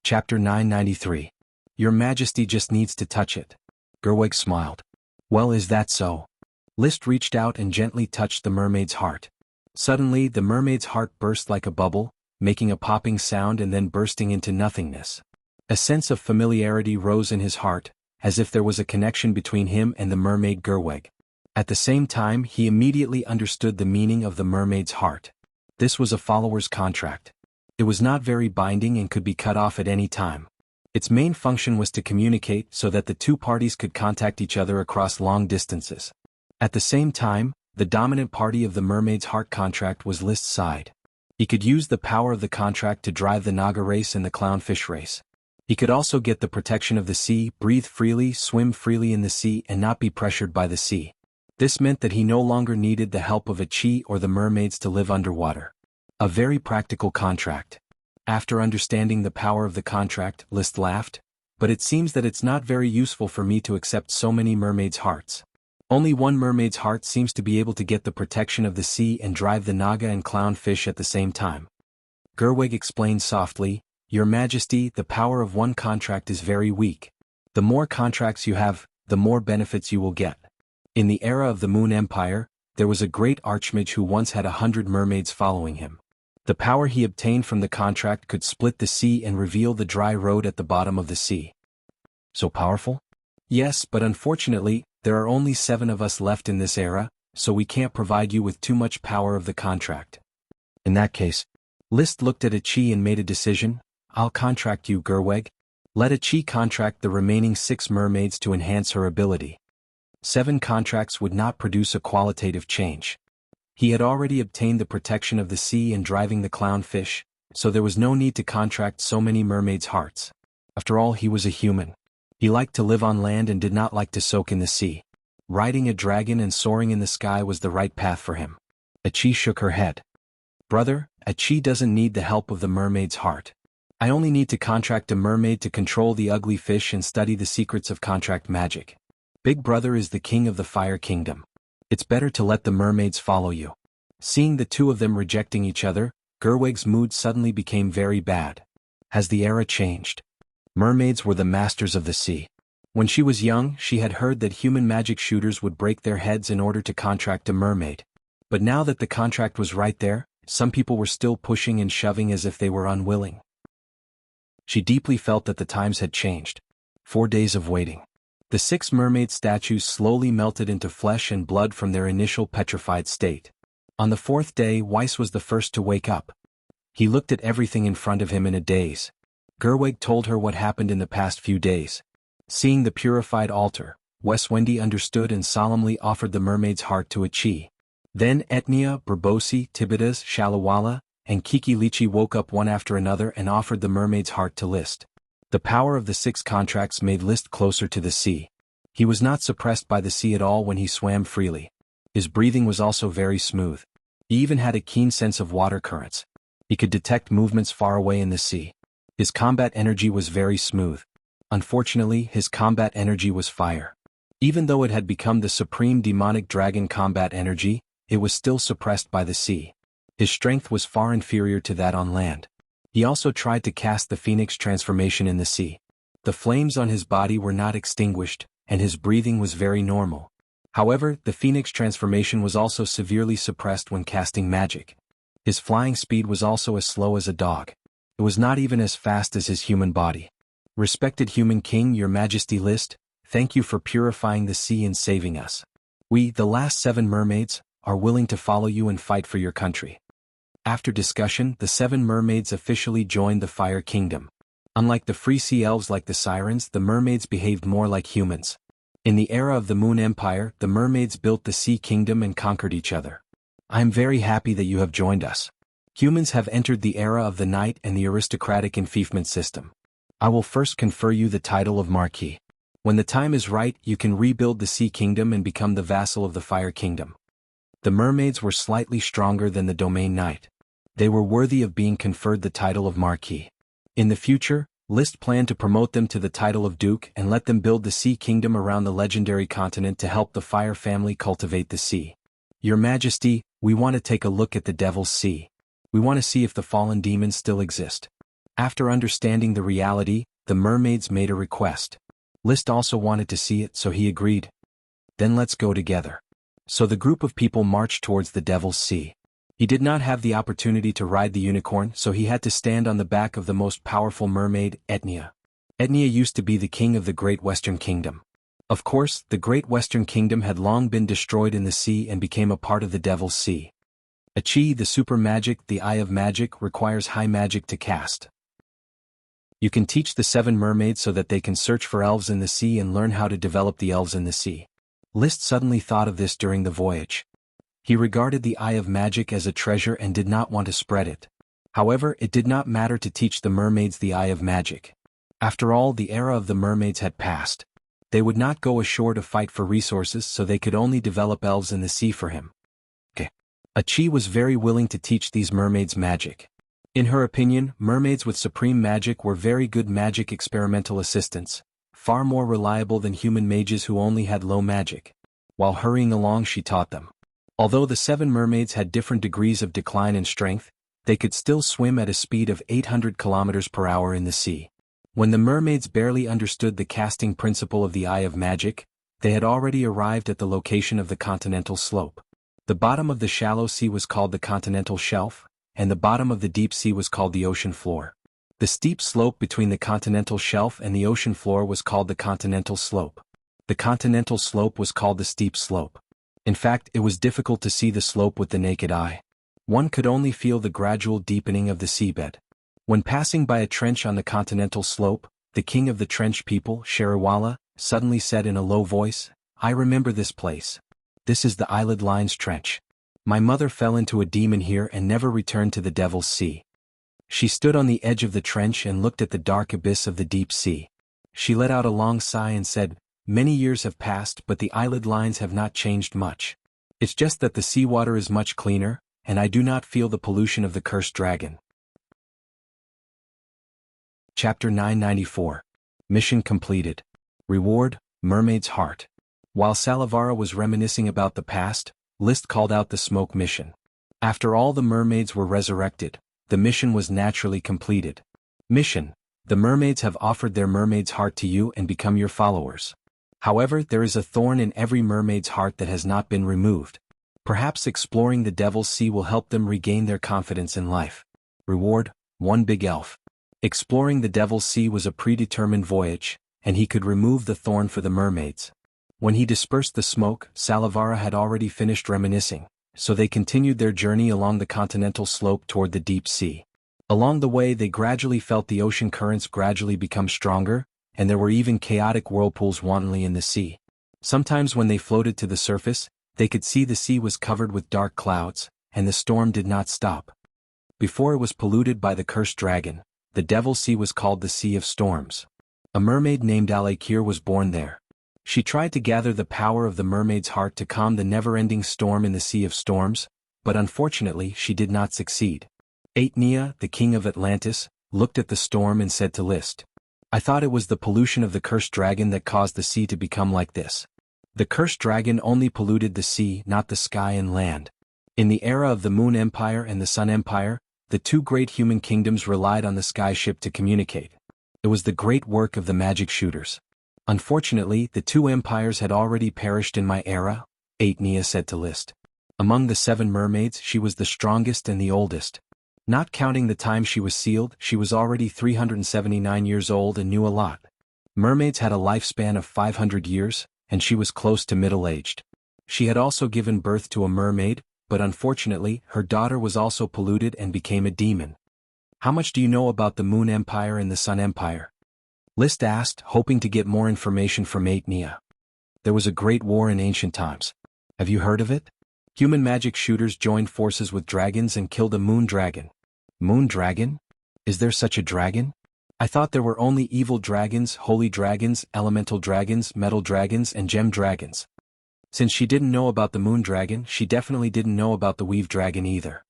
Chapter 993. Your Majesty just needs to touch it. Gerwig smiled. Well, is that so? List reached out and gently touched the mermaid's heart. Suddenly, the mermaid's heart burst like a bubble, making a popping sound and then bursting into nothingness. A sense of familiarity rose in his heart, as if there was a connection between him and the mermaid Gerwig. At the same time, he immediately understood the meaning of the mermaid's heart. This was a follower's contract. It was not very binding and could be cut off at any time. Its main function was to communicate so that the two parties could contact each other across long distances. At the same time, the dominant party of the mermaid's heart contract was List's side. He could use the power of the contract to drive the Naga race and the clownfish race. He could also get the protection of the sea, breathe freely, swim freely in the sea and not be pressured by the sea. This meant that he no longer needed the help of a chi or the mermaids to live underwater. A very practical contract. After understanding the power of the contract, List laughed, but it seems that it's not very useful for me to accept so many mermaids' hearts. Only one mermaid's heart seems to be able to get the protection of the sea and drive the Naga and clownfish at the same time. Gerwig explained softly, Your Majesty, the power of one contract is very weak. The more contracts you have, the more benefits you will get. In the era of the Moon Empire, there was a great archmage who once had 100 mermaids following him. The power he obtained from the contract could split the sea and reveal the dry road at the bottom of the sea. So powerful? Yes, but unfortunately, there are only 7 of us left in this era, so we can't provide you with too much power of the contract. In that case, List looked at a chi and made a decision. I'll contract you, Gerwig. Let a chi contract the remaining 6 mermaids to enhance her ability. 7 contracts would not produce a qualitative change. He had already obtained the protection of the sea and driving the clownfish, so there was no need to contract so many mermaids' hearts. After all, he was a human. He liked to live on land and did not like to soak in the sea. Riding a dragon and soaring in the sky was the right path for him. Achi shook her head. Brother, Achi doesn't need the help of the mermaid's heart. I only need to contract a mermaid to control the ugly fish and study the secrets of contract magic. Big Brother is the king of the Fire Kingdom. It's better to let the mermaids follow you. Seeing the two of them rejecting each other, Gerwig's mood suddenly became very bad. Has the era changed? Mermaids were the masters of the sea. When she was young, she had heard that human magic shooters would break their heads in order to contract a mermaid. But now that the contract was right there, some people were still pushing and shoving as if they were unwilling. She deeply felt that the times had changed. 4 days of waiting. The 6 mermaid statues slowly melted into flesh and blood from their initial petrified state. On the 4th day, Weiss was the first to wake up. He looked at everything in front of him in a daze. Gerwig told her what happened in the past few days. Seeing the purified altar, Wendy understood and solemnly offered the mermaid's heart to Achi. Then Etnia, Berbosi, Tibidas, Shalawala, and Kiki Lichi woke up one after another and offered the mermaid's heart to List. The power of the 6 contracts made List closer to the sea. He was not suppressed by the sea at all when he swam freely. His breathing was also very smooth. He even had a keen sense of water currents. He could detect movements far away in the sea. His combat energy was very smooth. Unfortunately, his combat energy was fire. Even though it had become the supreme demonic dragon combat energy, it was still suppressed by the sea. His strength was far inferior to that on land. He also tried to cast the phoenix transformation in the sea. The flames on his body were not extinguished, and his breathing was very normal. However, the phoenix transformation was also severely suppressed when casting magic. His flying speed was also as slow as a dog. It was not even as fast as his human body. Respected human king, Your Majesty List, thank you for purifying the sea and saving us. We, the last 7 mermaids, are willing to follow you and fight for your country. After discussion, the 7 mermaids officially joined the Fire Kingdom. Unlike the free sea elves like the sirens, the mermaids behaved more like humans. In the era of the Moon Empire, the mermaids built the Sea Kingdom and conquered each other. I am very happy that you have joined us. Humans have entered the era of the knight and the aristocratic enfeoffment system. I will first confer you the title of Marquis. When the time is right, you can rebuild the Sea Kingdom and become the vassal of the Fire Kingdom. The mermaids were slightly stronger than the Domain Knight. They were worthy of being conferred the title of Marquis. In the future, List planned to promote them to the title of Duke and let them build the Sea Kingdom around the legendary continent to help the Fire family cultivate the sea. Your Majesty, we want to take a look at the Devil's Sea. We want to see if the fallen demons still exist. After understanding the reality, the mermaids made a request. List also wanted to see it, so he agreed. Then let's go together. So the group of people marched towards the Devil's Sea. He did not have the opportunity to ride the unicorn, so he had to stand on the back of the most powerful mermaid, Etnia. Etnia used to be the king of the Great Western Kingdom. Of course, the Great Western Kingdom had long been destroyed in the sea and became a part of the Devil's Sea. A chi, the super magic, the eye of magic, requires high magic to cast. You can teach the 7 mermaids so that they can search for elves in the sea and learn how to develop the elves in the sea. List suddenly thought of this during the voyage. He regarded the eye of magic as a treasure and did not want to spread it. However, it did not matter to teach the mermaids the eye of magic. After all, the era of the mermaids had passed. They would not go ashore to fight for resources, so they could only develop elves in the sea for him. Achi was very willing to teach these mermaids magic. In her opinion, mermaids with supreme magic were very good magic experimental assistants, far more reliable than human mages who only had low magic. While hurrying along, she taught them. Although the 7 mermaids had different degrees of decline in strength, they could still swim at a speed of 800 kilometers per hour in the sea. When the mermaids barely understood the casting principle of the eye of magic, they had already arrived at the location of the continental slope. The bottom of the shallow sea was called the continental shelf, and the bottom of the deep sea was called the ocean floor. The steep slope between the continental shelf and the ocean floor was called the continental slope. The continental slope was called the steep slope. In fact, it was difficult to see the slope with the naked eye. One could only feel the gradual deepening of the seabed. When passing by a trench on the continental slope, the king of the trench people, Sheriwala, suddenly said in a low voice, "I remember this place. This is the Eyelid Lines Trench. My mother fell into a demon here and never returned to the Devil's Sea." She stood on the edge of the trench and looked at the dark abyss of the deep sea. She let out a long sigh and said, "Many years have passed, but the eyelid lines have not changed much. It's just that the seawater is much cleaner, and I do not feel the pollution of the cursed dragon." Chapter 994. Mission completed. Reward, Mermaid's Heart. While Salavara was reminiscing about the past, List called out the smoke mission. After all the mermaids were resurrected, the mission was naturally completed. Mission: the mermaids have offered their mermaid's heart to you and become your followers. However, there is a thorn in every mermaid's heart that has not been removed. Perhaps exploring the Devil's Sea will help them regain their confidence in life. Reward: 1 big elf. Exploring the Devil's Sea was a predetermined voyage, and he could remove the thorn for the mermaids. When he dispersed the smoke, Salavara had already finished reminiscing, so they continued their journey along the continental slope toward the deep sea. Along the way they gradually felt the ocean currents gradually become stronger, and there were even chaotic whirlpools wantonly in the sea. Sometimes when they floated to the surface, they could see the sea was covered with dark clouds, and the storm did not stop. Before it was polluted by the cursed dragon, the Devil's Sea was called the Sea of Storms. A mermaid named Alakir was born there. She tried to gather the power of the mermaid's heart to calm the never-ending storm in the Sea of Storms, but unfortunately she did not succeed. Aetnia, the king of Atlantis, looked at the storm and said to List, "I thought it was the pollution of the cursed dragon that caused the sea to become like this. The cursed dragon only polluted the sea, not the sky and land." In the era of the Moon Empire and the Sun Empire, the 2 great human kingdoms relied on the skyship to communicate. It was the great work of the magic shooters. Unfortunately, the 2 empires had already perished in my era, Aetnia said to List. Among the 7 mermaids, she was the strongest and the oldest. Not counting the time she was sealed, she was already 379 years old and knew a lot. Mermaids had a lifespan of 500 years, and she was close to middle-aged. She had also given birth to a mermaid, but unfortunately, her daughter was also polluted and became a demon. "How much do you know about the Moon Empire and the Sun Empire?" List asked, hoping to get more information from Aetnia. "There was a great war in ancient times. Have you heard of it? Human magic shooters joined forces with dragons and killed a moon dragon." "Moon dragon? Is there such a dragon? I thought there were only evil dragons, holy dragons, elemental dragons, metal dragons, and gem dragons." Since she didn't know about the moon dragon, she definitely didn't know about the weave dragon either.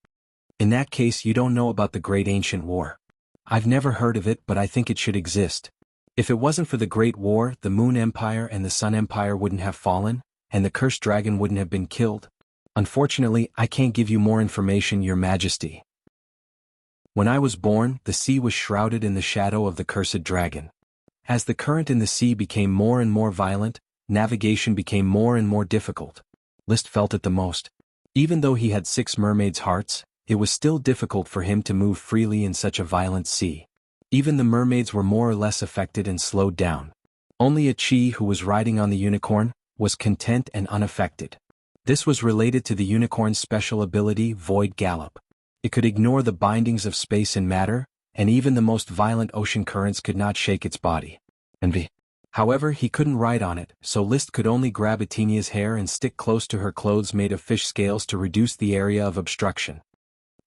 "In that case, you don't know about the Great Ancient War. I've never heard of it, but I think it should exist. If it wasn't for the Great War, the Moon Empire and the Sun Empire wouldn't have fallen, and the cursed dragon wouldn't have been killed. Unfortunately, I can't give you more information, Your Majesty." When I was born, the sea was shrouded in the shadow of the cursed dragon. As the current in the sea became more and more violent, navigation became more and more difficult. List felt it the most. Even though he had 6 mermaids' hearts, it was still difficult for him to move freely in such a violent sea. Even the mermaids were more or less affected and slowed down. Only Chi, who was riding on the unicorn, was content and unaffected. This was related to the unicorn's special ability, Void Gallop. It could ignore the bindings of space and matter, and even the most violent ocean currents could not shake its body. However, he couldn't ride on it, so List could only grab Etinia's hair and stick close to her clothes made of fish scales to reduce the area of obstruction.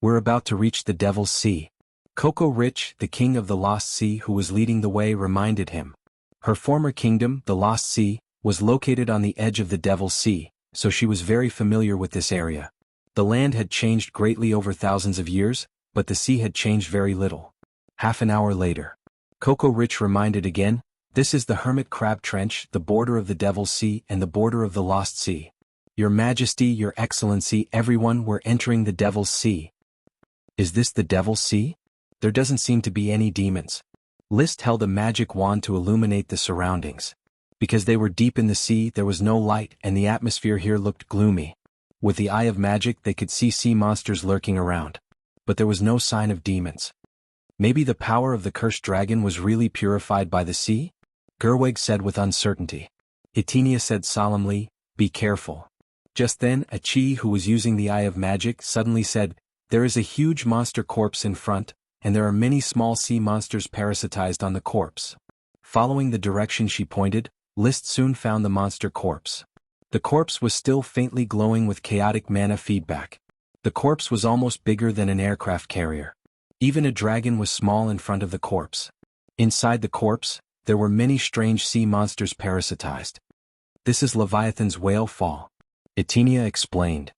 We're about to reach the Devil's Sea. Coco Rich, the king of the Lost Sea who was leading the way, reminded him. Her former kingdom, the Lost Sea, was located on the edge of the Devil's Sea, so she was very familiar with this area. The land had changed greatly over thousands of years, but the sea had changed very little. Half an hour later. Coco Rich reminded again, this is the Hermit Crab Trench, the border of the Devil's Sea and the border of the Lost Sea. Your Majesty, Your Excellency, everyone, we're entering the Devil's Sea. Is this the Devil's Sea? There doesn't seem to be any demons. List held a magic wand to illuminate the surroundings. Because they were deep in the sea, there was no light and the atmosphere here looked gloomy. With the eye of magic they could see sea monsters lurking around. But there was no sign of demons. Maybe the power of the cursed dragon was really purified by the sea? Gerwig said with uncertainty. Etinia said solemnly, be careful. Just then, Chi, who was using the eye of magic, suddenly said, there is a huge monster corpse in front, and there are many small sea monsters parasitized on the corpse. Following the direction she pointed, List soon found the monster corpse. The corpse was still faintly glowing with chaotic mana feedback. The corpse was almost bigger than an aircraft carrier. Even a dragon was small in front of the corpse. Inside the corpse, there were many strange sea monsters parasitized. This is Leviathan's whale fall. Etinia explained.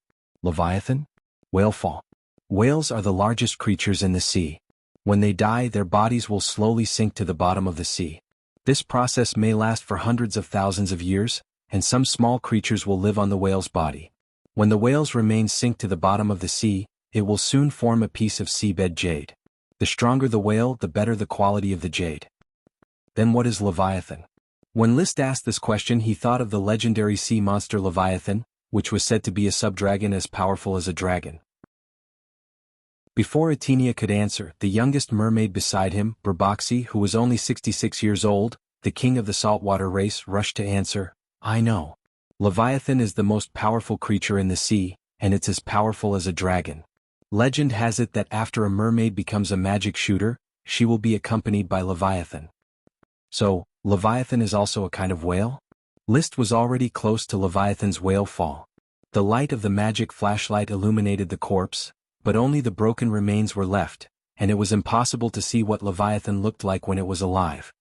Leviathan? Whale fall. Whales are the largest creatures in the sea. When they die, their bodies will slowly sink to the bottom of the sea. This process may last for hundreds of thousands of years, and some small creatures will live on the whale's body. When the whale's remains sink to the bottom of the sea, it will soon form a piece of seabed jade. The stronger the whale, the better the quality of the jade. Then what is Leviathan? When List asked this question, he thought of the legendary sea monster Leviathan, which was said to be a subdragon as powerful as a dragon. Before Etinia could answer, the youngest mermaid beside him, Burboxy, who was only 66 years old, the king of the saltwater race, rushed to answer, I know. Leviathan is the most powerful creature in the sea, and it's as powerful as a dragon. Legend has it that after a mermaid becomes a magic shooter, she will be accompanied by Leviathan. So, Leviathan is also a kind of whale? List was already close to Leviathan's whale fall. The light of the magic flashlight illuminated the corpse, but only the broken remains were left, and it was impossible to see what Leviathan looked like when it was alive.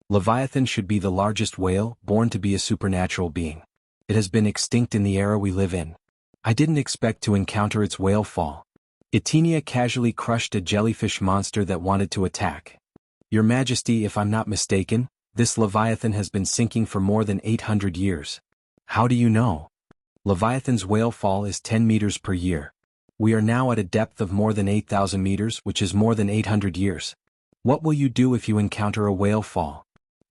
Leviathan should be the largest whale, born to be a supernatural being. It has been extinct in the era we live in. I didn't expect to encounter its whale fall. Etinia casually crushed a jellyfish monster that wanted to attack. Your Majesty, if I'm not mistaken, this Leviathan has been sinking for more than 800 years. How do you know? Leviathan's whale fall is 10 meters per year. We are now at a depth of more than 8,000 meters, which is more than 800 years. What will you do if you encounter a whale fall?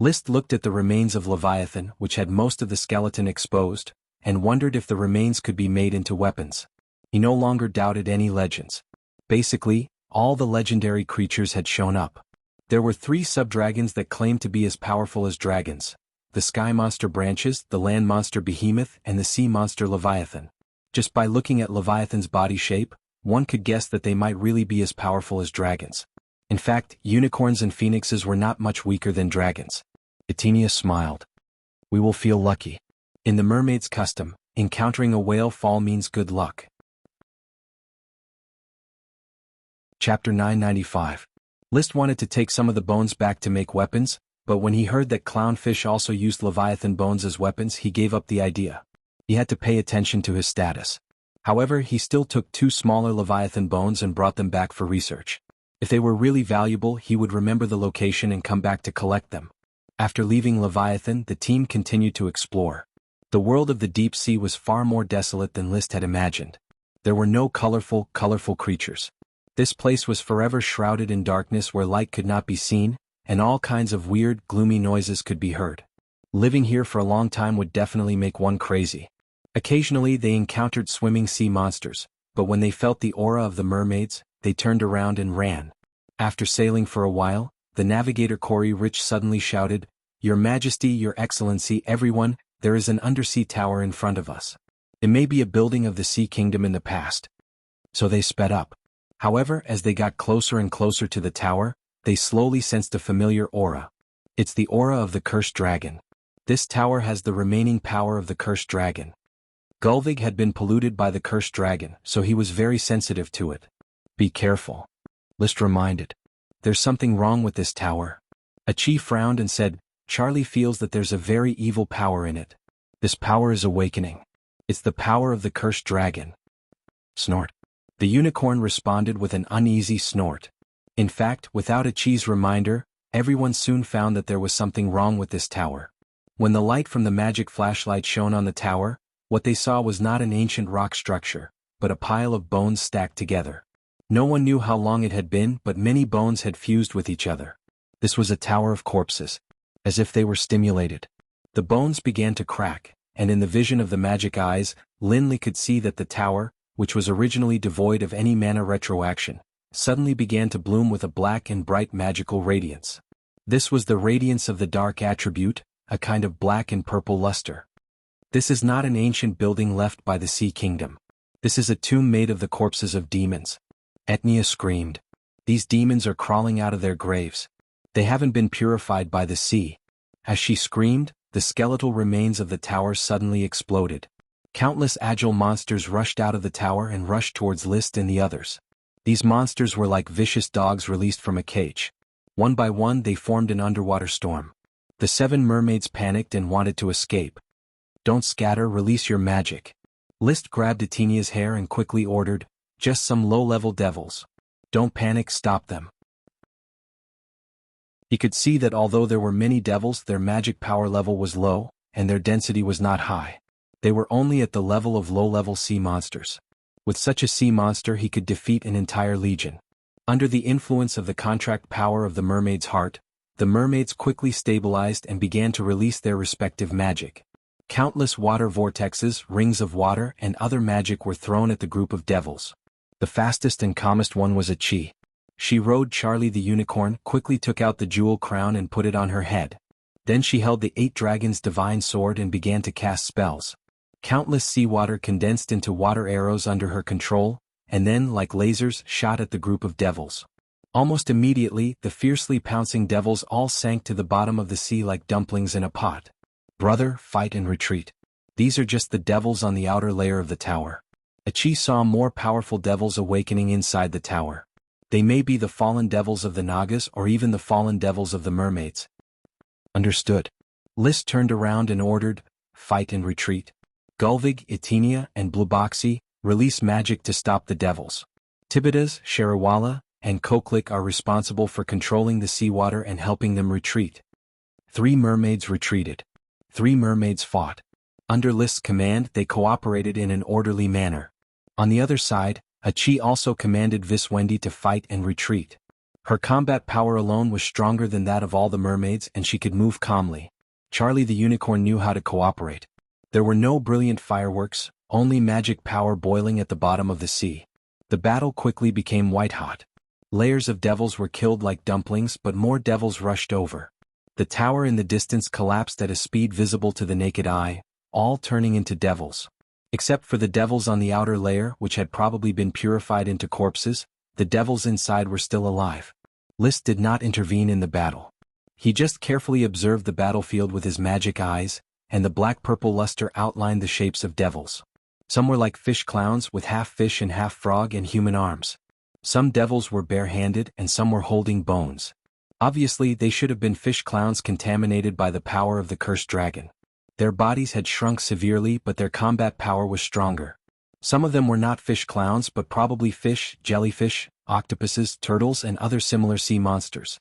List looked at the remains of Leviathan, which had most of the skeleton exposed, and wondered if the remains could be made into weapons. He no longer doubted any legends. Basically, all the legendary creatures had shown up. There were 3 subdragons that claimed to be as powerful as dragons: the sky monster Branches, the land monster Behemoth, and the sea monster Leviathan. Just by looking at Leviathan's body shape, one could guess that they might really be as powerful as dragons. In fact, unicorns and phoenixes were not much weaker than dragons. Etinia smiled. We will feel lucky. In the mermaid's custom, encountering a whale fall means good luck. Chapter 995. List wanted to take some of the bones back to make weapons, but when he heard that clownfish also used Leviathan bones as weapons, he gave up the idea. He had to pay attention to his status. However, he still took 2 smaller Leviathan bones and brought them back for research. If they were really valuable, he would remember the location and come back to collect them. After leaving Leviathan, the team continued to explore. The world of the deep sea was far more desolate than List had imagined. There were no colorful creatures. This place was forever shrouded in darkness where light could not be seen, and all kinds of weird, gloomy noises could be heard. Living here for a long time would definitely make one crazy. Occasionally they encountered swimming sea monsters, but when they felt the aura of the mermaids, they turned around and ran. After sailing for a while, the navigator Cory Rich suddenly shouted, "Your Majesty, Your Excellency, everyone, there is an undersea tower in front of us. It may be a building of the Sea Kingdom in the past." So they sped up. However, as they got closer and closer to the tower, they slowly sensed a familiar aura. It's the aura of the cursed dragon. This tower has the remaining power of the cursed dragon. Gulvig had been polluted by the cursed dragon, so he was very sensitive to it. "Be careful," List reminded. "There's something wrong with this tower." Achi frowned and said, "Charlie feels that there's a very evil power in it. This power is awakening. It's the power of the cursed dragon." Snort. The unicorn responded with an uneasy snort. In fact, without Achi's reminder, everyone soon found that there was something wrong with this tower. When the light from the magic flashlight shone on the tower, what they saw was not an ancient rock structure, but a pile of bones stacked together. No one knew how long it had been, but many bones had fused with each other. This was a tower of corpses. As if they were stimulated. The bones began to crack, and in the vision of the magic eyes, Linley could see that the tower, which was originally devoid of any mana retroaction, suddenly began to bloom with a black and bright magical radiance. This was the radiance of the dark attribute, a kind of black and purple luster. "This is not an ancient building left by the Sea Kingdom. This is a tomb made of the corpses of demons." Etnia screamed. "These demons are crawling out of their graves. They haven't been purified by the sea." As she screamed, the skeletal remains of the tower suddenly exploded. Countless agile monsters rushed out of the tower and rushed towards List and the others. These monsters were like vicious dogs released from a cage. One by one they formed an underwater storm. The 7 mermaids panicked and wanted to escape. "Don't scatter, release your magic." List grabbed Etinia's hair and quickly ordered, "Just some low-level devils. Don't panic, stop them." He could see that although there were many devils, their magic power level was low, and their density was not high. They were only at the level of low-level sea monsters. With such a sea monster he could defeat an entire legion. Under the influence of the contract power of the mermaid's heart, the mermaids quickly stabilized and began to release their respective magic. Countless water vortexes, rings of water, and other magic were thrown at the group of devils. The fastest and calmest one was Achi. She rode Charlie the unicorn, quickly took out the jewel crown and put it on her head. Then she held the 8 dragons' divine sword and began to cast spells. Countless seawater condensed into water arrows under her control, and then, like lasers, shot at the group of devils. Almost immediately, the fiercely pouncing devils all sank to the bottom of the sea like dumplings in a pot. "Brother, fight and retreat. These are just the devils on the outer layer of the tower." Achi saw more powerful devils awakening inside the tower. They may be the fallen devils of the Nagas or even the fallen devils of the mermaids. Understood. List turned around and ordered, "Fight and retreat. Gulvig, Etinia, and Blueboxy, release magic to stop the devils. Tibidas, Sharawala, and Koklik are responsible for controlling the seawater and helping them retreat." 3 mermaids retreated. 3 mermaids fought. Under List's command they cooperated in an orderly manner. On the other side, Achi also commanded Viswendi to fight and retreat. Her combat power alone was stronger than that of all the mermaids and she could move calmly. Charlie the unicorn knew how to cooperate. There were no brilliant fireworks, only magic power boiling at the bottom of the sea. The battle quickly became white-hot. Layers of devils were killed like dumplings, but more devils rushed over. The tower in the distance collapsed at a speed visible to the naked eye, all turning into devils. Except for the devils on the outer layer, which had probably been purified into corpses, the devils inside were still alive. List did not intervene in the battle. He just carefully observed the battlefield with his magic eyes, and the black-purple luster outlined the shapes of devils. Some were like fish clowns with half fish and half frog and human arms. Some devils were bare-handed and some were holding bones. Obviously, they should have been fish clowns contaminated by the power of the cursed dragon. Their bodies had shrunk severely, but their combat power was stronger. Some of them were not fish clowns but probably fish, jellyfish, octopuses, turtles and other similar sea monsters.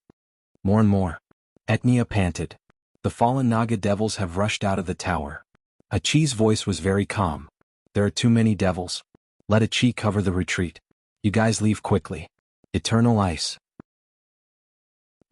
More and more. Etnia panted. The fallen Naga devils have rushed out of the tower. Achi's voice was very calm. There are too many devils. Let Achi cover the retreat. You guys leave quickly. Eternal ice.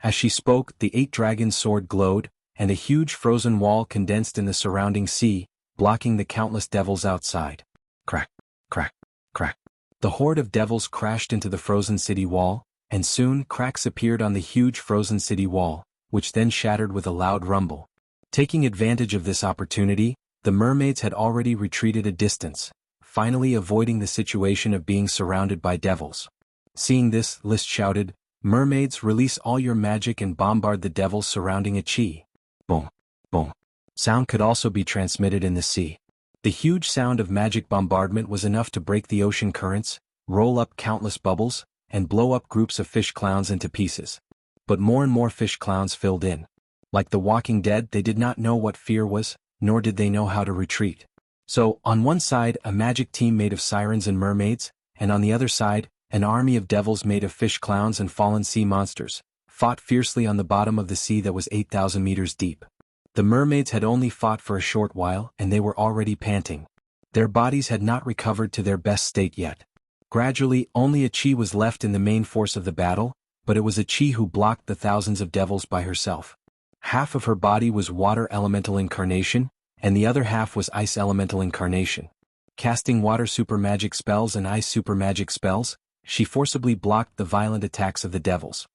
As she spoke, the 8-dragon sword glowed, and a huge frozen wall condensed in the surrounding sea, blocking the countless devils outside. Crack, crack, crack. The horde of devils crashed into the frozen city wall, and soon cracks appeared on the huge frozen city wall, which then shattered with a loud rumble. Taking advantage of this opportunity, the mermaids had already retreated a distance, finally avoiding the situation of being surrounded by devils. Seeing this, List shouted, "Mermaids, release all your magic and bombard the devils surrounding Chi." Boom, boom. Sound could also be transmitted in the sea. The huge sound of magic bombardment was enough to break the ocean currents, roll up countless bubbles, and blow up groups of fish clowns into pieces. But more and more fish clowns filled in. Like the Walking Dead, they did not know what fear was, nor did they know how to retreat. So, on one side, a magic team made of sirens and mermaids, and on the other side, an army of devils made of fish clowns and fallen sea monsters, fought fiercely on the bottom of the sea that was 8,000 meters deep. The mermaids had only fought for a short while and they were already panting. Their bodies had not recovered to their best state yet. Gradually, only Chi was left in the main force of the battle, but it was Chi who blocked the thousands of devils by herself. Half of her body was water elemental incarnation, and the other half was ice elemental incarnation. Casting water super magic spells and ice super magic spells, she forcibly blocked the violent attacks of the devils.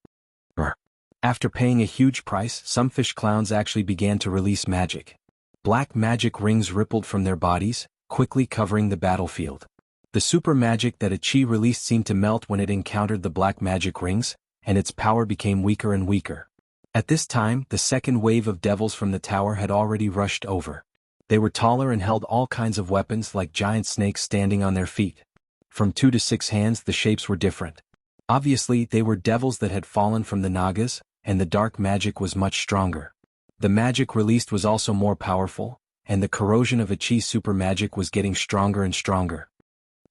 After paying a huge price, some fish clowns actually began to release magic. Black magic rings rippled from their bodies, quickly covering the battlefield. The super magic that Chi released seemed to melt when it encountered the black magic rings, and its power became weaker and weaker. At this time, the second wave of devils from the tower had already rushed over. They were taller and held all kinds of weapons like giant snakes standing on their feet. From 2 to 6 hands the shapes were different. Obviously, they were devils that had fallen from the Nagas, and the dark magic was much stronger. The magic released was also more powerful, and the corrosion of Chi's super magic was getting stronger and stronger.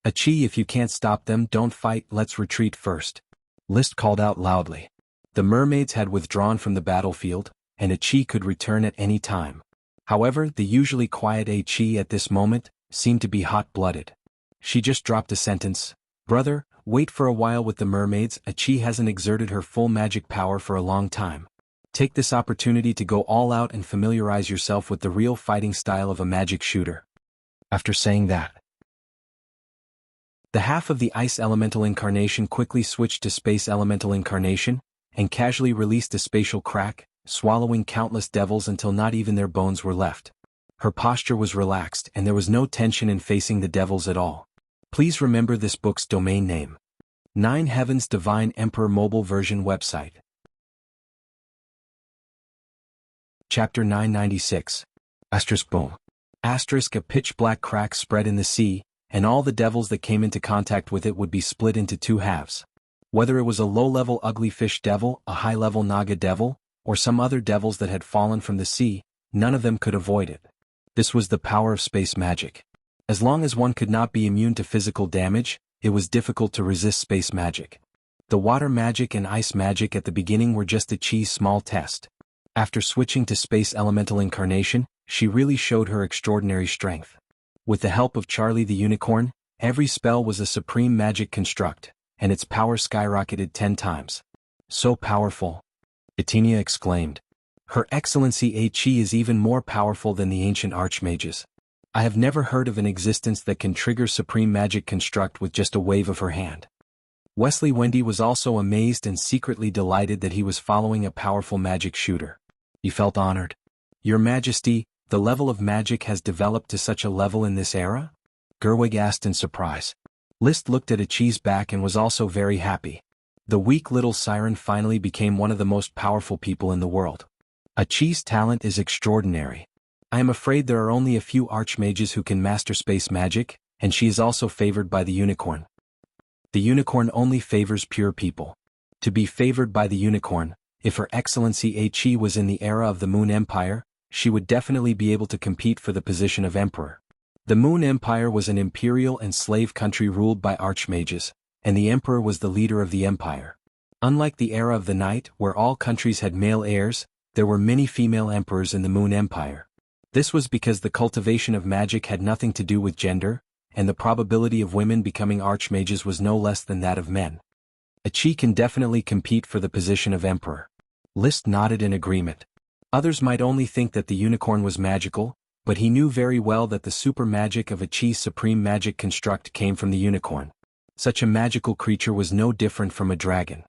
Chi, if you can't stop them, don't fight, let's retreat first. List called out loudly. The mermaids had withdrawn from the battlefield, and Chi could return at any time. However, the usually quiet Chi at this moment seemed to be hot-blooded. She just dropped a sentence, "Brother, wait for a while with the mermaids, Chi hasn't exerted her full magic power for a long time. Take this opportunity to go all out and familiarize yourself with the real fighting style of a magic shooter." After saying that, the half of the ice elemental incarnation quickly switched to space elemental incarnation, and casually released a spatial crack, swallowing countless devils until not even their bones were left. Her posture was relaxed and there was no tension in facing the devils at all. Please remember this book's domain name. 9 Heavens Divine Emperor Mobile Version Website. Chapter 996. Asterisk boom. Asterisk a pitch-black crack spread in the sea, and all the devils that came into contact with it would be split into 2 halves. Whether it was a low-level ugly fish devil, a high-level Naga devil, or some other devils that had fallen from the sea, none of them could avoid it. This was the power of space magic. As long as one could not be immune to physical damage, it was difficult to resist space magic. The water magic and ice magic at the beginning were just Chi's small test. After switching to space elemental incarnation, she really showed her extraordinary strength. With the help of Charlie the Unicorn, every spell was a supreme magic construct, and its power skyrocketed 10 times. So powerful! Etinia exclaimed. Her Excellency Chi is even more powerful than the ancient archmages. I have never heard of an existence that can trigger supreme magic construct with just a wave of her hand. Wesley Wendy was also amazed and secretly delighted that he was following a powerful magic shooter. He felt honored. Your Majesty, the level of magic has developed to such a level in this era? Gerwig asked in surprise. List looked at Chi's back and was also very happy. The weak little siren finally became one of the most powerful people in the world. Chi's talent is extraordinary. I am afraid there are only a few archmages who can master space magic, and she is also favored by the unicorn. The unicorn only favors pure people. To be favored by the unicorn, if Her Excellency Chi was in the era of the Moon Empire, she would definitely be able to compete for the position of emperor. The Moon Empire was an imperial and slave country ruled by archmages, and the emperor was the leader of the empire. Unlike the era of the night, where all countries had male heirs, there were many female emperors in the Moon Empire. This was because the cultivation of magic had nothing to do with gender, and the probability of women becoming archmages was no less than that of men. A Qi can definitely compete for the position of emperor. List nodded in agreement. Others might only think that the unicorn was magical, but he knew very well that the super magic of a Qi's supreme magic construct came from the unicorn. Such a magical creature was no different from a dragon.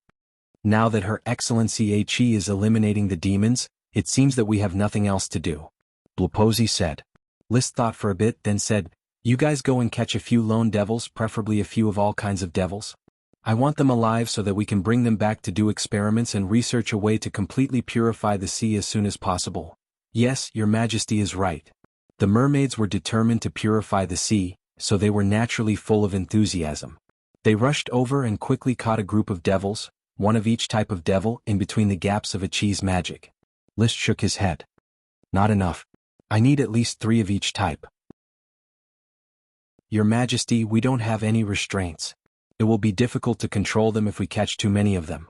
Now that Her Excellency A Qi is eliminating the demons, it seems that we have nothing else to do. Bluposi said. List thought for a bit, then said, "You guys go and catch a few lone devils, preferably a few of all kinds of devils. I want them alive so that we can bring them back to do experiments and research a way to completely purify the sea as soon as possible." "Yes, Your Majesty is right." The mermaids were determined to purify the sea, so they were naturally full of enthusiasm. They rushed over and quickly caught a group of devils, one of each type of devil, in between the gaps of a Qi's magic. List shook his head. "Not enough. I need at least 3 of each type." "Your Majesty, we don't have any restraints. It will be difficult to control them if we catch too many of them."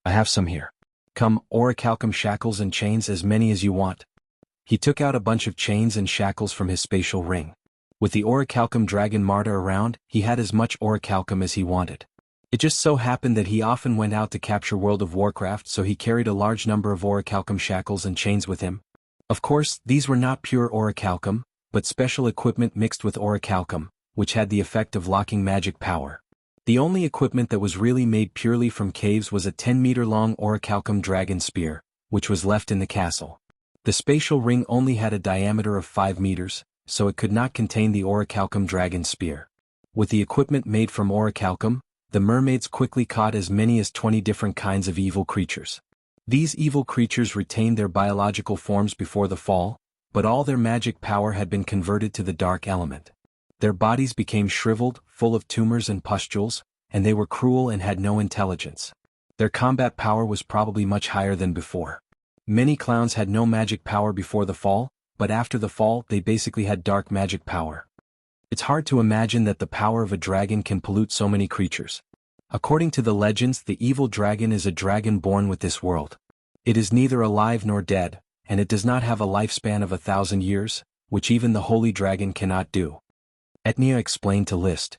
"I have some here. Come, orichalcum shackles and chains, as many as you want." He took out a bunch of chains and shackles from his spatial ring. With the orichalcum dragon Marta around, he had as much orichalcum as he wanted. It just so happened that he often went out to capture World of Warcraft, so he carried a large number of orichalcum shackles and chains with him. Of course, these were not pure orichalcum, but special equipment mixed with orichalcum, which had the effect of locking magic power. The only equipment that was really made purely from caves was a 10-meter-long orichalcum dragon spear, which was left in the castle. The spatial ring only had a diameter of 5 meters, so it could not contain the orichalcum dragon spear. With the equipment made from orichalcum, the mermaids quickly caught as many as 20 different kinds of evil creatures. These evil creatures retained their biological forms before the fall, but all their magic power had been converted to the dark element. Their bodies became shriveled, full of tumors and pustules, and they were cruel and had no intelligence. Their combat power was probably much higher than before. Many clowns had no magic power before the fall, but after the fall they basically had dark magic power. It's hard to imagine that the power of a dragon can pollute so many creatures. According to the legends, the evil dragon is a dragon born with this world. It is neither alive nor dead, and it does not have a lifespan of 1,000 years, which even the holy dragon cannot do. Etnia explained to List.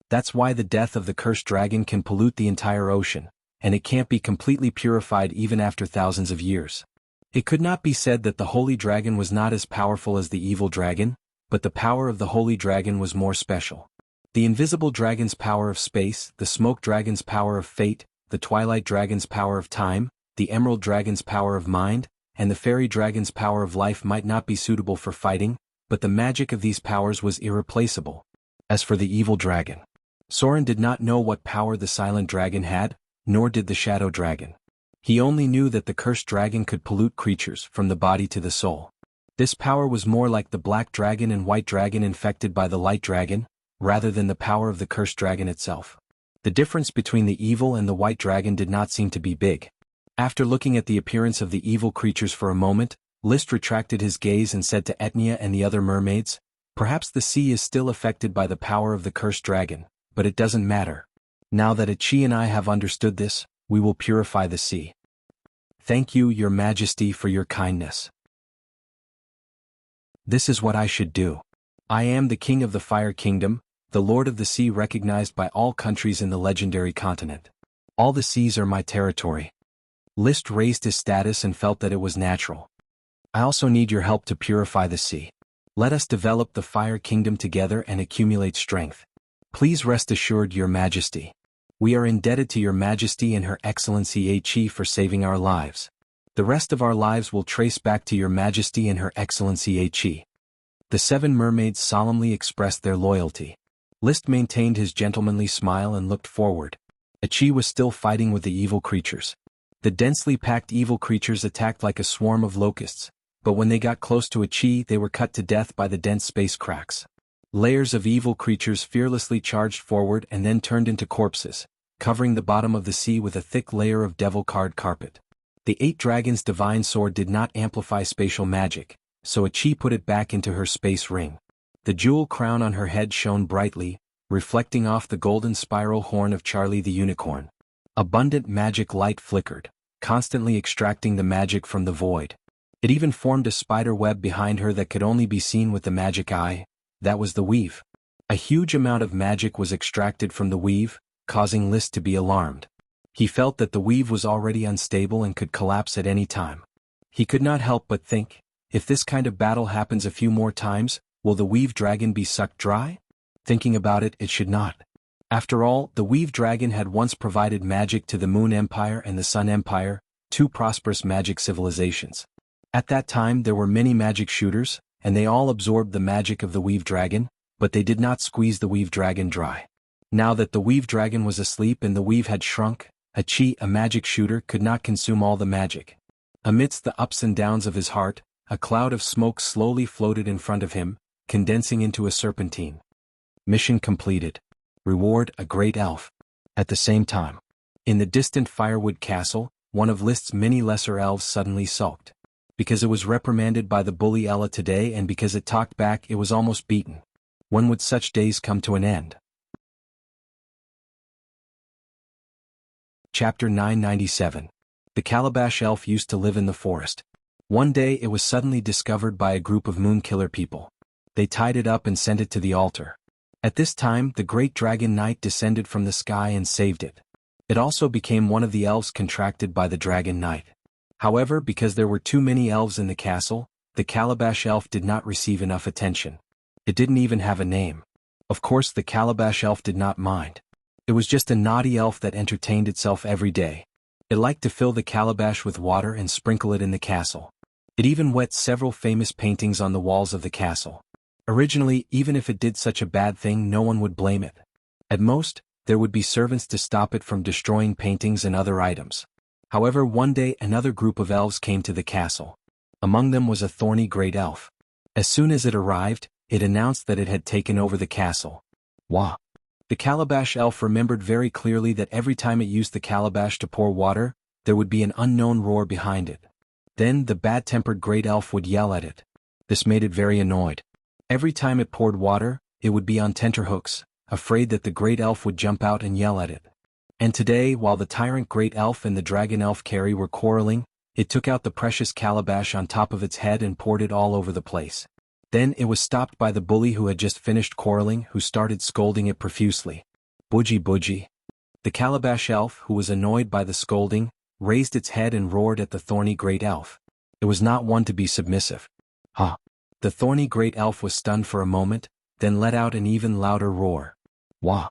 That's why the death of the cursed dragon can pollute the entire ocean, and it can't be completely purified even after thousands of years. It could not be said that the holy dragon was not as powerful as the evil dragon, but the power of the holy dragon was more special. The invisible dragon's power of space, the smoke dragon's power of fate, the twilight dragon's power of time, the emerald dragon's power of mind, and the fairy dragon's power of life might not be suitable for fighting, but the magic of these powers was irreplaceable. As for the evil dragon, Soren did not know what power the silent dragon had, nor did the shadow dragon. He only knew that the cursed dragon could pollute creatures from the body to the soul. This power was more like the black dragon and white dragon infected by the light dragon, rather than the power of the cursed dragon itself. The difference between the evil and the white dragon did not seem to be big. After looking at the appearance of the evil creatures for a moment, List retracted his gaze and said to Etnia and the other mermaids, "Perhaps the sea is still affected by the power of the cursed dragon, but it doesn't matter. Now that Qi and I have understood this, we will purify the sea." "Thank you, Your Majesty, for your kindness. This is what I should do. I am the King of the Fire Kingdom, the Lord of the Sea, recognized by all countries in the legendary continent. All the seas are my territory." List raised his status and felt that it was natural. "I also need your help to purify the sea. Let us develop the Fire Kingdom together and accumulate strength. Please rest assured, Your Majesty. We are indebted to Your Majesty and Her Excellency A Qi for saving our lives. The rest of our lives will trace back to Your Majesty and Her Excellency A Qi." The 7 mermaids solemnly expressed their loyalty. List maintained his gentlemanly smile and looked forward. A Qi was still fighting with the evil creatures. The densely packed evil creatures attacked like a swarm of locusts, but when they got close to a Qi they were cut to death by the dense space cracks. Layers of evil creatures fearlessly charged forward and then turned into corpses, covering the bottom of the sea with a thick layer of devil card carpet. The 8 dragons' divine sword did not amplify spatial magic, so a Qi put it back into her space ring. The jewel crown on her head shone brightly, reflecting off the golden spiral horn of Charlie the unicorn. Abundant magic light flickered, constantly extracting the magic from the void. It even formed a spider web behind her that could only be seen with the magic eye. That was the weave. A huge amount of magic was extracted from the weave, causing List to be alarmed. He felt that the weave was already unstable and could collapse at any time. He could not help but think, if this kind of battle happens a few more times, will the weave dragon be sucked dry? Thinking about it, it should not. After all, the weave dragon had once provided magic to the Moon Empire and the Sun Empire, two prosperous magic civilizations. At that time there were many magic shooters, and they all absorbed the magic of the weave dragon, but they did not squeeze the weave dragon dry. Now that the weave dragon was asleep and the weave had shrunk, a magic shooter, could not consume all the magic. Amidst the ups and downs of his heart, a cloud of smoke slowly floated in front of him, condensing into a serpentine. Mission completed. Reward: a great elf. At the same time, in the distant Firewood Castle, one of List's many lesser elves suddenly sulked. Because it was reprimanded by the bully Ella today and because it talked back, it was almost beaten. When would such days come to an end? Chapter 997. The Calabash Elf used to live in the forest. One day it was suddenly discovered by a group of Moonkiller people. They tied it up and sent it to the altar. At this time the great dragon knight descended from the sky and saved it. It also became one of the elves contracted by the dragon knight. However, because there were too many elves in the castle, the Calabash Elf did not receive enough attention. It didn't even have a name. Of course the Calabash Elf did not mind. It was just a naughty elf that entertained itself every day. It liked to fill the calabash with water and sprinkle it in the castle. It even wet several famous paintings on the walls of the castle. Originally, even if it did such a bad thing, no one would blame it. At most, there would be servants to stop it from destroying paintings and other items. However, one day another group of elves came to the castle. Among them was a thorny great elf. As soon as it arrived, it announced that it had taken over the castle. Wah! The Calabash Elf remembered very clearly that every time it used the calabash to pour water, there would be an unknown roar behind it. Then the bad-tempered great elf would yell at it. This made it very annoyed. Every time it poured water, it would be on tenterhooks, afraid that the great elf would jump out and yell at it. And today, while the tyrant great elf and the dragon elf Carrie were quarreling, it took out the precious calabash on top of its head and poured it all over the place. Then it was stopped by the bully who had just finished quarreling, who started scolding it profusely. Budgie budgie. The Calabash Elf, who was annoyed by the scolding, raised its head and roared at the thorny great elf. It was not one to be submissive. Ha! The thorny great elf was stunned for a moment, then let out an even louder roar. Wah!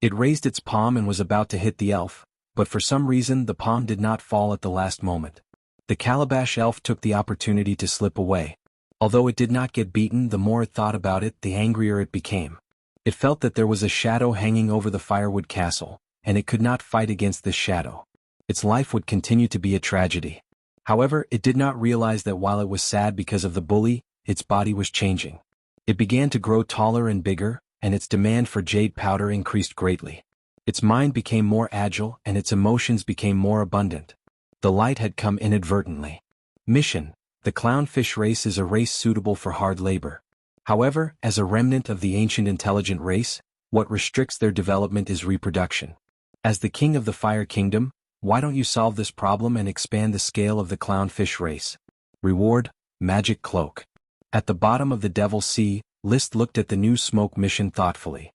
It raised its palm and was about to hit the elf, but for some reason the palm did not fall at the last moment. The Calabash Elf took the opportunity to slip away. Although it did not get beaten, the more it thought about it, the angrier it became. It felt that there was a shadow hanging over the Firewood Castle, and it could not fight against this shadow. Its life would continue to be a tragedy. However, it did not realize that while it was sad because of the bully, its body was changing. It began to grow taller and bigger, and its demand for jade powder increased greatly. Its mind became more agile and its emotions became more abundant. The light had come inadvertently. Mission: the clownfish race is a race suitable for hard labor. However, as a remnant of the ancient intelligent race, what restricts their development is reproduction. As the king of the Fire Kingdom, why don't you solve this problem and expand the scale of the clownfish race? Reward: magic cloak. At the bottom of the Devil's Sea, List looked at the new smoke mission thoughtfully.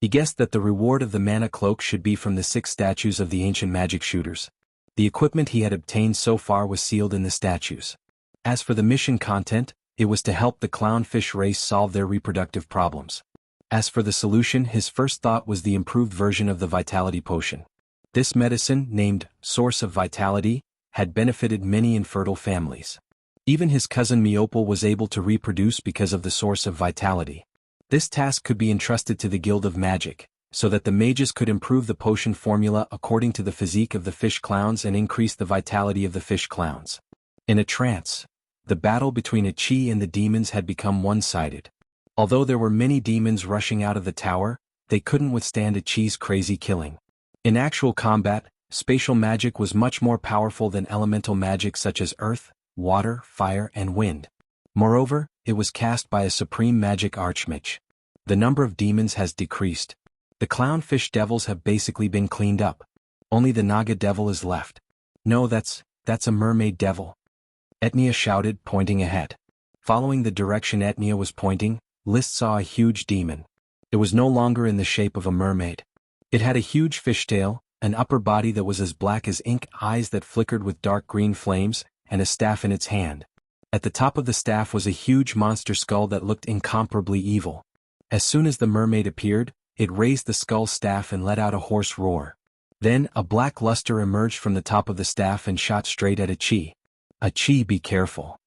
He guessed that the reward of the mana cloak should be from the 6 statues of the ancient magic shooters. The equipment he had obtained so far was sealed in the statues. As for the mission content, it was to help the clownfish race solve their reproductive problems. As for the solution, his first thought was the improved version of the Vitality Potion. This medicine, named Source of Vitality, had benefited many infertile families. Even his cousin Meopal was able to reproduce because of the Source of Vitality. This task could be entrusted to the Guild of Magic, so that the mages could improve the potion formula according to the physique of the fish clowns and increase the vitality of the fish clowns. In a trance, the battle between Ichi and the demons had become one-sided. Although there were many demons rushing out of the tower, they couldn't withstand Ichi's crazy killing. In actual combat, spatial magic was much more powerful than elemental magic such as earth, water, fire, and wind. Moreover, it was cast by a supreme magic archmage. The number of demons has decreased. The clownfish devils have basically been cleaned up. Only the Naga devil is left. No, that's a mermaid devil. Etnia shouted, pointing ahead. Following the direction Etnia was pointing, List saw a huge demon. It was no longer in the shape of a mermaid. It had a huge fishtail, an upper body that was as black as ink, eyes that flickered with dark green flames, and a staff in its hand. At the top of the staff was a huge monster skull that looked incomparably evil. As soon as the mermaid appeared, it raised the skull staff and let out a hoarse roar. Then, a black luster emerged from the top of the staff and shot straight at Achi. Achi, be careful.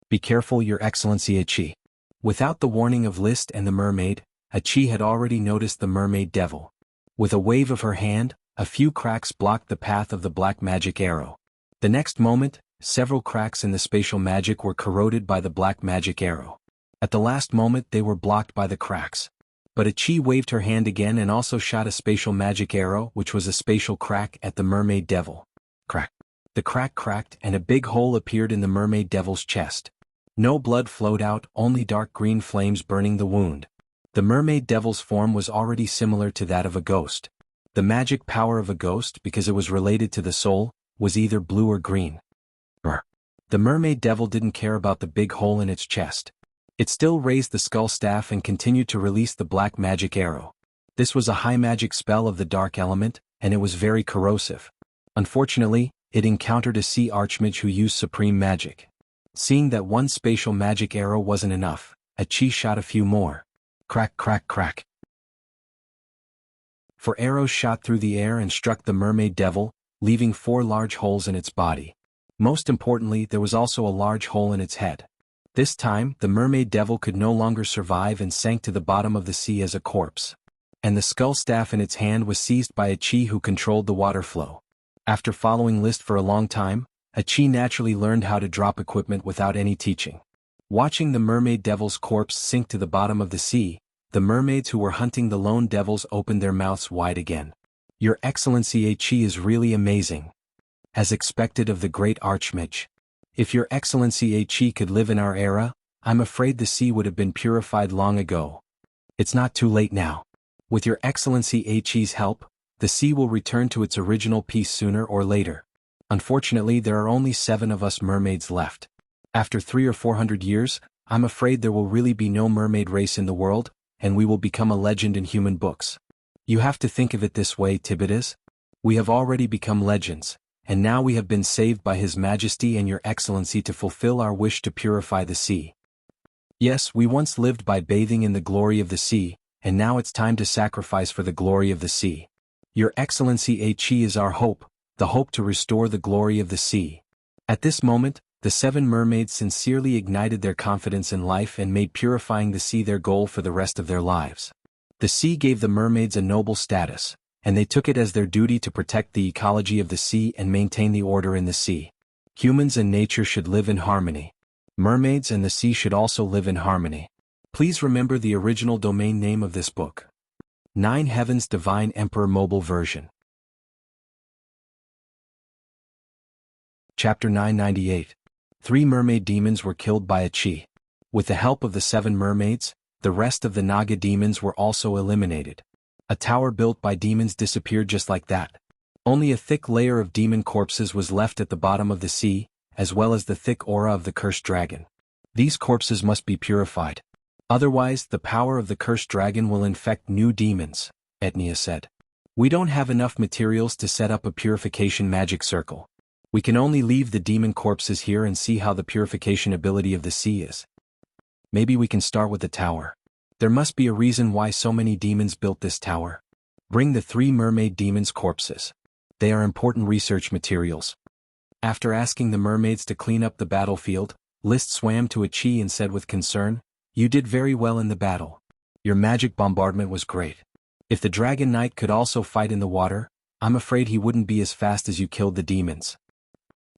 Be careful, Your Excellency Achi. Without the warning of List and the mermaid, Achi had already noticed the mermaid devil. With a wave of her hand, a few cracks blocked the path of the black magic arrow. The next moment, several cracks in the spatial magic were corroded by the black magic arrow. At the last moment they were blocked by the cracks. But Achi waved her hand again and also shot a spatial magic arrow, which was a spatial crack, at the mermaid devil. Crack. The crack cracked and a big hole appeared in the mermaid devil's chest. No blood flowed out, only dark green flames burning the wound. The mermaid devil's form was already similar to that of a ghost. The magic power of a ghost, because it was related to the soul, was either blue or green. The mermaid devil didn't care about the big hole in its chest. It still raised the skull staff and continued to release the black magic arrow. This was a high magic spell of the dark element, and it was very corrosive. Unfortunately, it encountered a sea archmage who used supreme magic. Seeing that one spatial magic arrow wasn't enough, Achi shot a few more. Crack, crack, crack. Four arrows shot through the air and struck the mermaid devil, leaving 4 large holes in its body. Most importantly, there was also a large hole in its head. This time, the mermaid devil could no longer survive and sank to the bottom of the sea as a corpse. And the skull staff in its hand was seized by Achi, who controlled the water flow. After following List for a long time, Achi naturally learned how to drop equipment without any teaching. Watching the mermaid devil's corpse sink to the bottom of the sea, the mermaids who were hunting the lone devils opened their mouths wide again. Your Excellency Achi is really amazing. As expected of the great archmage. If Your Excellency Achi could live in our era, I'm afraid the sea would have been purified long ago. It's not too late now. With Your Excellency Achi's help, the sea will return to its original peace sooner or later. Unfortunately, there are only 7 of us mermaids left. After 300 or 400 years, I'm afraid there will really be no mermaid race in the world, and we will become a legend in human books. You have to think of it this way, Tibidas. We have already become legends, and now we have been saved by His Majesty and Your Excellency to fulfill our wish to purify the sea. Yes, we once lived by bathing in the glory of the sea, and now it's time to sacrifice for the glory of the sea. Your Excellency Achi is our hope, the hope to restore the glory of the sea. At this moment, the 7 mermaids sincerely ignited their confidence in life and made purifying the sea their goal for the rest of their lives. The sea gave the mermaids a noble status, and they took it as their duty to protect the ecology of the sea and maintain the order in the sea. Humans and nature should live in harmony. Mermaids and the sea should also live in harmony. Please remember the original domain name of this book. 9 Heavens Divine Emperor Mobile Version. Chapter 998. 3 mermaid demons were killed by Achi. With the help of the 7 mermaids, the rest of the Naga demons were also eliminated. A tower built by demons disappeared just like that. Only a thick layer of demon corpses was left at the bottom of the sea, as well as the thick aura of the cursed dragon. These corpses must be purified. Otherwise, the power of the cursed dragon will infect new demons, Etnia said. We don't have enough materials to set up a purification magic circle. We can only leave the demon corpses here and see how the purification ability of the sea is. Maybe we can start with the tower. There must be a reason why so many demons built this tower. Bring the 3 mermaid demons' corpses. They are important research materials. After asking the mermaids to clean up the battlefield, List swam to Achi and said with concern, "You did very well in the battle. Your magic bombardment was great. If the Dragon Knight could also fight in the water, I'm afraid he wouldn't be as fast as you killed the demons."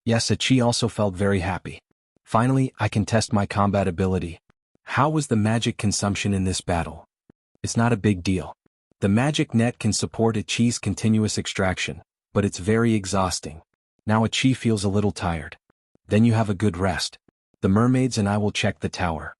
Yes, Achi also felt very happy. Finally, I can test my combat ability. How was the magic consumption in this battle? It's not a big deal. The magic net can support Achi's continuous extraction, but it's very exhausting. Now Achi feels a little tired. Then you have a good rest. The mermaids and I will check the tower.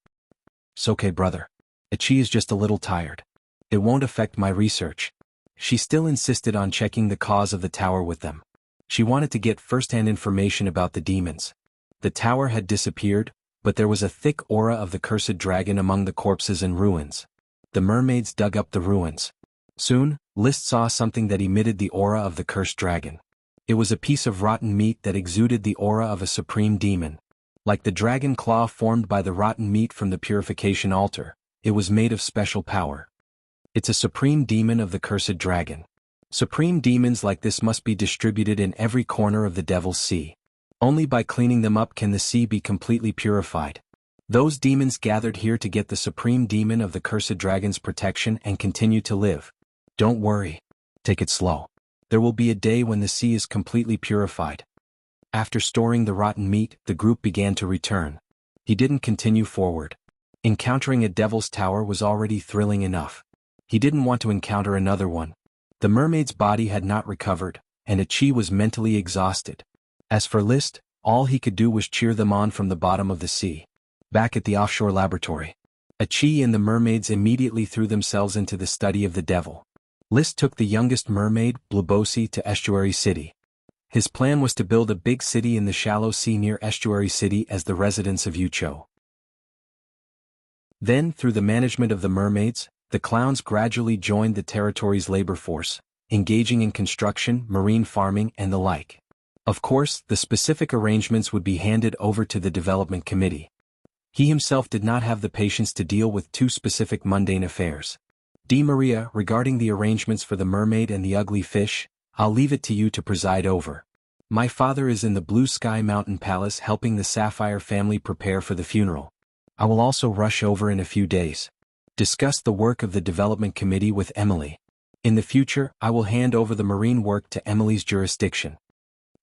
It's okay, brother. Achi is just a little tired. It won't affect my research. She still insisted on checking the cause of the tower with them. She wanted to get first-hand information about the demons. The tower had disappeared, but there was a thick aura of the cursed dragon among the corpses and ruins. the mermaids dug up the ruins. Soon, List saw something that emitted the aura of the cursed dragon. It was a piece of rotten meat that exuded the aura of a supreme demon. Like the dragon claw formed by the rotten meat from the purification altar, it was made of special power. It's a supreme demon of the cursed dragon. Supreme demons like this must be distributed in every corner of the Devil's Sea. Only by cleaning them up can the sea be completely purified. Those demons gathered here to get the supreme demon of the cursed dragon's protection and continue to live. Don't worry. Take it slow. There will be a day when the sea is completely purified. After storing the rotten meat, the group began to return. He didn't continue forward. Encountering a devil's tower was already thrilling enough. He didn't want to encounter another one. The mermaid's body had not recovered, and Achi was mentally exhausted. As for List, all he could do was cheer them on from the bottom of the sea. Back at the offshore laboratory, Achi and the mermaids immediately threw themselves into the study of the devil. List took the youngest mermaid, Bluebosi, to Estuary City. His plan was to build a big city in the shallow sea near Estuary City as the residence of Yucho. Then, through the management of the mermaids, the clowns gradually joined the territory's labor force, engaging in construction, marine farming, and the like. Of course, the specific arrangements would be handed over to the development committee. He himself did not have the patience to deal with too specific mundane affairs. Di Maria, regarding the arrangements for the mermaid and the ugly fish, I'll leave it to you to preside over. My father is in the Blue Sky Mountain Palace helping the Sapphire family prepare for the funeral. I will also rush over in a few days. Discuss the work of the development committee with Emily. In the future, I will hand over the marine work to Emily's jurisdiction.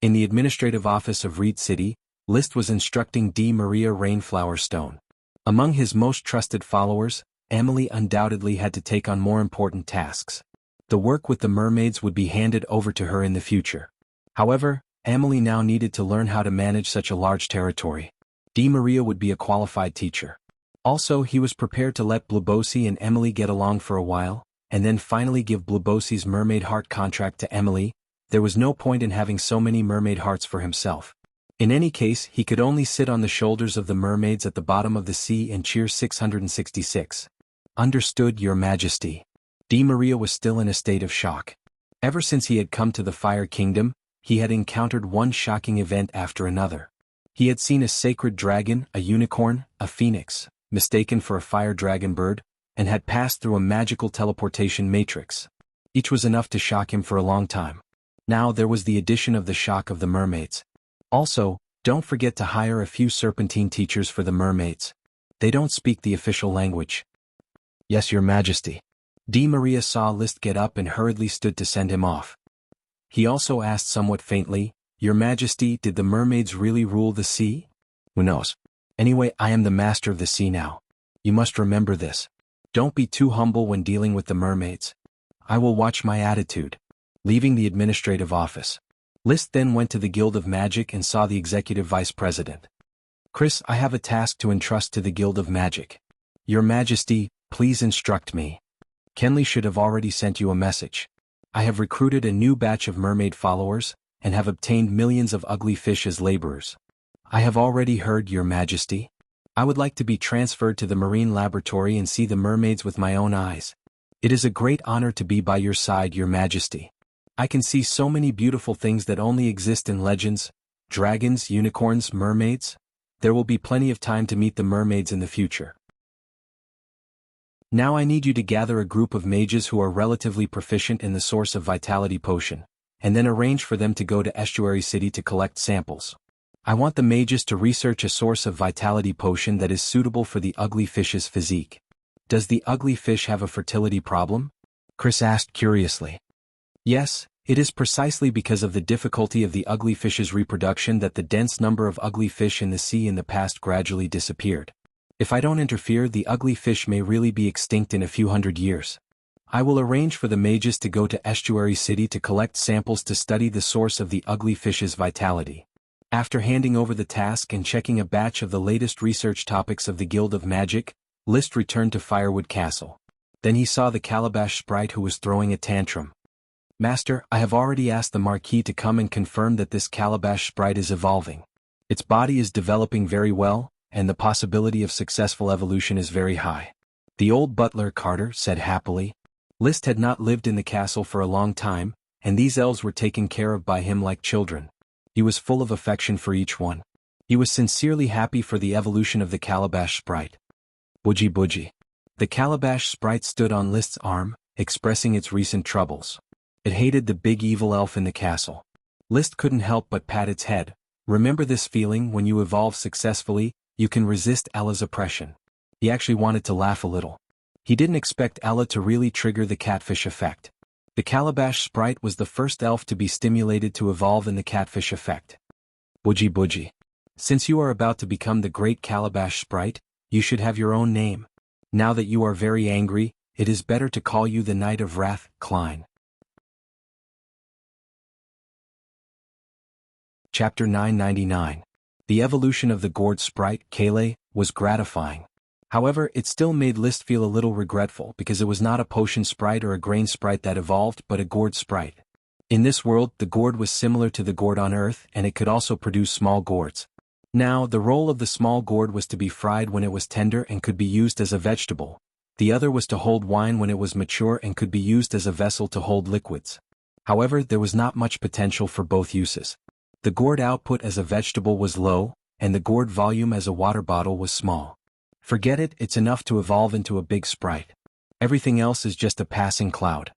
In the administrative office of Reed City, List was instructing Di Maria Rainflower Stone. Among his most trusted followers, Emily undoubtedly had to take on more important tasks. The work with the mermaids would be handed over to her in the future. However, Emily now needed to learn how to manage such a large territory. Di Maria would be a qualified teacher. Also, he was prepared to let Bluebosi and Emily get along for a while, and then finally give Bluebosi's mermaid heart contract to Emily. There was no point in having so many mermaid hearts for himself. In any case, he could only sit on the shoulders of the mermaids at the bottom of the sea and cheer 666. Understood, Your Majesty. Di Maria was still in a state of shock. Ever since he had come to the Fire Kingdom, he had encountered one shocking event after another. He had seen a sacred dragon, a unicorn, a phoenix, mistaken for a fire dragon bird, and had passed through a magical teleportation matrix. Each was enough to shock him for a long time. Now there was the addition of the shock of the mermaids. Also, don't forget to hire a few serpentine teachers for the mermaids. They don't speak the official language. Yes, Your Majesty. Di Maria saw List get up and hurriedly stood to send him off. He also asked somewhat faintly, Your Majesty, did the mermaids really rule the sea? Who knows? Anyway, I am the master of the sea now. You must remember this. Don't be too humble when dealing with the mermaids. I will watch my attitude. Leaving the administrative office, List then went to the Guild of Magic and saw the executive vice president. Chris, I have a task to entrust to the Guild of Magic. Your Majesty, please instruct me. Kenley should have already sent you a message. I have recruited a new batch of mermaid followers, and have obtained millions of ugly fish as laborers. I have already heard, Your Majesty. I would like to be transferred to the marine laboratory and see the mermaids with my own eyes. It is a great honor to be by your side, Your Majesty. I can see so many beautiful things that only exist in legends, dragons, unicorns, mermaids. There will be plenty of time to meet the mermaids in the future. Now I need you to gather a group of mages who are relatively proficient in the source of Vitality Potion, and then arrange for them to go to Estuary City to collect samples. I want the mages to research a source of Vitality Potion that is suitable for the ugly fish's physique. Does the ugly fish have a fertility problem? Chris asked curiously. Yes, it is precisely because of the difficulty of the ugly fish's reproduction that the dense number of ugly fish in the sea in the past gradually disappeared. If I don't interfere, the ugly fish may really be extinct in a few hundred years. I will arrange for the mages to go to Estuary City to collect samples to study the source of the ugly fish's vitality. After handing over the task and checking a batch of the latest research topics of the Guild of Magic, List returned to Firewood Castle. Then he saw the Calabash Sprite who was throwing a tantrum. Master, I have already asked the Marquis to come and confirm that this Calabash Sprite is evolving. Its body is developing very well, and the possibility of successful evolution is very high. The old butler Carter said happily. List had not lived in the castle for a long time, and these elves were taken care of by him like children. He was full of affection for each one. He was sincerely happy for the evolution of the calabash sprite. Budgie budgie. The calabash sprite stood on List's arm, expressing its recent troubles. It hated the big evil elf in the castle. List couldn't help but pat its head. Remember this feeling when you evolve successfully, you can resist Ella's oppression. He actually wanted to laugh a little. He didn't expect Ella to really trigger the catfish effect. The calabash sprite was the first elf to be stimulated to evolve in the catfish effect. Budgie budgie. Since you are about to become the great calabash sprite, you should have your own name. Now that you are very angry, it is better to call you the Knight of Wrath, Klein. Chapter 999. The evolution of the gourd sprite, Kale, was gratifying. However, it still made List feel a little regretful because it was not a potion sprite or a grain sprite that evolved but a gourd sprite. In this world, the gourd was similar to the gourd on Earth and it could also produce small gourds. Now, the role of the small gourd was to be fried when it was tender and could be used as a vegetable. The other was to hold wine when it was mature and could be used as a vessel to hold liquids. However, there was not much potential for both uses. The gourd output as a vegetable was low, and the gourd volume as a water bottle was small. Forget it, it's enough to evolve into a big sprite. Everything else is just a passing cloud.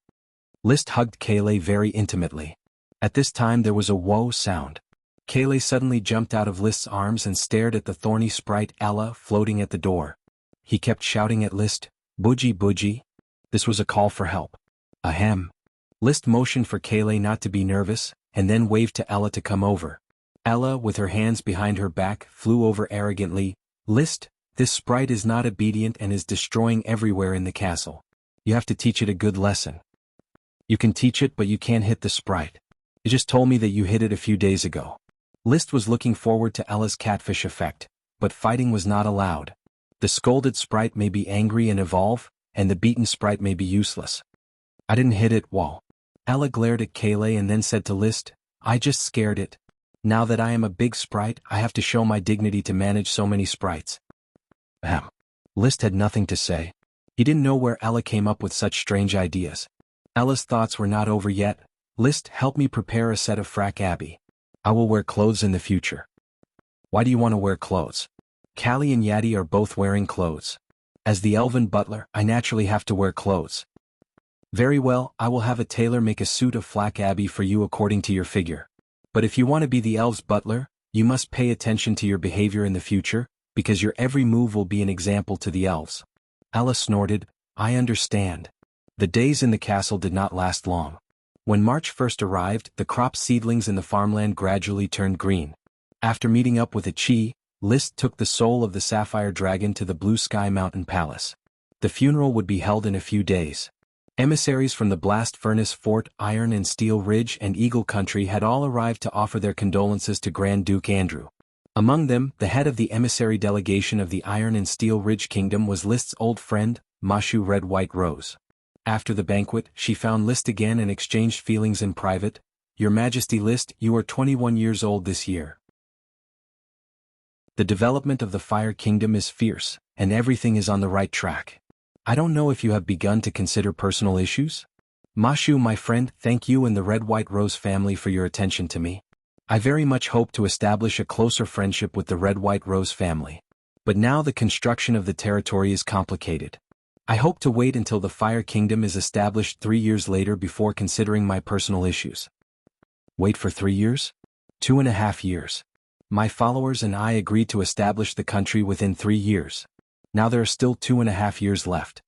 List hugged Kale very intimately. At this time there was a whoa sound. Kale suddenly jumped out of List's arms and stared at the thorny sprite Ella floating at the door. He kept shouting at List, "Budgie budgie." This was a call for help. Ahem. List motioned for Kale not to be nervous, and then waved to Ella to come over. Ella, with her hands behind her back, flew over arrogantly. List, this sprite is not obedient and is destroying everywhere in the castle. You have to teach it a good lesson. You can teach it but you can't hit the sprite. It just told me that you hit it a few days ago. List was looking forward to Ella's catfish effect, but fighting was not allowed. The scolded sprite may be angry and evolve, and the beaten sprite may be useless. I didn't hit it, whoa. Ella glared at Kale and then said to List, I just scared it. Now that I am a big sprite, I have to show my dignity to manage so many sprites. Ahem. List had nothing to say. He didn't know where Ella came up with such strange ideas. Ella's thoughts were not over yet. List, help me prepare a set of frack Abby. I will wear clothes in the future. Why do you want to wear clothes? Callie and Yaddy are both wearing clothes. As the elven butler, I naturally have to wear clothes. Very well, I will have a tailor make a suit of Flack Abbey for you according to your figure. But if you want to be the elves' butler, you must pay attention to your behavior in the future, because your every move will be an example to the elves. Ella snorted, I understand. The days in the castle did not last long. When March first arrived, the crop seedlings in the farmland gradually turned green. After meeting up with a Chi, List took the soul of the sapphire dragon to the Blue Sky Mountain Palace. The funeral would be held in a few days. Emissaries from the Blast Furnace Fort, Iron and Steel Ridge and Eagle Country had all arrived to offer their condolences to Grand Duke Andrew. Among them, the head of the emissary delegation of the Iron and Steel Ridge Kingdom was List's old friend, Mashu Red White Rose. After the banquet, she found List again and exchanged feelings in private. Your Majesty List, you are 21 years old this year. The development of the Fire Kingdom is fierce, and everything is on the right track. I don't know if you have begun to consider personal issues? Mashu, my friend, thank you and the Red White Rose family for your attention to me. I very much hope to establish a closer friendship with the Red White Rose family. But now the construction of the territory is complicated. I hope to wait until the Fire Kingdom is established 3 years later before considering my personal issues. Wait for 3 years? 2.5 years. My followers and I agreed to establish the country within 3 years. Now there are still 2.5 years left.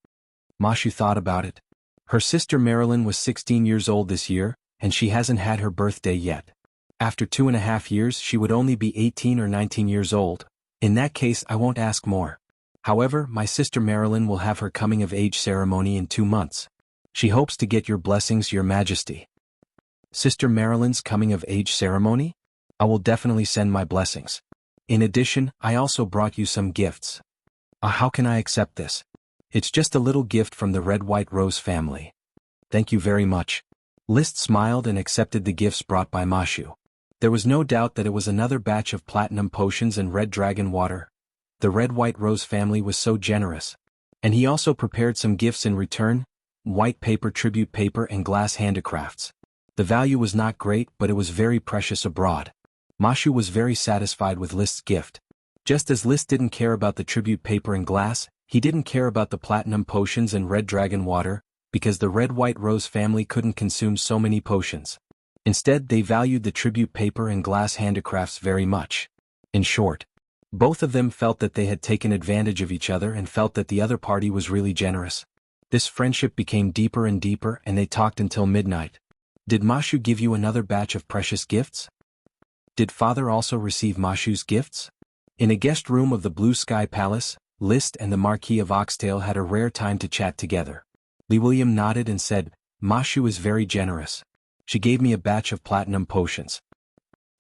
Mashu thought about it. Her sister Marilyn was 16 years old this year, and she hasn't had her birthday yet. After 2.5 years she would only be 18 or 19 years old. In that case I won't ask more. However, my sister Marilyn will have her coming-of-age ceremony in 2 months. She hopes to get your blessings, Your Majesty. Sister Marilyn's coming-of-age ceremony? I will definitely send my blessings. In addition, I also brought you some gifts. How can I accept this? It's just a little gift from the Red White Rose family. Thank you very much. List smiled and accepted the gifts brought by Mashu. There was no doubt that it was another batch of platinum potions and red dragon water. The Red White Rose family was so generous. And he also prepared some gifts in return, white paper tribute paper and glass handicrafts. The value was not great, but it was very precious abroad. Mashu was very satisfied with List's gift. Just as List didn't care about the tribute paper and glass, he didn't care about the platinum potions and red dragon water, because the red-white rose family couldn't consume so many potions. Instead, they valued the tribute paper and glass handicrafts very much. In short, both of them felt that they had taken advantage of each other and felt that the other party was really generous. This friendship became deeper and deeper, and they talked until midnight. Did Mashu give you another batch of precious gifts? Did father also receive Mashu's gifts? In a guest room of the Blue Sky Palace, List and the Marquis of Oxtail had a rare time to chat together. Lee William nodded and said, Mashu is very generous. She gave me a batch of platinum potions.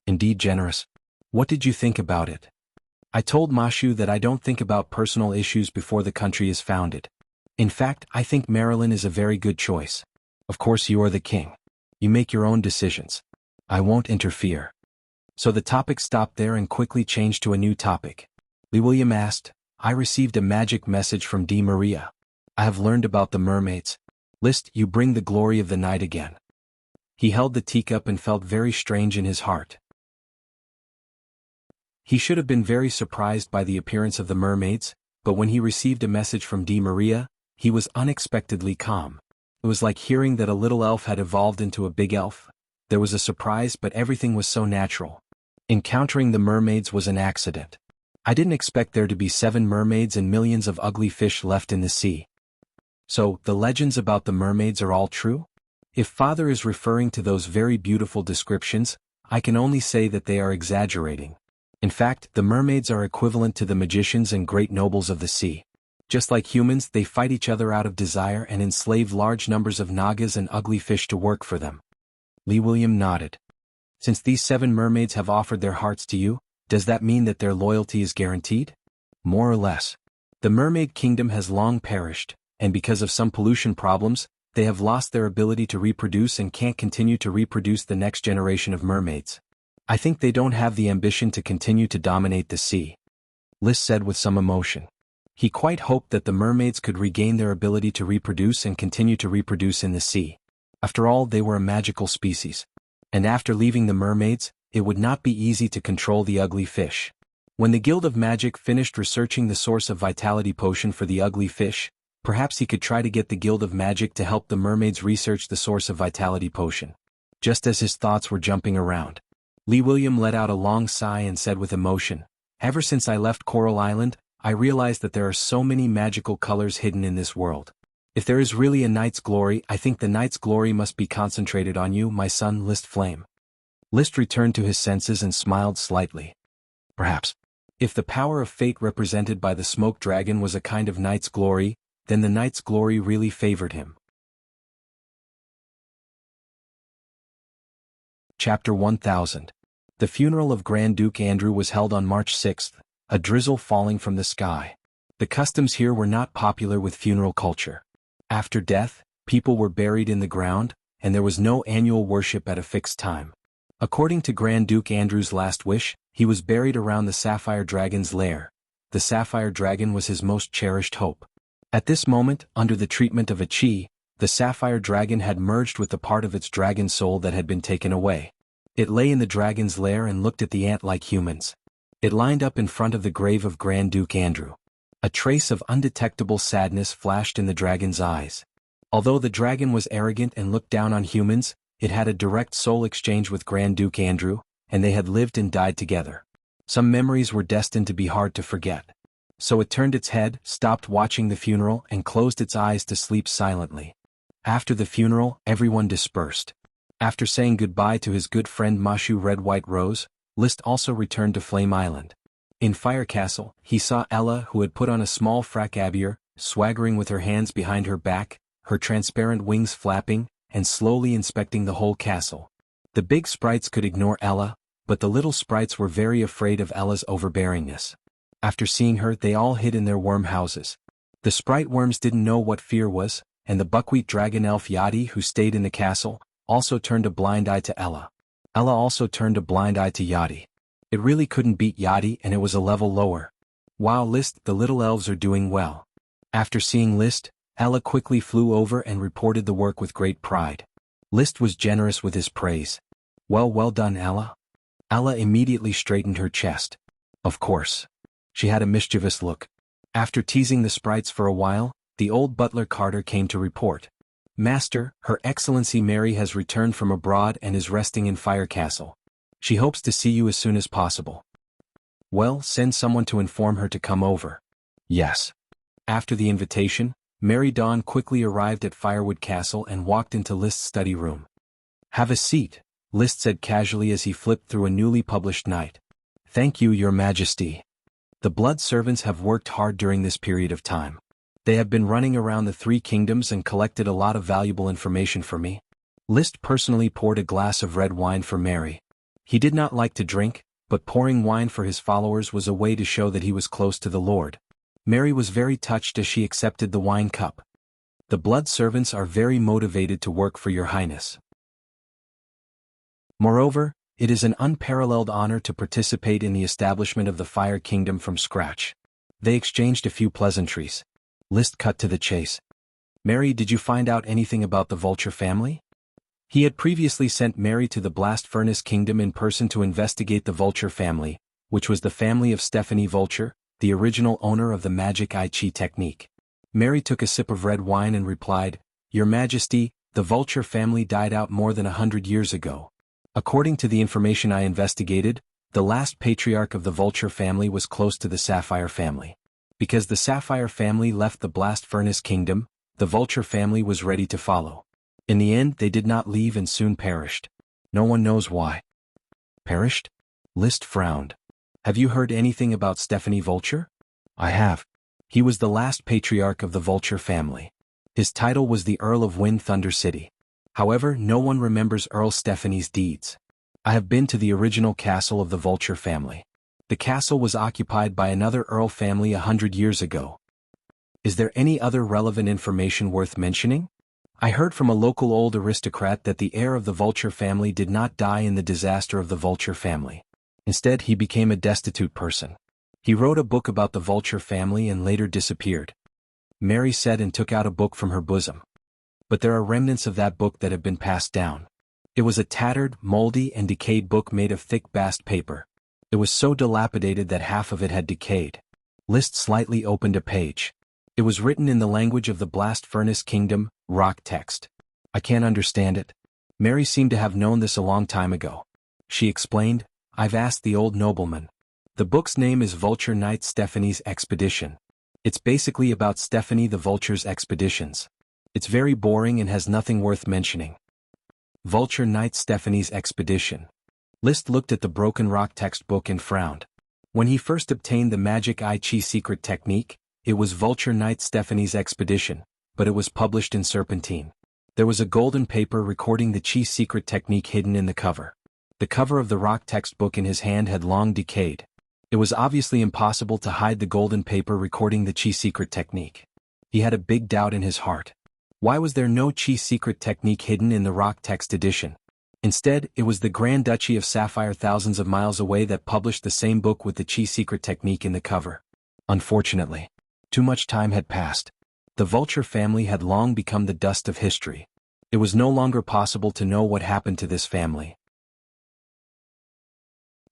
Indeed generous. What did you think about it? I told Mashu that I don't think about personal issues before the country is founded. In fact, I think Marilyn is a very good choice. Of course you are the king. You make your own decisions. I won't interfere. So the topic stopped there and quickly changed to a new topic. Lee William asked, I received a magic message from D. Maria. I have learned about the mermaids. List, you bring the glory of the night again. He held the teacup and felt very strange in his heart. He should have been very surprised by the appearance of the mermaids, but when he received a message from D. Maria, he was unexpectedly calm. It was like hearing that a little elf had evolved into a big elf. There was a surprise, but everything was so natural. Encountering the mermaids was an accident. I didn't expect there to be 7 mermaids and millions of ugly fish left in the sea. So, the legends about the mermaids are all true? If father is referring to those very beautiful descriptions, I can only say that they are exaggerating. In fact, the mermaids are equivalent to the magicians and great nobles of the sea. Just like humans, they fight each other out of desire and enslave large numbers of nagas and ugly fish to work for them. Lee William nodded. Since these 7 mermaids have offered their hearts to you, does that mean that their loyalty is guaranteed? More or less. The mermaid kingdom has long perished, and because of some pollution problems, they have lost their ability to reproduce and can't continue to reproduce the next generation of mermaids. I think they don't have the ambition to continue to dominate the sea. List said with some emotion. He quite hoped that the mermaids could regain their ability to reproduce and continue to reproduce in the sea. After all, they were a magical species. And after leaving the mermaids, it would not be easy to control the ugly fish. When the Guild of Magic finished researching the source of vitality potion for the ugly fish, perhaps he could try to get the Guild of Magic to help the mermaids research the source of vitality potion. Just as his thoughts were jumping around, Lee William let out a long sigh and said with emotion, Ever since I left Coral Island, I realized that there are so many magical colors hidden in this world. If there is really a knight's glory, I think the knight's glory must be concentrated on you, my son, List Flame. List returned to his senses and smiled slightly. Perhaps. If the power of fate represented by the smoke dragon was a kind of knight's glory, then the knight's glory really favored him. Chapter 1000. The funeral of Grand Duke Andrew was held on March 6th, a drizzle falling from the sky. The customs here were not popular with funeral culture. After death, people were buried in the ground, and there was no annual worship at a fixed time. According to Grand Duke Andrew's last wish, he was buried around the Sapphire Dragon's lair. The Sapphire Dragon was his most cherished hope. At this moment, under the treatment of a chi, the Sapphire Dragon had merged with the part of its dragon soul that had been taken away. It lay in the dragon's lair and looked at the ant like humans. It lined up in front of the grave of Grand Duke Andrew. A trace of undetectable sadness flashed in the dragon's eyes. Although the dragon was arrogant and looked down on humans, it had a direct soul exchange with Grand Duke Andrew, and they had lived and died together. Some memories were destined to be hard to forget. So it turned its head, stopped watching the funeral, and closed its eyes to sleep silently. After the funeral, everyone dispersed. After saying goodbye to his good friend Mashu Red White Rose, List also returned to Flame Island. In Fire Castle, he saw Ella, who had put on a small frac abier, swaggering with her hands behind her back, her transparent wings flapping, and slowly inspecting the whole castle. The big sprites could ignore Ella, but the little sprites were very afraid of Ella's overbearingness. After seeing her, they all hid in their worm houses. The sprite worms didn't know what fear was, and the buckwheat dragon elf Yadi, who stayed in the castle, also turned a blind eye to Ella. Ella also turned a blind eye to Yadi. It really couldn't beat Yadi, and it was a level lower. Wow, List, the little elves are doing well. After seeing List, Ella quickly flew over and reported the work with great pride. List was generous with his praise. Well done, Ella. Ella immediately straightened her chest. Of course. She had a mischievous look. After teasing the sprites for a while, the old butler Carter came to report. Master, Her Excellency Mary has returned from abroad and is resting in Fire Castle. She hopes to see you as soon as possible. Well, send someone to inform her to come over. Yes. After the invitation, Mary Dawn quickly arrived at Firewood Castle and walked into List's study room. Have a seat, List said casually as he flipped through a newly published Knight. Thank you, Your Majesty. The blood servants have worked hard during this period of time. They have been running around the 3 kingdoms and collected a lot of valuable information for me. List personally poured a glass of red wine for Mary. He did not like to drink, but pouring wine for his followers was a way to show that he was close to the Lord. Mary was very touched as she accepted the wine cup. The blood servants are very motivated to work for Your Highness. Moreover, it is an unparalleled honor to participate in the establishment of the Fire Kingdom from scratch. They exchanged a few pleasantries. List cut to the chase. Mary, did you find out anything about the Vulture family? He had previously sent Mary to the Blast Furnace Kingdom in person to investigate the Vulture family, which was the family of Stephanie Vulture, the original owner of the magic I Chi technique. Mary took a sip of red wine and replied, Your Majesty, the Vulture family died out more than 100 years ago. According to the information I investigated, the last patriarch of the Vulture family was close to the Sapphire family. Because the Sapphire family left the Blast Furnace Kingdom, the Vulture family was ready to follow. In the end, they did not leave and soon perished. No one knows why. Perished? List frowned. Have you heard anything about Stephanie Vulture? I have. He was the last patriarch of the Vulture family. His title was the Earl of Wind Thunder City. However, no one remembers Earl Stephanie's deeds. I have been to the original castle of the Vulture family. The castle was occupied by another Earl family 100 years ago. Is there any other relevant information worth mentioning? I heard from a local old aristocrat that the heir of the Vulture family did not die in the disaster of the Vulture family. Instead, he became a destitute person. He wrote a book about the Vulture family and later disappeared. Mary said and took out a book from her bosom. But there are remnants of that book that have been passed down. It was a tattered, moldy, and decayed book made of thick bast paper. It was so dilapidated that half of it had decayed. List slightly opened a page. It was written in the language of the Blast Furnace Kingdom, rock text. I can't understand it. Mary seemed to have known this a long time ago. She explained, I've asked the old nobleman. The book's name is Vulture Knight Stephanie's Expedition. It's basically about Stephanie the Vulture's expeditions. It's very boring and has nothing worth mentioning. Vulture Knight Stephanie's Expedition. List looked at the broken rock textbook and frowned. When he first obtained the magic I Chi secret technique, it was Vulture Knight Stephanie's Expedition, but it was published in Serpentine. There was a golden paper recording the Chi secret technique hidden in the cover. The cover of the rock textbook in his hand had long decayed. It was obviously impossible to hide the golden paper recording the Chi secret technique. He had a big doubt in his heart. Why was there no Chi secret technique hidden in the rock text edition? Instead, it was the Grand Duchy of Sapphire thousands of miles away that published the same book with the Chi secret technique in the cover. Unfortunately, too much time had passed. The Vulture family had long become the dust of history. It was no longer possible to know what happened to this family.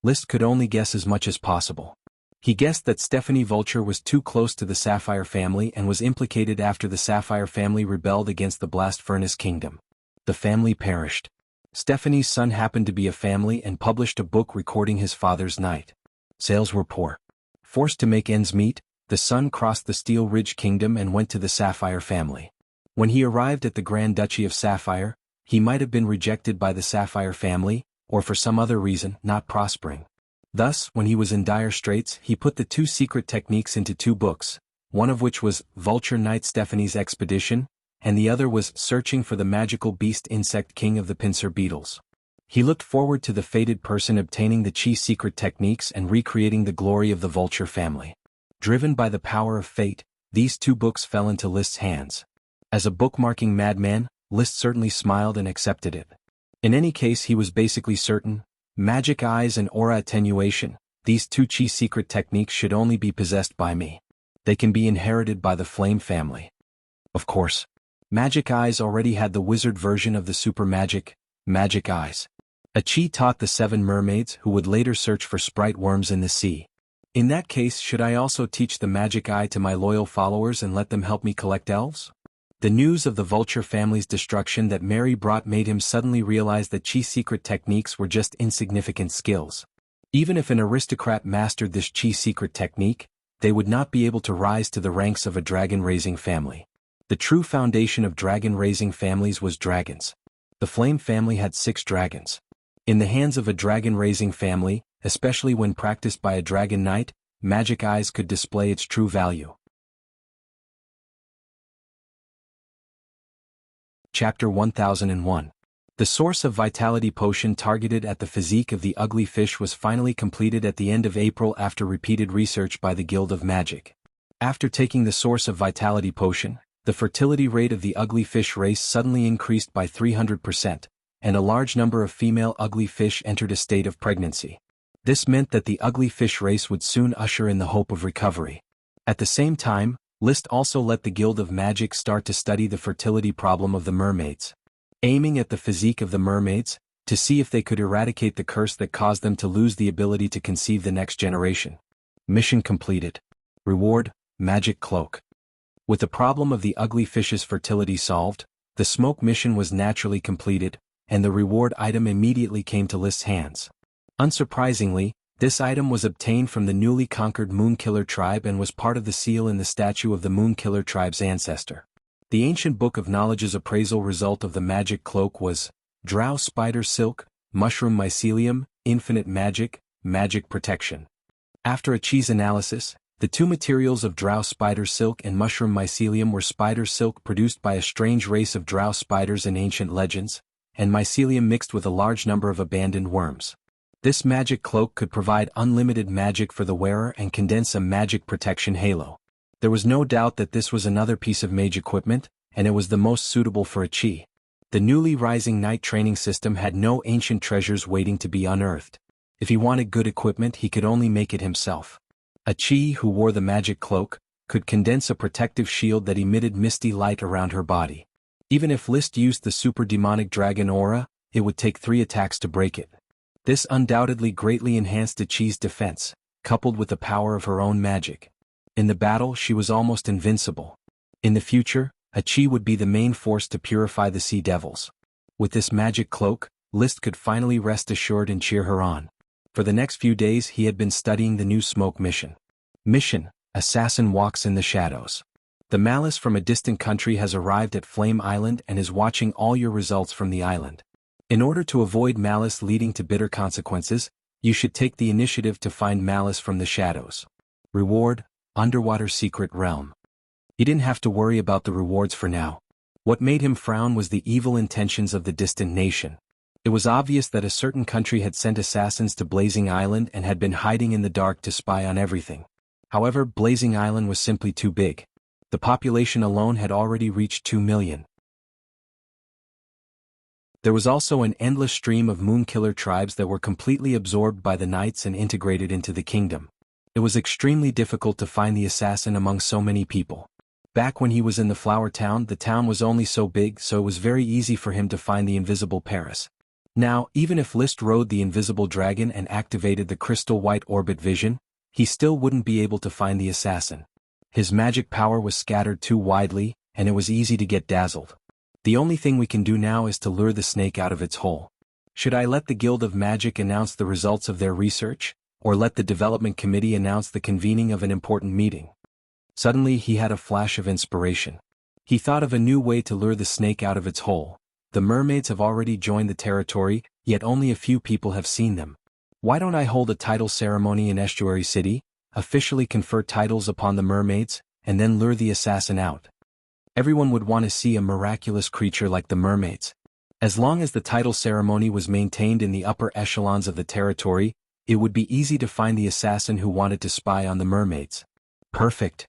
List could only guess as much as possible. He guessed that Stephanie Vulture was too close to the Sapphire family and was implicated after the Sapphire family rebelled against the Blast Furnace Kingdom. The family perished. Stephanie's son happened to be a family and published a book recording his father's night. Sales were poor. Forced to make ends meet, the son crossed the Steel Ridge Kingdom and went to the Sapphire family. When he arrived at the Grand Duchy of Sapphire, he might have been rejected by the Sapphire family, or for some other reason, not prospering. Thus, when he was in dire straits, he put the 2 secret techniques into 2 books, one of which was Vulture Knight Stephanie's Expedition, and the other was Searching for the Magical Beast Insect King of the Pincer Beetles. He looked forward to the fated person obtaining the Chi secret techniques and recreating the glory of the Vulture family. Driven by the power of fate, these 2 books fell into List's hands. As a bookmarking madman, List certainly smiled and accepted it. In any case, he was basically certain, magic eyes and aura attenuation, these 2 Chi secret techniques should only be possessed by me. They can be inherited by the Flame family. Of course. Magic Eyes already had the wizard version of the super magic, Magic Eyes. Achi taught the 7 mermaids who would later search for sprite worms in the sea. In that case, should I also teach the Magic Eye to my loyal followers and let them help me collect elves? The news of the Vulture family's destruction that Mary brought made him suddenly realize that Chi's secret techniques were just insignificant skills. Even if an aristocrat mastered this Chi secret technique, they would not be able to rise to the ranks of a dragon-raising family. The true foundation of dragon-raising families was dragons. The Flame family had 6 dragons. In the hands of a dragon-raising family, especially when practiced by a dragon knight, Magic Eyes could display its true value. Chapter 1001. The source of vitality potion targeted at the physique of the ugly fish was finally completed at the end of April after repeated research by the Guild of Magic. After taking the source of vitality potion, the fertility rate of the ugly fish race suddenly increased by 300%, and a large number of female ugly fish entered a state of pregnancy. This meant that the ugly fish race would soon usher in the hope of recovery. At the same time, List also let the Guild of Magic start to study the fertility problem of the mermaids, aiming at the physique of the mermaids, to see if they could eradicate the curse that caused them to lose the ability to conceive the next generation. Mission completed. Reward, Magic Cloak. With the problem of the ugly fish's fertility solved, the smoke mission was naturally completed, and the reward item immediately came to List's hands. Unsurprisingly, this item was obtained from the newly conquered Moonkiller tribe and was part of the seal in the statue of the Moonkiller tribe's ancestor. The ancient book of knowledge's appraisal result of the magic cloak was Drow Spider Silk, Mushroom Mycelium, Infinite Magic, Magic Protection. After Achi's analysis, the 2 materials of Drow Spider Silk and Mushroom Mycelium were spider silk produced by a strange race of drow spiders in ancient legends, and mycelium mixed with a large number of abandoned worms. This magic cloak could provide unlimited magic for the wearer and condense a magic protection halo. There was no doubt that this was another piece of mage equipment, and it was the most suitable for Achi. The newly rising knight training system had no ancient treasures waiting to be unearthed. If he wanted good equipment, he could only make it himself. Achi, who wore the magic cloak, could condense a protective shield that emitted misty light around her body. Even if List used the super demonic dragon aura, it would take 3 attacks to break it. This undoubtedly greatly enhanced Achi's defense, coupled with the power of her own magic. In the battle, she was almost invincible. In the future, Achi would be the main force to purify the sea devils. With this magic cloak, List could finally rest assured and cheer her on. For the next few days he had been studying the new smoke mission. Mission: Assassin walks in the shadows. The Malice from a distant country has arrived at Flame Island and is watching all your results from the island. In order to avoid malice leading to bitter consequences, you should take the initiative to find malice from the shadows. Reward: Underwater Secret Realm. He didn't have to worry about the rewards for now. What made him frown was the evil intentions of the distant nation. It was obvious that a certain country had sent assassins to Blazing Island and had been hiding in the dark to spy on everything. However, Blazing Island was simply too big. The population alone had already reached 2 million. There was also an endless stream of Moonkiller tribes that were completely absorbed by the knights and integrated into the kingdom. It was extremely difficult to find the assassin among so many people. Back when he was in the Flower Town, the town was only so big, so it was very easy for him to find the invisible Paris. Now, even if List rode the invisible dragon and activated the crystal white orbit vision, he still wouldn't be able to find the assassin. His magic power was scattered too widely, and it was easy to get dazzled. The only thing we can do now is to lure the snake out of its hole. Should I let the Guild of Magic announce the results of their research, or let the development committee announce the convening of an important meeting? Suddenly he had a flash of inspiration. He thought of a new way to lure the snake out of its hole. The mermaids have already joined the territory, yet only a few people have seen them. Why don't I hold a title ceremony in Estuary City, officially confer titles upon the mermaids, and then lure the assassin out? Everyone would want to see a miraculous creature like the mermaids. As long as the title ceremony was maintained in the upper echelons of the territory, it would be easy to find the assassin who wanted to spy on the mermaids. Perfect.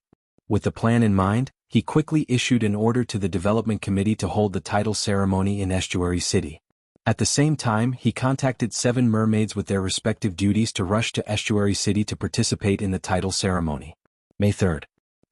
With the plan in mind, he quickly issued an order to the development committee to hold the title ceremony in Estuary City. At the same time, he contacted 7 mermaids with their respective duties to rush to Estuary City to participate in the title ceremony. May 3rd.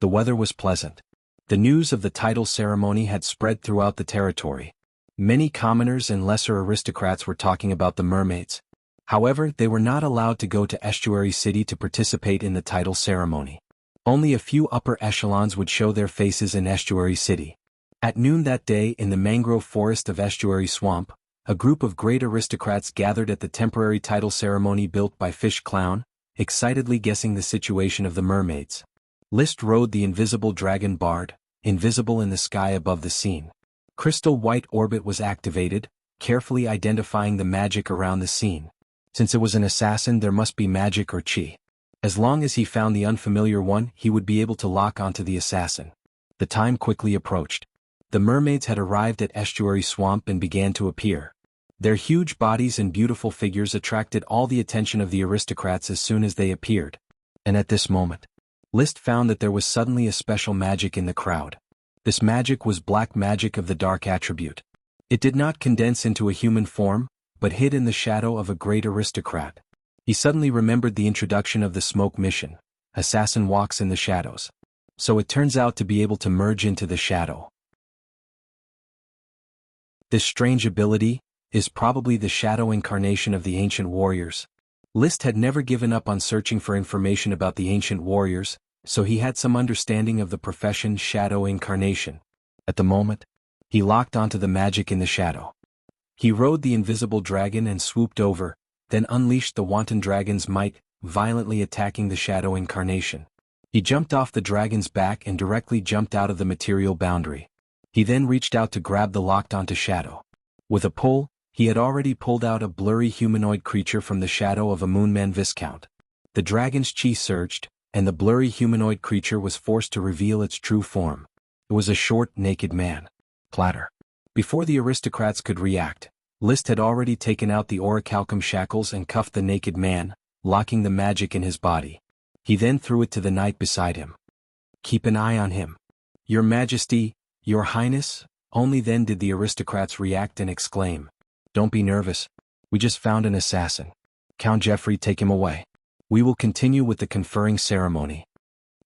The weather was pleasant. The news of the title ceremony had spread throughout the territory. Many commoners and lesser aristocrats were talking about the mermaids. However, they were not allowed to go to Estuary City to participate in the title ceremony. Only a few upper echelons would show their faces in Estuary City. At noon that day in the mangrove forest of Estuary Swamp, a group of great aristocrats gathered at the temporary title ceremony built by Fish Clown, excitedly guessing the situation of the mermaids. List rode the invisible dragon Bard, invisible in the sky above the scene. Crystal white orbit was activated, carefully identifying the magic around the scene. Since it was an assassin, there must be magic or chi. As long as he found the unfamiliar one, he would be able to lock onto the assassin. The time quickly approached. The mermaids had arrived at Estuary Swamp and began to appear. Their huge bodies and beautiful figures attracted all the attention of the aristocrats as soon as they appeared. And at this moment, List found that there was suddenly a special magic in the crowd. This magic was black magic of the dark attribute. It did not condense into a human form, but hid in the shadow of a great aristocrat. He suddenly remembered the introduction of the smoke mission. Assassin walks in the shadows. So it turns out to be able to merge into the shadow. This strange ability is probably the shadow incarnation of the ancient warriors. List had never given up on searching for information about the ancient warriors, so he had some understanding of the profession shadow incarnation. At the moment, he locked onto the magic in the shadow. He rode the invisible dragon and swooped over, then unleashed the wanton dragon's might, violently attacking the shadow incarnation. He jumped off the dragon's back and directly jumped out of the material boundary. He then reached out to grab the locked onto shadow. With a pull, he had already pulled out a blurry humanoid creature from the shadow of a Moonman Viscount. The dragon's chi surged, and the blurry humanoid creature was forced to reveal its true form. It was a short, naked man. Clatter. Before the aristocrats could react, List had already taken out the orichalcum shackles and cuffed the naked man, locking the magic in his body. He then threw it to the knight beside him. "Keep an eye on him. Your Majesty, Your Highness." Only then did the aristocrats react and exclaim, "Don't be nervous. We just found an assassin. Count Geoffrey, take him away. We will continue with the conferring ceremony."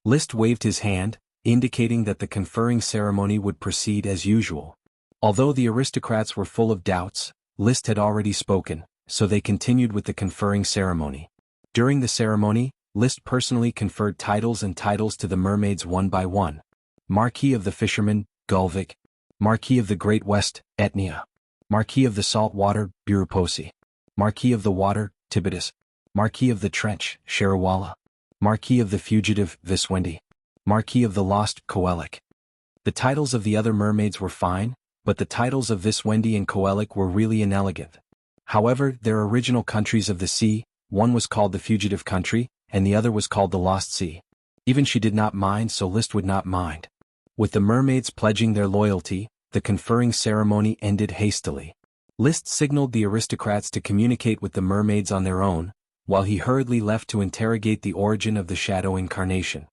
List waved his hand, indicating that the conferring ceremony would proceed as usual. Although the aristocrats were full of doubts, List had already spoken, so they continued with the conferring ceremony. During the ceremony, List personally conferred titles to the mermaids one by one. Marquis of the Fishermen, Gulvik. Marquis of the Great West, Etnia. Marquis of the Salt Water, Buruposi. Marquis of the Water, Tibitus. Marquis of the Trench, Sharawala. Marquis of the Fugitive, Viswendi. Marquis of the Lost, Coelic. The titles of the other mermaids were fine, but the titles of Viswendi and Coelic were really inelegant. However, their original countries of the sea, one was called the Fugitive Country, and the other was called the Lost Sea. Even she did not mind, so List would not mind. With the mermaids pledging their loyalty, the conferring ceremony ended hastily. List signaled the aristocrats to communicate with the mermaids on their own, while he hurriedly left to interrogate the origin of the shadow incarnation.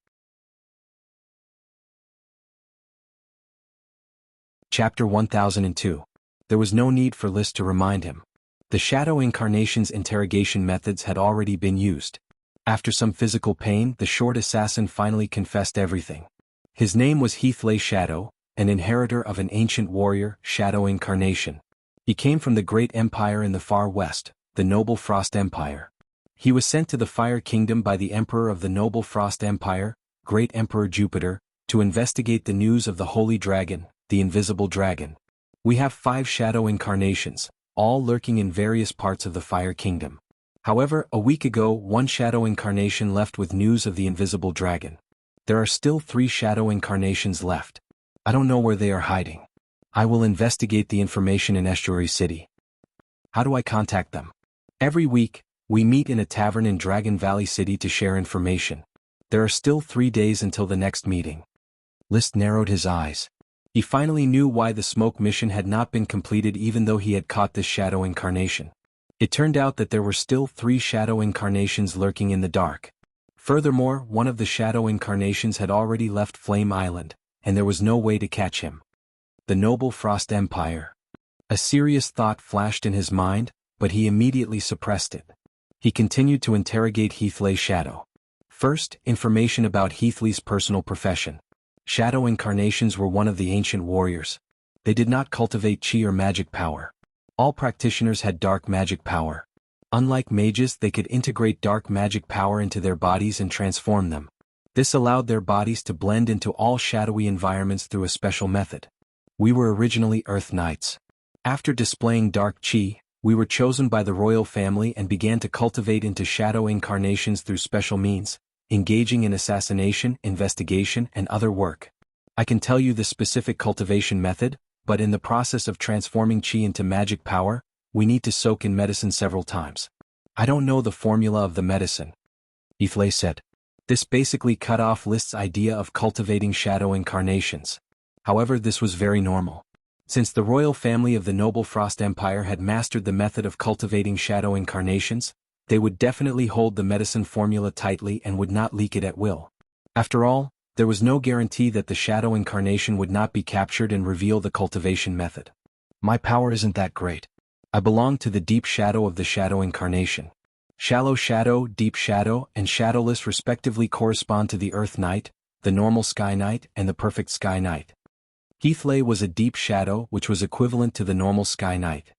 Chapter 1002. There was no need for List to remind him. The shadow incarnation's interrogation methods had already been used. After some physical pain, the short assassin finally confessed everything. His name was Heathley Shadow, an inheritor of an ancient warrior, shadow incarnation. He came from the great empire in the far west, the Noble Frost Empire. He was sent to the Fire Kingdom by the Emperor of the Noble Frost Empire, Great Emperor Jupiter, to investigate the news of the Holy Dragon, the Invisible Dragon. We have 5 shadow incarnations, all lurking in various parts of the Fire Kingdom. However, a week ago, one shadow incarnation left with news of the Invisible Dragon. There are still 3 shadow incarnations left. I don't know where they are hiding. I will investigate the information in Estuary City. How do I contact them? Every week, we meet in a tavern in Dragon Valley City to share information. There are still 3 days until the next meeting. List narrowed his eyes. He finally knew why the smoke mission had not been completed even though he had caught this shadow incarnation. It turned out that there were still 3 shadow incarnations lurking in the dark. Furthermore, one of the shadow incarnations had already left Flame Island, and there was no way to catch him. The Noble Frost Empire. A serious thought flashed in his mind, but he immediately suppressed it. He continued to interrogate Heathley Shadow. First, information about Heathley's personal profession. Shadow incarnations were one of the ancient warriors. They did not cultivate chi or magic power. All practitioners had dark magic power. Unlike mages, they could integrate dark magic power into their bodies and transform them. This allowed their bodies to blend into all shadowy environments through a special method. We were originally Earth Knights. After displaying dark chi, we were chosen by the royal family and began to cultivate into shadow incarnations through special means, engaging in assassination, investigation, and other work. I can tell you the specific cultivation method, but in the process of transforming chi into magic power, we need to soak in medicine several times. I don't know the formula of the medicine, Heathley said. This basically cut off List's idea of cultivating shadow incarnations. However, this was very normal. Since the royal family of the noble Frost Empire had mastered the method of cultivating shadow incarnations, they would definitely hold the medicine formula tightly and would not leak it at will. After all, there was no guarantee that the shadow incarnation would not be captured and reveal the cultivation method. My power isn't that great. I belong to the deep shadow of the shadow incarnation. Shallow shadow, deep shadow, and shadowless respectively correspond to the Earth Knight, the normal Sky Knight, and the perfect Sky Knight. Heathley was a deep shadow which was equivalent to the normal Sky Knight.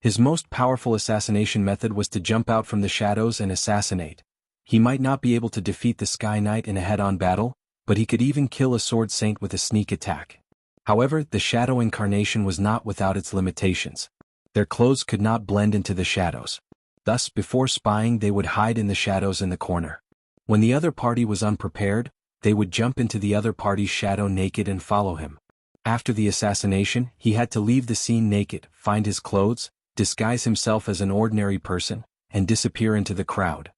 His most powerful assassination method was to jump out from the shadows and assassinate. He might not be able to defeat the Sky Knight in a head-on battle, but he could even kill a sword saint with a sneak attack. However, the shadow incarnation was not without its limitations. Their clothes could not blend into the shadows. Thus, before spying, they would hide in the shadows in the corner. When the other party was unprepared, they would jump into the other party's shadow naked and follow him. After the assassination, he had to leave the scene naked, find his clothes, disguise himself as an ordinary person, and disappear into the crowd.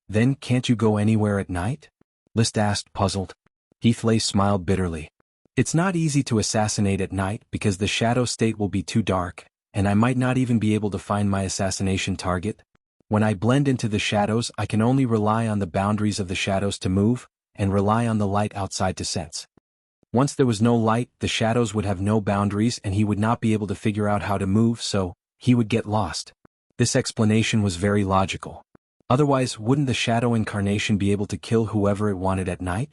Then, can't you go anywhere at night? List asked, puzzled. Heathley smiled bitterly. It's not easy to assassinate at night because the shadow state will be too dark, and I might not even be able to find my assassination target. When I blend into the shadows, I can only rely on the boundaries of the shadows to move, and rely on the light outside to sense. Once there was no light, the shadows would have no boundaries and he would not be able to figure out how to move, so he would get lost. This explanation was very logical. Otherwise, wouldn't the shadow incarnation be able to kill whoever it wanted at night?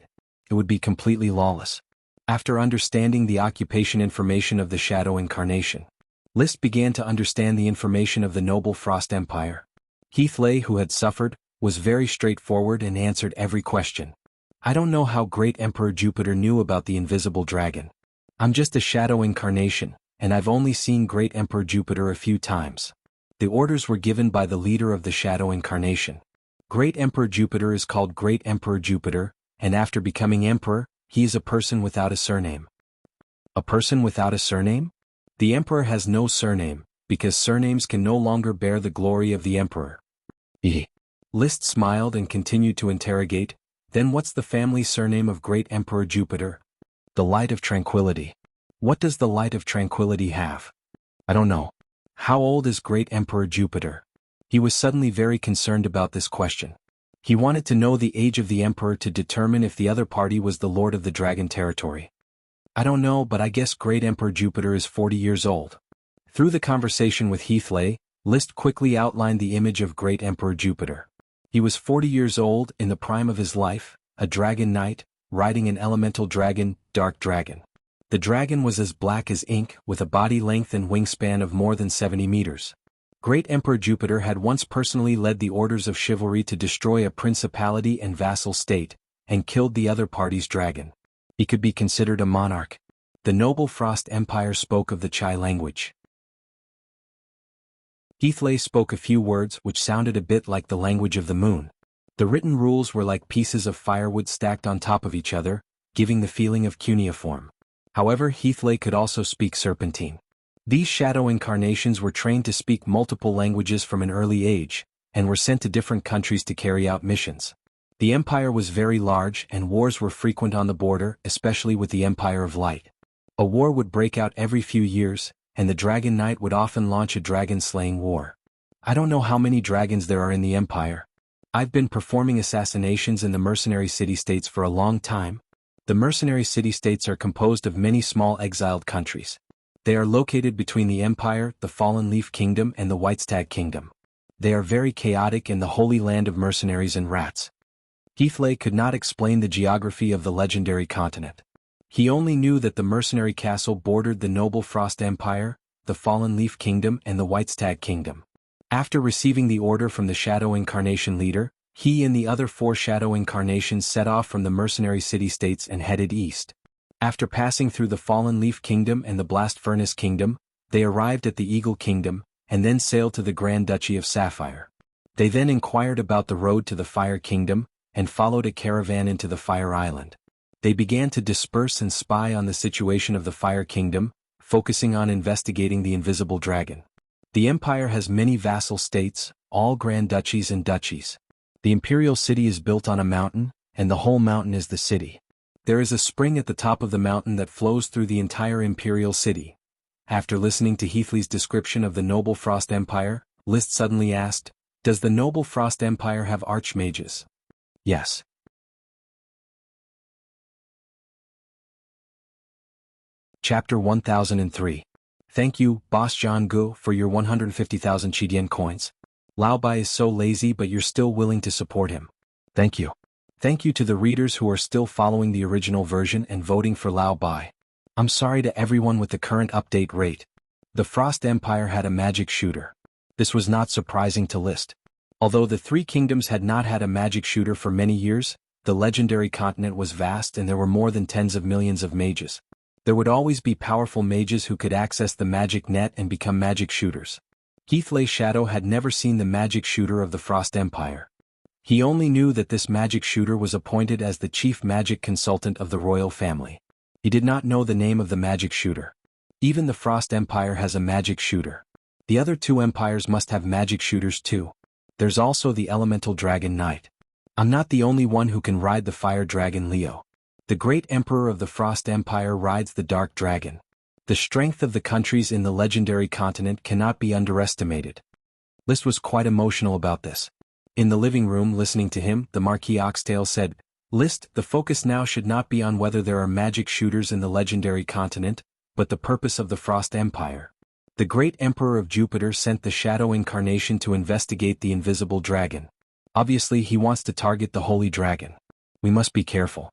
It would be completely lawless. After understanding the occupation information of the shadow incarnation, List began to understand the information of the noble Frost Empire. Heathley, who had suffered, was very straightforward and answered every question. I don't know how Great Emperor Jupiter knew about the invisible dragon. I'm just a shadow incarnation, and I've only seen Great Emperor Jupiter a few times. The orders were given by the leader of the shadow incarnation. Great Emperor Jupiter is called Great Emperor Jupiter, and after becoming emperor, he is a person without a surname. A person without a surname? The emperor has no surname, because surnames can no longer bear the glory of the emperor. List smiled and continued to interrogate. Then what's the family surname of Great Emperor Jupiter? The Light of Tranquility. What does the Light of Tranquility have? I don't know. How old is Great Emperor Jupiter? He was suddenly very concerned about this question. He wanted to know the age of the emperor to determine if the other party was the Lord of the Dragon territory. I don't know, but I guess Great Emperor Jupiter is 40 years old. Through the conversation with Heathley, List quickly outlined the image of Great Emperor Jupiter. He was 40 years old, in the prime of his life, a dragon knight, riding an elemental dragon, Dark Dragon. The dragon was as black as ink, with a body length and wingspan of more than 70 meters. Great Emperor Jupiter had once personally led the orders of chivalry to destroy a principality and vassal state, and killed the other party's dragon. He could be considered a monarch. The noble Frost Empire spoke of the Chai language. Heathley spoke a few words which sounded a bit like the language of the moon. The written rules were like pieces of firewood stacked on top of each other, giving the feeling of cuneiform. However, Heathley could also speak Serpentine. These shadow incarnations were trained to speak multiple languages from an early age, and were sent to different countries to carry out missions. The empire was very large and wars were frequent on the border, especially with the Empire of Light. A war would break out every few years, and the Dragon Knight would often launch a dragon-slaying war. I don't know how many dragons there are in the empire. I've been performing assassinations in the mercenary city-states for a long time. The mercenary city-states are composed of many small exiled countries. They are located between the Empire, the Fallen Leaf Kingdom and the White Stag Kingdom. They are very chaotic in the holy land of mercenaries and rats. Heathley could not explain the geography of the legendary continent. He only knew that the mercenary castle bordered the noble Frost Empire, the Fallen Leaf Kingdom and the White Stag Kingdom. After receiving the order from the Shadow Incarnation leader, he and the other 4 Shadow Incarnations set off from the mercenary city-states and headed east. After passing through the Fallen Leaf Kingdom and the Blast Furnace Kingdom, they arrived at the Eagle Kingdom, and then sailed to the Grand Duchy of Sapphire. They then inquired about the road to the Fire Kingdom, and followed a caravan into the Fire Island. They began to disperse and spy on the situation of the Fire Kingdom, focusing on investigating the invisible dragon. The empire has many vassal states, all grand duchies and duchies. The imperial city is built on a mountain, and the whole mountain is the city. There is a spring at the top of the mountain that flows through the entire imperial city. After listening to Heathley's description of the noble Frost Empire, List suddenly asked, "Does the noble Frost Empire have archmages?" "Yes." Chapter 1003. Thank you, Boss Jianghu, for your 150,000 Qidian coins. Lao Bai is so lazy but you're still willing to support him. Thank you. Thank you to the readers who are still following the original version and voting for Lao Bai. I'm sorry to everyone with the current update rate. The Frost Empire had a magic shooter. This was not surprising to List. Although the 3 kingdoms had not had a magic shooter for many years, the legendary continent was vast and there were more than tens of millions of mages. There would always be powerful mages who could access the magic net and become magic shooters. Heathley Shadow had never seen the magic shooter of the Frost Empire. He only knew that this magic shooter was appointed as the chief magic consultant of the royal family. He did not know the name of the magic shooter. Even the Frost Empire has a magic shooter. The other 2 empires must have magic shooters too. There's also the elemental dragon Knight. I'm not the only one who can ride the fire dragon Leo. The great emperor of the Frost Empire rides the dark dragon. The strength of the countries in the legendary continent cannot be underestimated. List was quite emotional about this. In the living room listening to him, the Marquis Oxtail said, "List, the focus now should not be on whether there are magic shooters in the legendary continent, but the purpose of the Frost Empire. The great emperor of Jupiter sent the Shadow Incarnation to investigate the invisible dragon. Obviously he wants to target the holy dragon. We must be careful.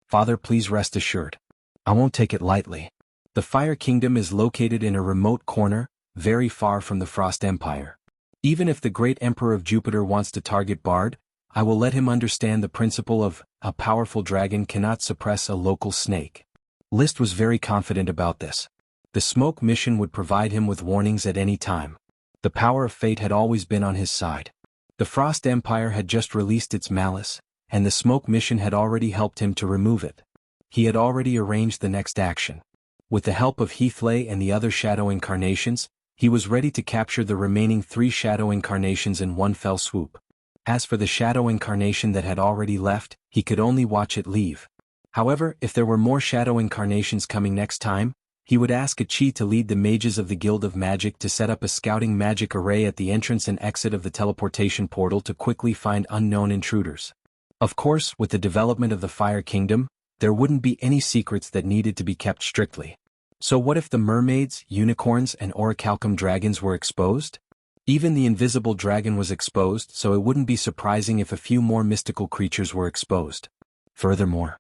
Father, please rest assured. I won't take it lightly. The Fire Kingdom is located in a remote corner, very far from the Frost Empire. Even if the great emperor of Jupiter wants to target Bard, I will let him understand the principle of, a powerful dragon cannot suppress a local snake." List was very confident about this. The smoke mission would provide him with warnings at any time. The power of fate had always been on his side. The Frost Empire had just released its malice, and the smoke mission had already helped him to remove it. He had already arranged the next action. With the help of Heathley and the other Shadow Incarnations, he was ready to capture the remaining 3 Shadow Incarnations in one fell swoop. As for the Shadow Incarnation that had already left, he could only watch it leave. However, if there were more Shadow Incarnations coming next time, he would ask a Chi to lead the mages of the Guild of Magic to set up a scouting magic array at the entrance and exit of the teleportation portal to quickly find unknown intruders. Of course, with the development of the Fire Kingdom, there wouldn't be any secrets that needed to be kept strictly. So what if the mermaids, unicorns and orichalcum dragons were exposed? Even the invisible dragon was exposed, so it wouldn't be surprising if a few more mystical creatures were exposed. Furthermore,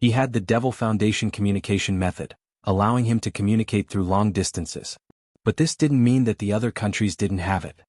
he had the Devil Foundation communication method, allowing him to communicate through long distances. But this didn't mean that the other countries didn't have it.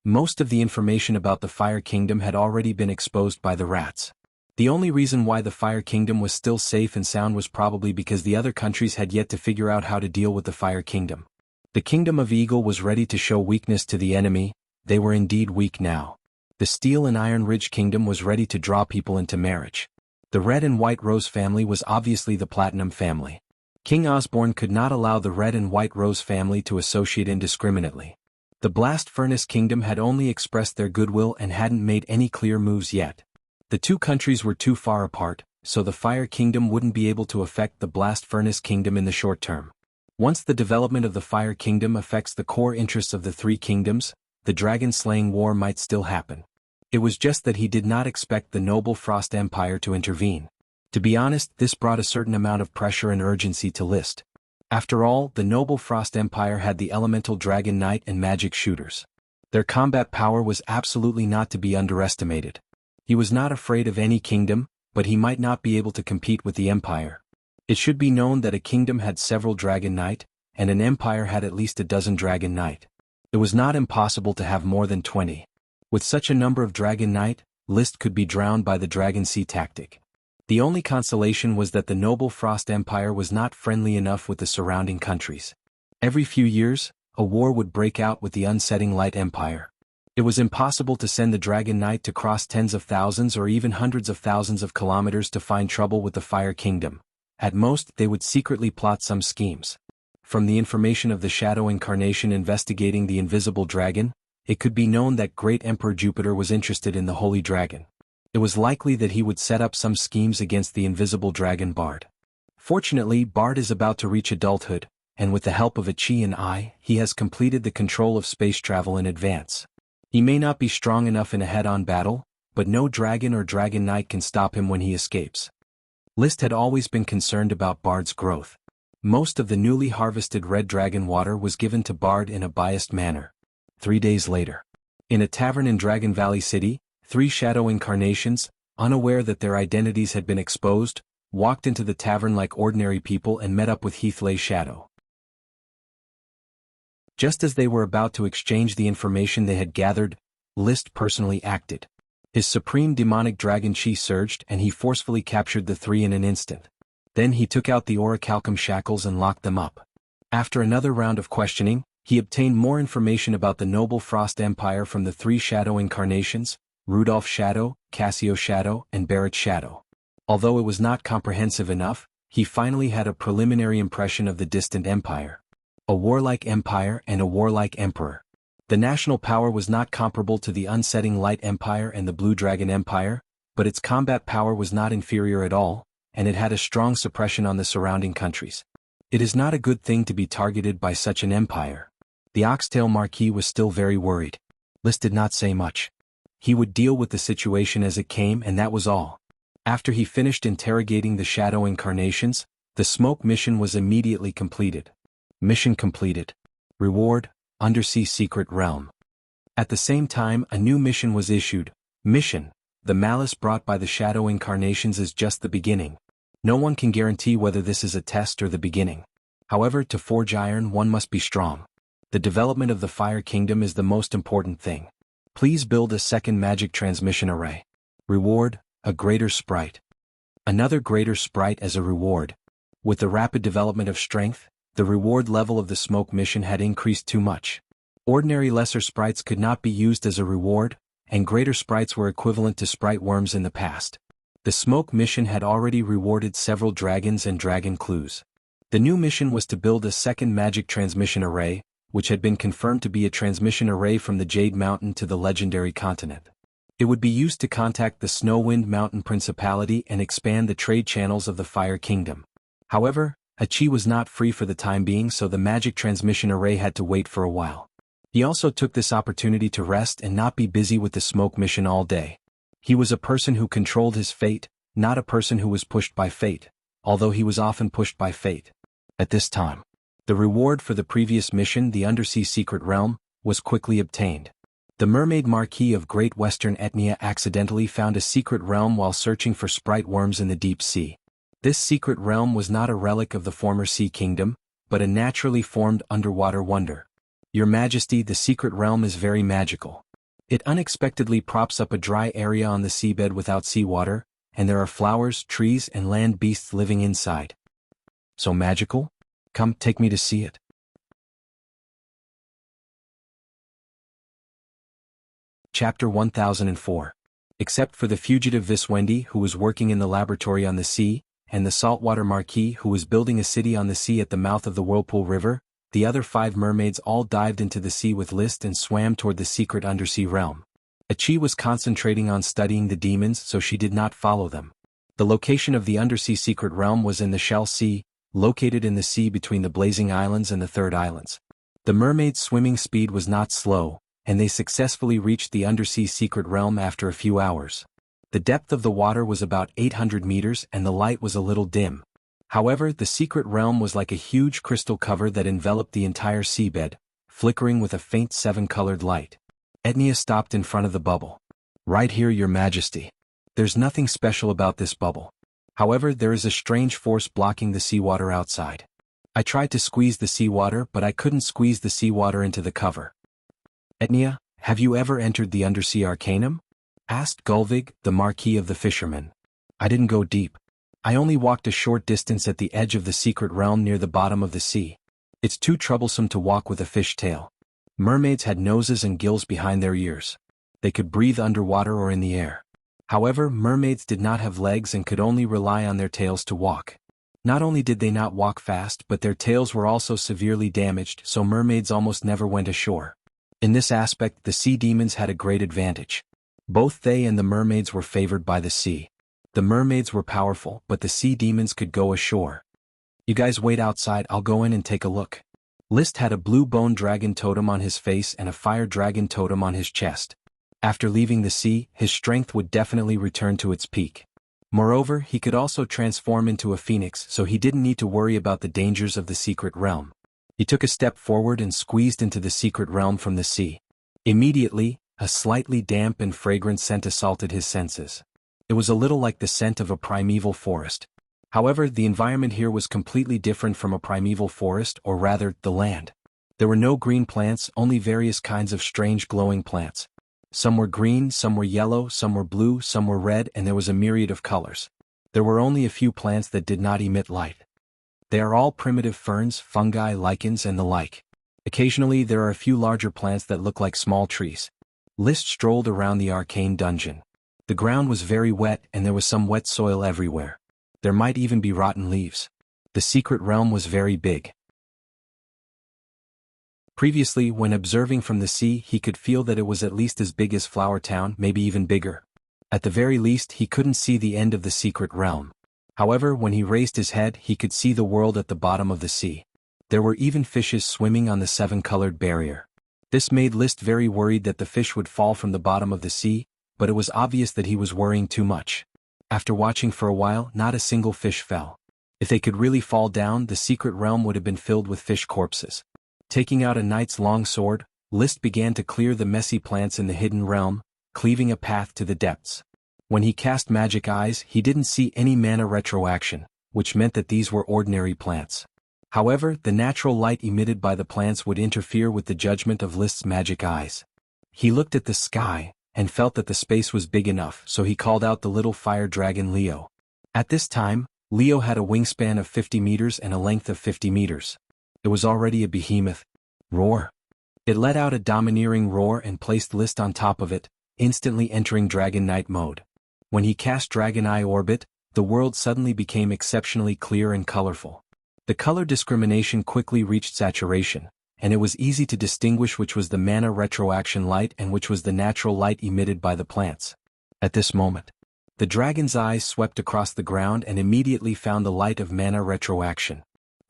Most of the information about the Fire Kingdom had already been exposed by the rats. The only reason why the Fire Kingdom was still safe and sound was probably because the other countries had yet to figure out how to deal with the Fire Kingdom. The Kingdom of Eagle was ready to show weakness to the enemy. They were indeed weak now. The Steel and Iron Ridge Kingdom was ready to draw people into marriage. The Red and White Rose family was obviously the Platinum family. King Osborne could not allow the Red and White Rose family to associate indiscriminately. The Blast Furnace Kingdom had only expressed their goodwill and hadn't made any clear moves yet. The 2 countries were too far apart, so the Fire Kingdom wouldn't be able to affect the Blast Furnace Kingdom in the short term. Once the development of the Fire Kingdom affects the core interests of the 3 kingdoms, the dragon-slaying war might still happen. It was just that he did not expect the noble Frost Empire to intervene. To be honest, this brought a certain amount of pressure and urgency to List. After all, the noble Frost Empire had the elemental Dragon Knight and magic shooters. Their combat power was absolutely not to be underestimated. He was not afraid of any kingdom, but he might not be able to compete with the Empire. It should be known that a kingdom had several Dragon Knight, and an empire had at least a dozen Dragon Knight. It was not impossible to have more than 20. With such a number of Dragon Knight, List could be drowned by the Dragon Sea tactic. The only consolation was that the noble Frost Empire was not friendly enough with the surrounding countries. Every few years, a war would break out with the unsetting Light Empire. It was impossible to send the Dragon Knight to cross tens of thousands or even hundreds of thousands of kilometers to find trouble with the Fire Kingdom. At most, they would secretly plot some schemes. From the information of the Shadow Incarnation investigating the invisible dragon, it could be known that Great Emperor Jupiter was interested in the Holy Dragon. It was likely that he would set up some schemes against the invisible dragon Bard. Fortunately, Bard is about to reach adulthood, and with the help of a Chi and I, he has completed the control of space travel in advance. He may not be strong enough in a head-on battle, but no dragon or Dragon Knight can stop him when he escapes. List had always been concerned about Bard's growth. Most of the newly harvested red dragon water was given to Bard in a biased manner. 3 days later, in a tavern in Dragon Valley City, 3 shadow incarnations, unaware that their identities had been exposed, walked into the tavern like ordinary people and met up with Heathley Shadow. Just as they were about to exchange the information they had gathered, List personally acted. His supreme demonic dragon chi surged and he forcefully captured the 3 in an instant. Then he took out the orichalcum shackles and locked them up. After another round of questioning, he obtained more information about the noble Frost Empire from the 3 shadow incarnations, Rudolph Shadow, Cassio Shadow, and Barrett Shadow. Although it was not comprehensive enough, he finally had a preliminary impression of the distant empire. A warlike empire and a warlike emperor. The national power was not comparable to the unsetting Light Empire and the Blue Dragon Empire, but its combat power was not inferior at all, and it had a strong suppression on the surrounding countries. It is not a good thing to be targeted by such an empire. The Oxtail Marquis was still very worried. List did not say much. He would deal with the situation as it came and that was all. After he finished interrogating the shadow incarnations, the smoke mission was immediately completed. Mission completed. Reward, Undersea Secret Realm. At the same time, a new mission was issued. Mission, the malice brought by the shadow incarnations is just the beginning. No one can guarantee whether this is a test or the beginning. However, to forge iron one must be strong. The development of the Fire Kingdom is the most important thing. Please build a second magic transmission array. Reward, a greater sprite. Another greater sprite as a reward. With the rapid development of strength, the reward level of the smoke mission had increased too much. Ordinary lesser sprites could not be used as a reward, and greater sprites were equivalent to sprite worms in the past. The smoke mission had already rewarded several dragons and dragon clues. The new mission was to build a second magic transmission array, which had been confirmed to be a transmission array from the Jade Mountain to the legendary continent. It would be used to contact the Snowwind Mountain Principality and expand the trade channels of the Fire Kingdom. However, Achi was not free for the time being, so the magic transmission array had to wait for a while. He also took this opportunity to rest and not be busy with the smoke mission all day. He was a person who controlled his fate, not a person who was pushed by fate, although he was often pushed by fate. At this time, the reward for the previous mission, the Undersea Secret Realm, was quickly obtained. The Mermaid Marquis of Great Western Etnia accidentally found a secret realm while searching for sprite worms in the deep sea. This secret realm was not a relic of the former Sea Kingdom, but a naturally formed underwater wonder. Your Majesty, the secret realm is very magical. It unexpectedly props up a dry area on the seabed without seawater, and there are flowers, trees, and land beasts living inside. So magical? Come, take me to see it. Chapter 1004. Except for the fugitive Viswendi who was working in the laboratory on the sea, and the saltwater Marquis who was building a city on the sea at the mouth of the Whirlpool River, the other 5 mermaids all dived into the sea with List and swam toward the secret undersea realm. Achi was concentrating on studying the demons, so she did not follow them. The location of the undersea secret realm was in the Shell Sea, located in the sea between the Blazing Islands and the Third Islands. The mermaids' swimming speed was not slow, and they successfully reached the undersea secret realm after a few hours. The depth of the water was about 800 meters and the light was a little dim. However, the secret realm was like a huge crystal cover that enveloped the entire seabed, flickering with a faint seven-colored light. Etnia stopped in front of the bubble. "Right here, Your Majesty. There's nothing special about this bubble. However, there is a strange force blocking the seawater outside. I tried to squeeze the seawater, but I couldn't squeeze the seawater into the cover." "Etnia, have you ever entered the Undersea Arcanum?" asked Gulvig, the Marquis of the Fishermen. "I didn't go deep. I only walked a short distance at the edge of the secret realm near the bottom of the sea. It's too troublesome to walk with a fish tail." Mermaids had noses and gills behind their ears. They could breathe underwater or in the air. However, mermaids did not have legs and could only rely on their tails to walk. Not only did they not walk fast, but their tails were also severely damaged, so mermaids almost never went ashore. In this aspect, the sea demons had a great advantage. Both they and the mermaids were favored by the sea. The mermaids were powerful, but the sea demons could go ashore. "You guys wait outside, I'll go in and take a look." List had a blue bone dragon totem on his face and a fire dragon totem on his chest. After leaving the sea, his strength would definitely return to its peak. Moreover, he could also transform into a phoenix, so he didn't need to worry about the dangers of the secret realm. He took a step forward and squeezed into the secret realm from the sea. Immediately, a slightly damp and fragrant scent assaulted his senses. It was a little like the scent of a primeval forest. However, the environment here was completely different from a primeval forest, or rather, the land. There were no green plants, only various kinds of strange glowing plants. Some were green, some were yellow, some were blue, some were red, and there was a myriad of colors. There were only a few plants that did not emit light. They are all primitive ferns, fungi, lichens, and the like. Occasionally, there are a few larger plants that look like small trees. List strolled around the arcane dungeon. The ground was very wet and there was some wet soil everywhere. There might even be rotten leaves. The secret realm was very big. Previously, when observing from the sea, he could feel that it was at least as big as Flower Town, maybe even bigger. At the very least, he couldn't see the end of the secret realm. However, when he raised his head, he could see the world at the bottom of the sea. There were even fishes swimming on the seven-colored barrier. This made List very worried that the fish would fall from the bottom of the sea, but it was obvious that he was worrying too much. After watching for a while, not a single fish fell. If they could really fall down, the secret realm would have been filled with fish corpses. Taking out a knight's long sword, List began to clear the messy plants in the hidden realm, cleaving a path to the depths. When he cast magic eyes, he didn't see any mana retroaction, which meant that these were ordinary plants. However, the natural light emitted by the plants would interfere with the judgment of List's magic eyes. He looked at the sky, and felt that the space was big enough, so he called out the little fire dragon Leo. At this time, Leo had a wingspan of 50 meters and a length of 50 meters. It was already a behemoth. Roar. It let out a domineering roar and placed List on top of it, instantly entering Dragon Knight mode. When he cast Dragon Eye Orbit, the world suddenly became exceptionally clear and colorful. The color discrimination quickly reached saturation, and it was easy to distinguish which was the mana retroaction light and which was the natural light emitted by the plants. At this moment, the dragon's eyes swept across the ground and immediately found the light of mana retroaction.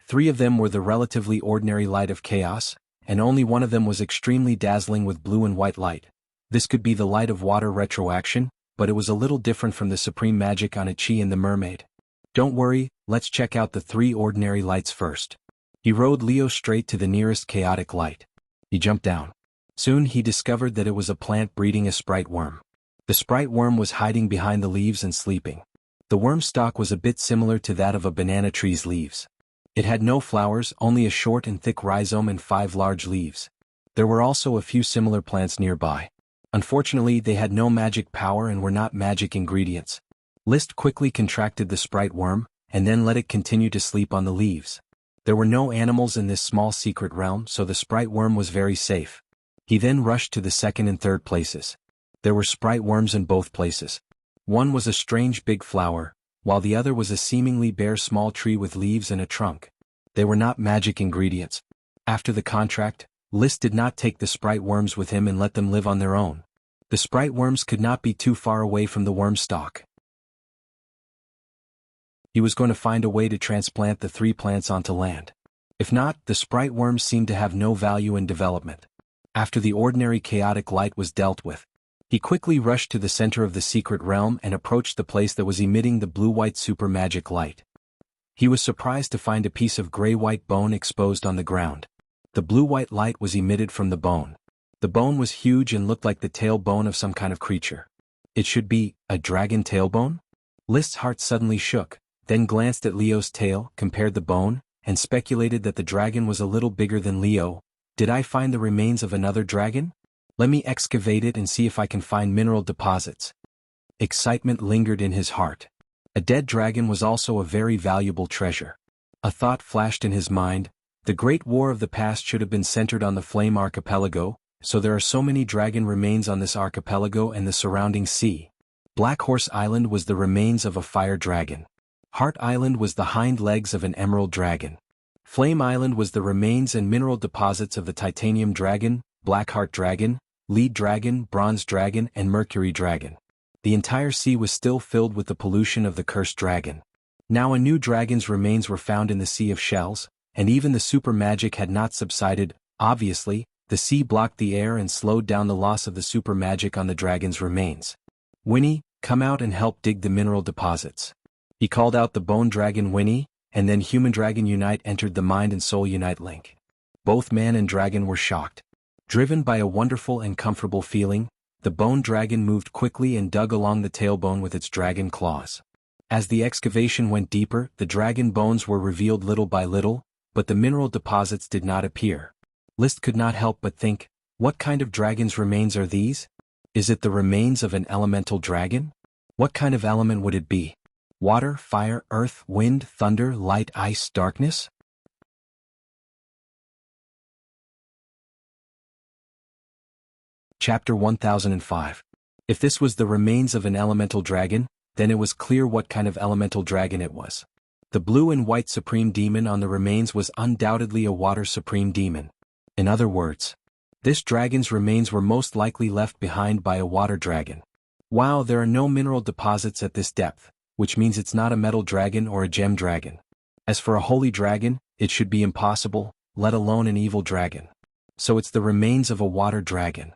3 of them were the relatively ordinary light of chaos, and only one of them was extremely dazzling with blue and white light. This could be the light of water retroaction, but it was a little different from the supreme magic on Chi and the mermaid. Don't worry, let's check out the 3 ordinary lights first. He rode Leo straight to the nearest chaotic light. He jumped down. Soon he discovered that it was a plant breeding a sprite worm. The sprite worm was hiding behind the leaves and sleeping. The worm's stalk was a bit similar to that of a banana tree's leaves. It had no flowers, only a short and thick rhizome and 5 large leaves. There were also a few similar plants nearby. Unfortunately, they had no magic power and were not magic ingredients. List quickly contracted the sprite worm, and then let it continue to sleep on the leaves. There were no animals in this small secret realm, so the sprite worm was very safe. He then rushed to the second and third places. There were sprite worms in both places. One was a strange big flower, while the other was a seemingly bare small tree with leaves and a trunk. They were not magic ingredients. After the contract, List did not take the sprite worms with him and let them live on their own. The sprite worms could not be too far away from the worm stalk. He was going to find a way to transplant the 3 plants onto land. If not, the sprite worms seemed to have no value in development. After the ordinary chaotic light was dealt with, he quickly rushed to the center of the secret realm and approached the place that was emitting the blue-white super magic light. He was surprised to find a piece of gray-white bone exposed on the ground. The blue-white light was emitted from the bone. The bone was huge and looked like the tailbone of some kind of creature. It should be a dragon tailbone? List's heart suddenly shook, then glanced at Leo's tail, compared the bone, and speculated that the dragon was a little bigger than Leo. Did I find the remains of another dragon? Let me excavate it and see if I can find mineral deposits. Excitement lingered in his heart. A dead dragon was also a very valuable treasure. A thought flashed in his mind: the Great War of the past should have been centered on the Flame Archipelago, so there are so many dragon remains on this archipelago and the surrounding sea. Black Horse Island was the remains of a fire dragon. Heart Island was the hind legs of an emerald dragon. Flame Island was the remains and mineral deposits of the titanium dragon, Blackheart dragon, lead dragon, bronze dragon, and mercury dragon. The entire sea was still filled with the pollution of the cursed dragon. Now a new dragon's remains were found in the Sea of Shells, and even the super magic had not subsided. Obviously, the sea blocked the air and slowed down the loss of the super magic on the dragon's remains. Winnie, come out and help dig the mineral deposits. He called out the bone dragon Winnie, and then Human Dragon Unite entered the Mind and Soul Unite link. Both man and dragon were shocked. Driven by a wonderful and comfortable feeling, the bone dragon moved quickly and dug along the tailbone with its dragon claws. As the excavation went deeper, the dragon bones were revealed little by little, but the mineral deposits did not appear. List could not help but think, what kind of dragon's remains are these? Is it the remains of an elemental dragon? What kind of element would it be? Water, fire, earth, wind, thunder, light, ice, darkness? Chapter 1005. If this was the remains of an elemental dragon, then it was clear what kind of elemental dragon it was. The blue and white supreme demon on the remains was undoubtedly a water supreme demon. In other words, this dragon's remains were most likely left behind by a water dragon. Wow, there are no mineral deposits at this depth, which means it's not a metal dragon or a gem dragon. As for a holy dragon, it should be impossible, let alone an evil dragon. So it's the remains of a water dragon.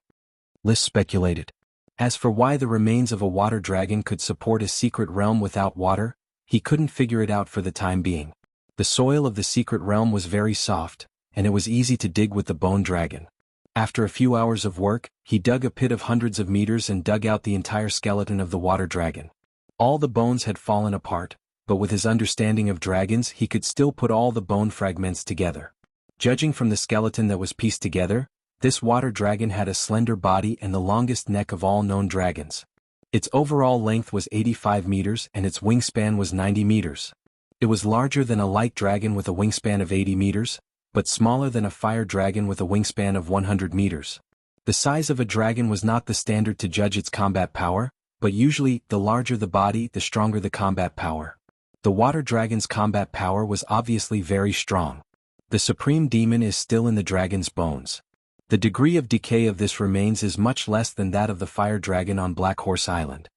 List speculated. As for why the remains of a water dragon could support a secret realm without water, he couldn't figure it out for the time being. The soil of the secret realm was very soft, and it was easy to dig with the bone dragon. After a few hours of work, he dug a pit of hundreds of meters and dug out the entire skeleton of the water dragon. All the bones had fallen apart, but with his understanding of dragons he could still put all the bone fragments together. Judging from the skeleton that was pieced together, this water dragon had a slender body and the longest neck of all known dragons. Its overall length was 85 meters and its wingspan was 90 meters. It was larger than a light dragon with a wingspan of 80 meters, but smaller than a fire dragon with a wingspan of 100 meters. The size of a dragon was not the standard to judge its combat power, but usually, the larger the body, the stronger the combat power. The water dragon's combat power was obviously very strong. The supreme demon is still in the dragon's bones. The degree of decay of this remains is much less than that of the fire dragon on Black Horse Island.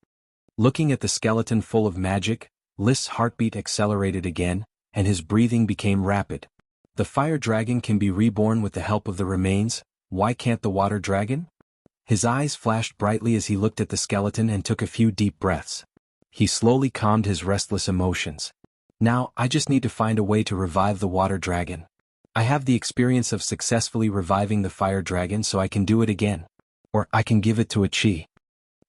Looking at the skeleton full of magic, List's heartbeat accelerated again, and his breathing became rapid. The fire dragon can be reborn with the help of the remains, why can't the water dragon? His eyes flashed brightly as he looked at the skeleton and took a few deep breaths. He slowly calmed his restless emotions. Now, I just need to find a way to revive the water dragon. I have the experience of successfully reviving the fire dragon, so I can do it again. Or I can give it to a chi.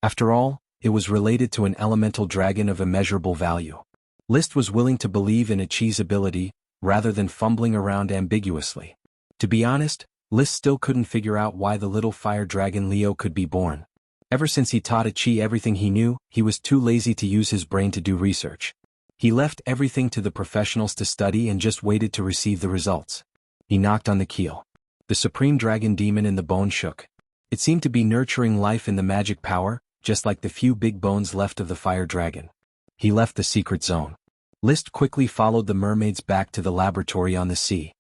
After all, it was related to an elemental dragon of immeasurable value. List was willing to believe in a chi's ability, rather than fumbling around ambiguously. To be honest, List still couldn't figure out why the little fire dragon Leo could be born. Ever since he taught a chi everything he knew, he was too lazy to use his brain to do research. He left everything to the professionals to study and just waited to receive the results. He knocked on the keel. The supreme dragon demon in the bone shook. It seemed to be nurturing life in the magic power, just like the few big bones left of the fire dragon. He left the secret zone. List quickly followed the mermaids back to the laboratory on the sea.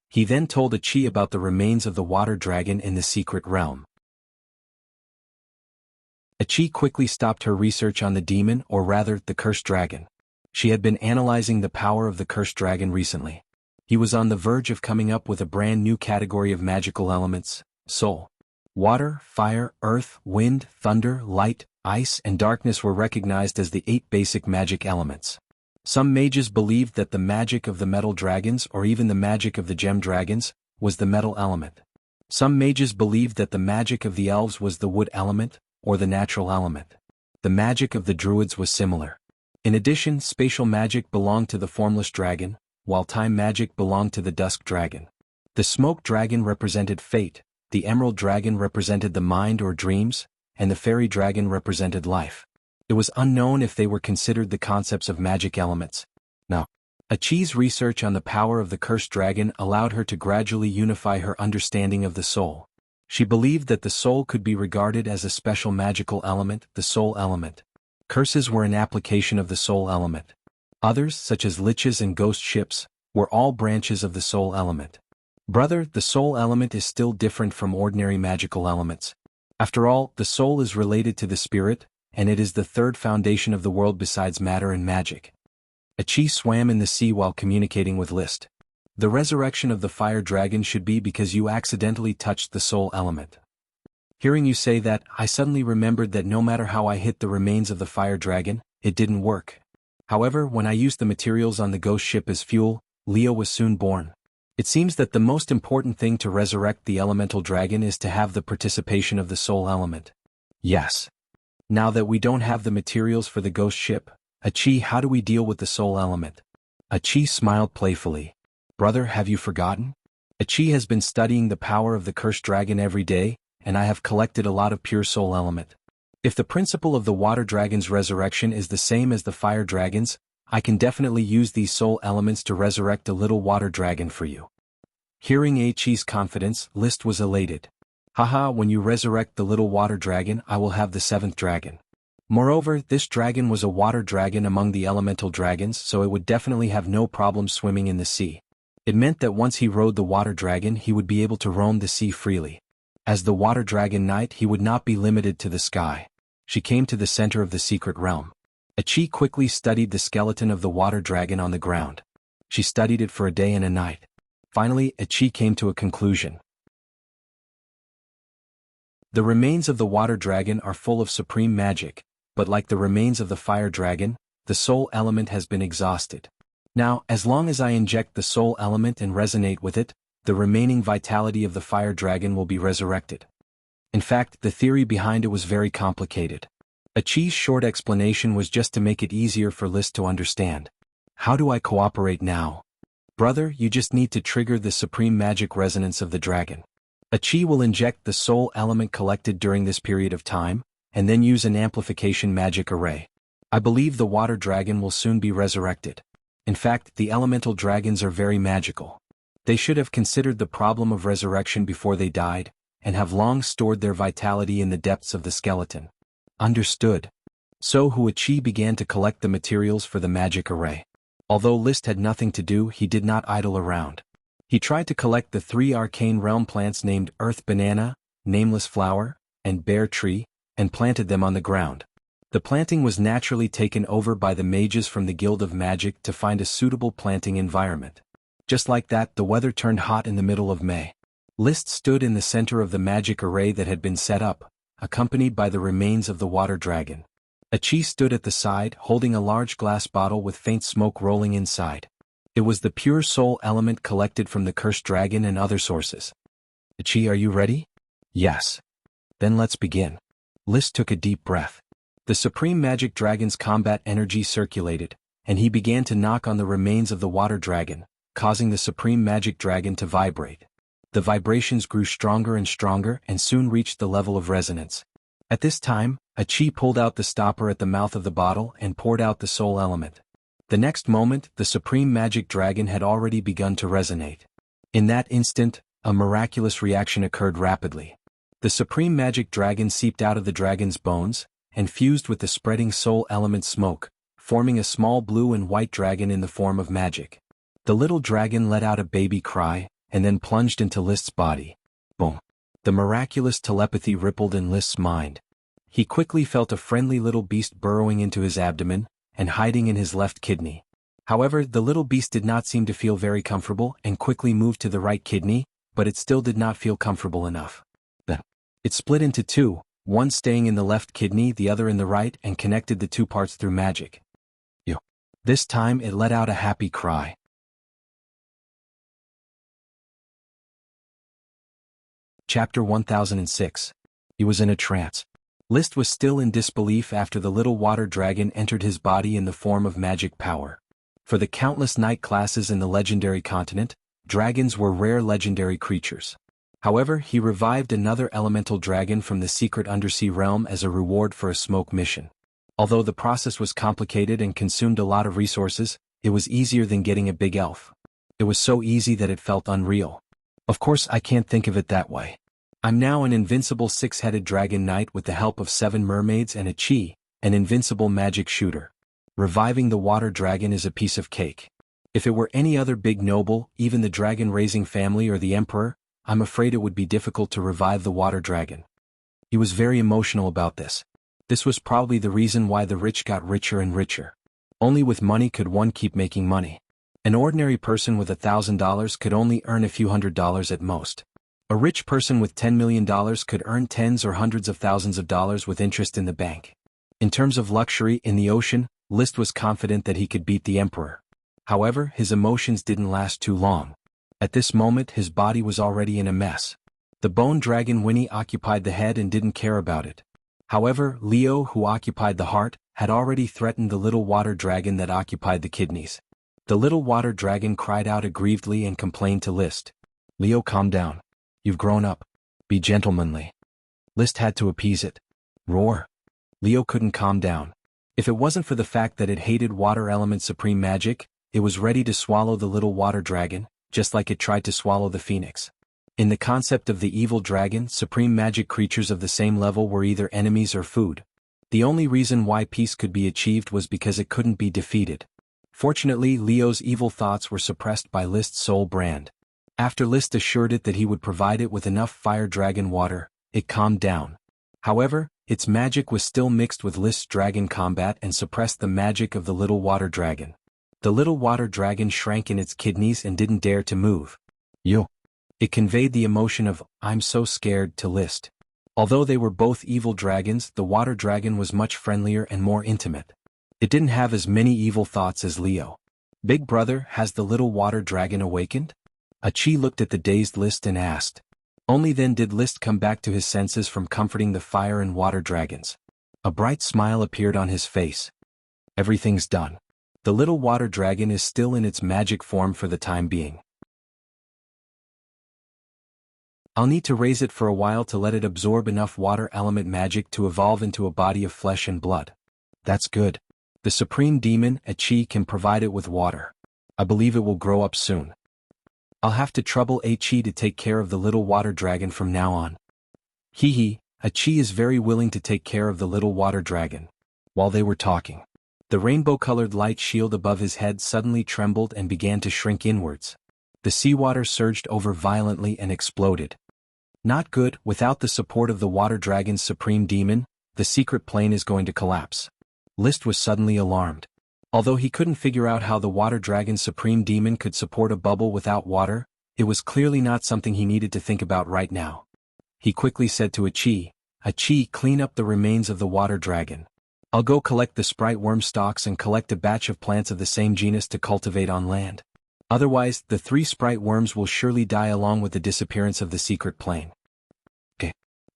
He then told a chi about the remains of the water dragon in the secret realm. A chi quickly stopped her research on the demon, or rather, the cursed dragon. She had been analyzing the power of the cursed dragon recently. He was on the verge of coming up with a brand new category of magical elements: soul. Water, fire, earth, wind, thunder, light, ice, and darkness were recognized as the 8 basic magic elements. Some mages believed that the magic of the metal dragons or even the magic of the gem dragons was the metal element. Some mages believed that the magic of the elves was the wood element or the natural element. The magic of the druids was similar. In addition, spatial magic belonged to the formless dragon, while time magic belonged to the dusk dragon. The smoke dragon represented fate, the emerald dragon represented the mind or dreams, and the fairy dragon represented life. It was unknown if they were considered the concepts of magic elements. Now, Achi's research on the power of the cursed dragon allowed her to gradually unify her understanding of the soul. She believed that the soul could be regarded as a special magical element, the soul element. Curses were an application of the soul element. Others, such as liches and ghost ships, were all branches of the soul element. Brother, the soul element is still different from ordinary magical elements. After all, the soul is related to the spirit, and it is the third foundation of the world besides matter and magic. Achi swam in the sea while communicating with List. The resurrection of the fire dragon should be because you accidentally touched the soul element. Hearing you say that, I suddenly remembered that no matter how I hit the remains of the fire dragon, it didn't work. However, when I used the materials on the ghost ship as fuel, Leo was soon born. It seems that the most important thing to resurrect the elemental dragon is to have the participation of the soul element. Yes. Now that we don't have the materials for the ghost ship, Achi, how do we deal with the soul element? Achi smiled playfully. Brother, have you forgotten? Achi has been studying the power of the cursed dragon every day, and I have collected a lot of pure soul element. If the principle of the water dragon's resurrection is the same as the fire dragon's, I can definitely use these soul elements to resurrect a little water dragon for you. Hearing Achi's confidence, List was elated. Haha, when you resurrect the little water dragon, I will have the seventh dragon. Moreover, this dragon was a water dragon among the elemental dragons, so it would definitely have no problem swimming in the sea. It meant that once he rode the water dragon, he would be able to roam the sea freely. As the water dragon knight, he would not be limited to the sky. She came to the center of the secret realm. Achi quickly studied the skeleton of the water dragon on the ground. She studied it for a day and a night. Finally, Achi came to a conclusion. The remains of the water dragon are full of supreme magic, but like the remains of the fire dragon, the soul element has been exhausted. Now, as long as I inject the soul element and resonate with it, the remaining vitality of the fire dragon will be resurrected. In fact, the theory behind it was very complicated. Achi's short explanation was just to make it easier for List to understand. How do I cooperate now? Brother, you just need to trigger the supreme magic resonance of the dragon. Achi will inject the soul element collected during this period of time, and then use an amplification magic array. I believe the water dragon will soon be resurrected. In fact, the elemental dragons are very magical. They should have considered the problem of resurrection before they died, and have long stored their vitality in the depths of the skeleton. Understood. So Achi began to collect the materials for the magic array. Although List had nothing to do, he did not idle around. He tried to collect the 3 arcane realm plants named Earth Banana, Nameless Flower, and Bear Tree, and planted them on the ground. The planting was naturally taken over by the mages from the Guild of Magic to find a suitable planting environment. Just like that, the weather turned hot in the middle of May. List stood in the center of the magic array that had been set up, accompanied by the remains of the water dragon. Achi stood at the side, holding a large glass bottle with faint smoke rolling inside. It was the pure soul element collected from the cursed dragon and other sources. Achi, are you ready? Yes. Then let's begin. List took a deep breath. The supreme magic dragon's combat energy circulated, and he began to knock on the remains of the water dragon, causing the supreme magic dragon to vibrate. The vibrations grew stronger and stronger and soon reached the level of resonance. At this time, Achi pulled out the stopper at the mouth of the bottle and poured out the soul element. The next moment, the supreme magic dragon had already begun to resonate. In that instant, a miraculous reaction occurred rapidly. The supreme magic dragon seeped out of the dragon's bones, and fused with the spreading soul element smoke, forming a small blue and white dragon in the form of magic. The little dragon let out a baby cry, and then plunged into List's body. Boom! The miraculous telepathy rippled in List's mind. He quickly felt a friendly little beast burrowing into his abdomen, and hiding in his left kidney. However, the little beast did not seem to feel very comfortable and quickly moved to the right kidney, but it still did not feel comfortable enough. It split into two, one staying in the left kidney, the other in the right, and connected the two parts through magic. This time it let out a happy cry. Chapter 1006. He was in a trance. List was still in disbelief after the little water dragon entered his body in the form of magic power. For the countless night classes in the legendary continent, dragons were rare legendary creatures. However, he revived another elemental dragon from the secret undersea realm as a reward for a smoke mission. Although the process was complicated and consumed a lot of resources, it was easier than getting a big elf. It was so easy that it felt unreal. Of course, I can't think of it that way. I'm now an invincible six-headed dragon knight with the help of 7 mermaids and a chi, an invincible magic shooter. Reviving the water dragon is a piece of cake. If it were any other big noble, even the dragon-raising family or the emperor, I'm afraid it would be difficult to revive the water dragon. He was very emotional about this. This was probably the reason why the rich got richer and richer. Only with money could one keep making money. An ordinary person with $1,000 could only earn a few $100s at most. A rich person with $10 million could earn tens or hundreds of thousands of dollars with interest in the bank. In terms of luxury in the ocean, List was confident that he could beat the emperor. However, his emotions didn't last too long. At this moment his body was already in a mess. The bone dragon Winnie occupied the head and didn't care about it. However, Leo, who occupied the heart, had already threatened the little water dragon that occupied the kidneys. The little water dragon cried out aggrievedly and complained to List. Leo, calm down. You've grown up. Be gentlemanly. List had to appease it. Roar. Leo couldn't calm down. If it wasn't for the fact that it hated water element supreme magic, it was ready to swallow the little water dragon, just like it tried to swallow the phoenix. In the concept of the evil dragon, supreme magic creatures of the same level were either enemies or food. The only reason why peace could be achieved was because it couldn't be defeated. Fortunately, Leo's evil thoughts were suppressed by List's soul brand. After List assured it that he would provide it with enough fire dragon water, it calmed down. However, its magic was still mixed with List's dragon combat and suppressed the magic of the little water dragon. The little water dragon shrank in its kidneys and didn't dare to move. Yo. It conveyed the emotion of, I'm so scared, to List. Although they were both evil dragons, the water dragon was much friendlier and more intimate. It didn't have as many evil thoughts as Leo. Big brother, has the little water dragon awakened? Achi looked at the dazed List and asked. Only then did List come back to his senses from comforting the fire and water dragons. A bright smile appeared on his face. Everything's done. The little water dragon is still in its magic form for the time being. I'll need to raise it for a while to let it absorb enough water element magic to evolve into a body of flesh and blood. That's good. The supreme demon, Achi, can provide it with water. I believe it will grow up soon. I'll have to trouble Achi to take care of the little water dragon from now on. Achi is very willing to take care of the little water dragon. While they were talking, the rainbow-colored light shield above his head suddenly trembled and began to shrink inwards. The seawater surged over violently and exploded. Not good. Without the support of the water dragon's supreme demon, the secret plane is going to collapse. List was suddenly alarmed. Although he couldn't figure out how the water dragon's supreme demon could support a bubble without water, it was clearly not something he needed to think about right now. He quickly said to Achi, clean up the remains of the water dragon. I'll go collect the sprite worm stalks and collect a batch of plants of the same genus to cultivate on land. Otherwise, the 3 sprite worms will surely die along with the disappearance of the secret plane.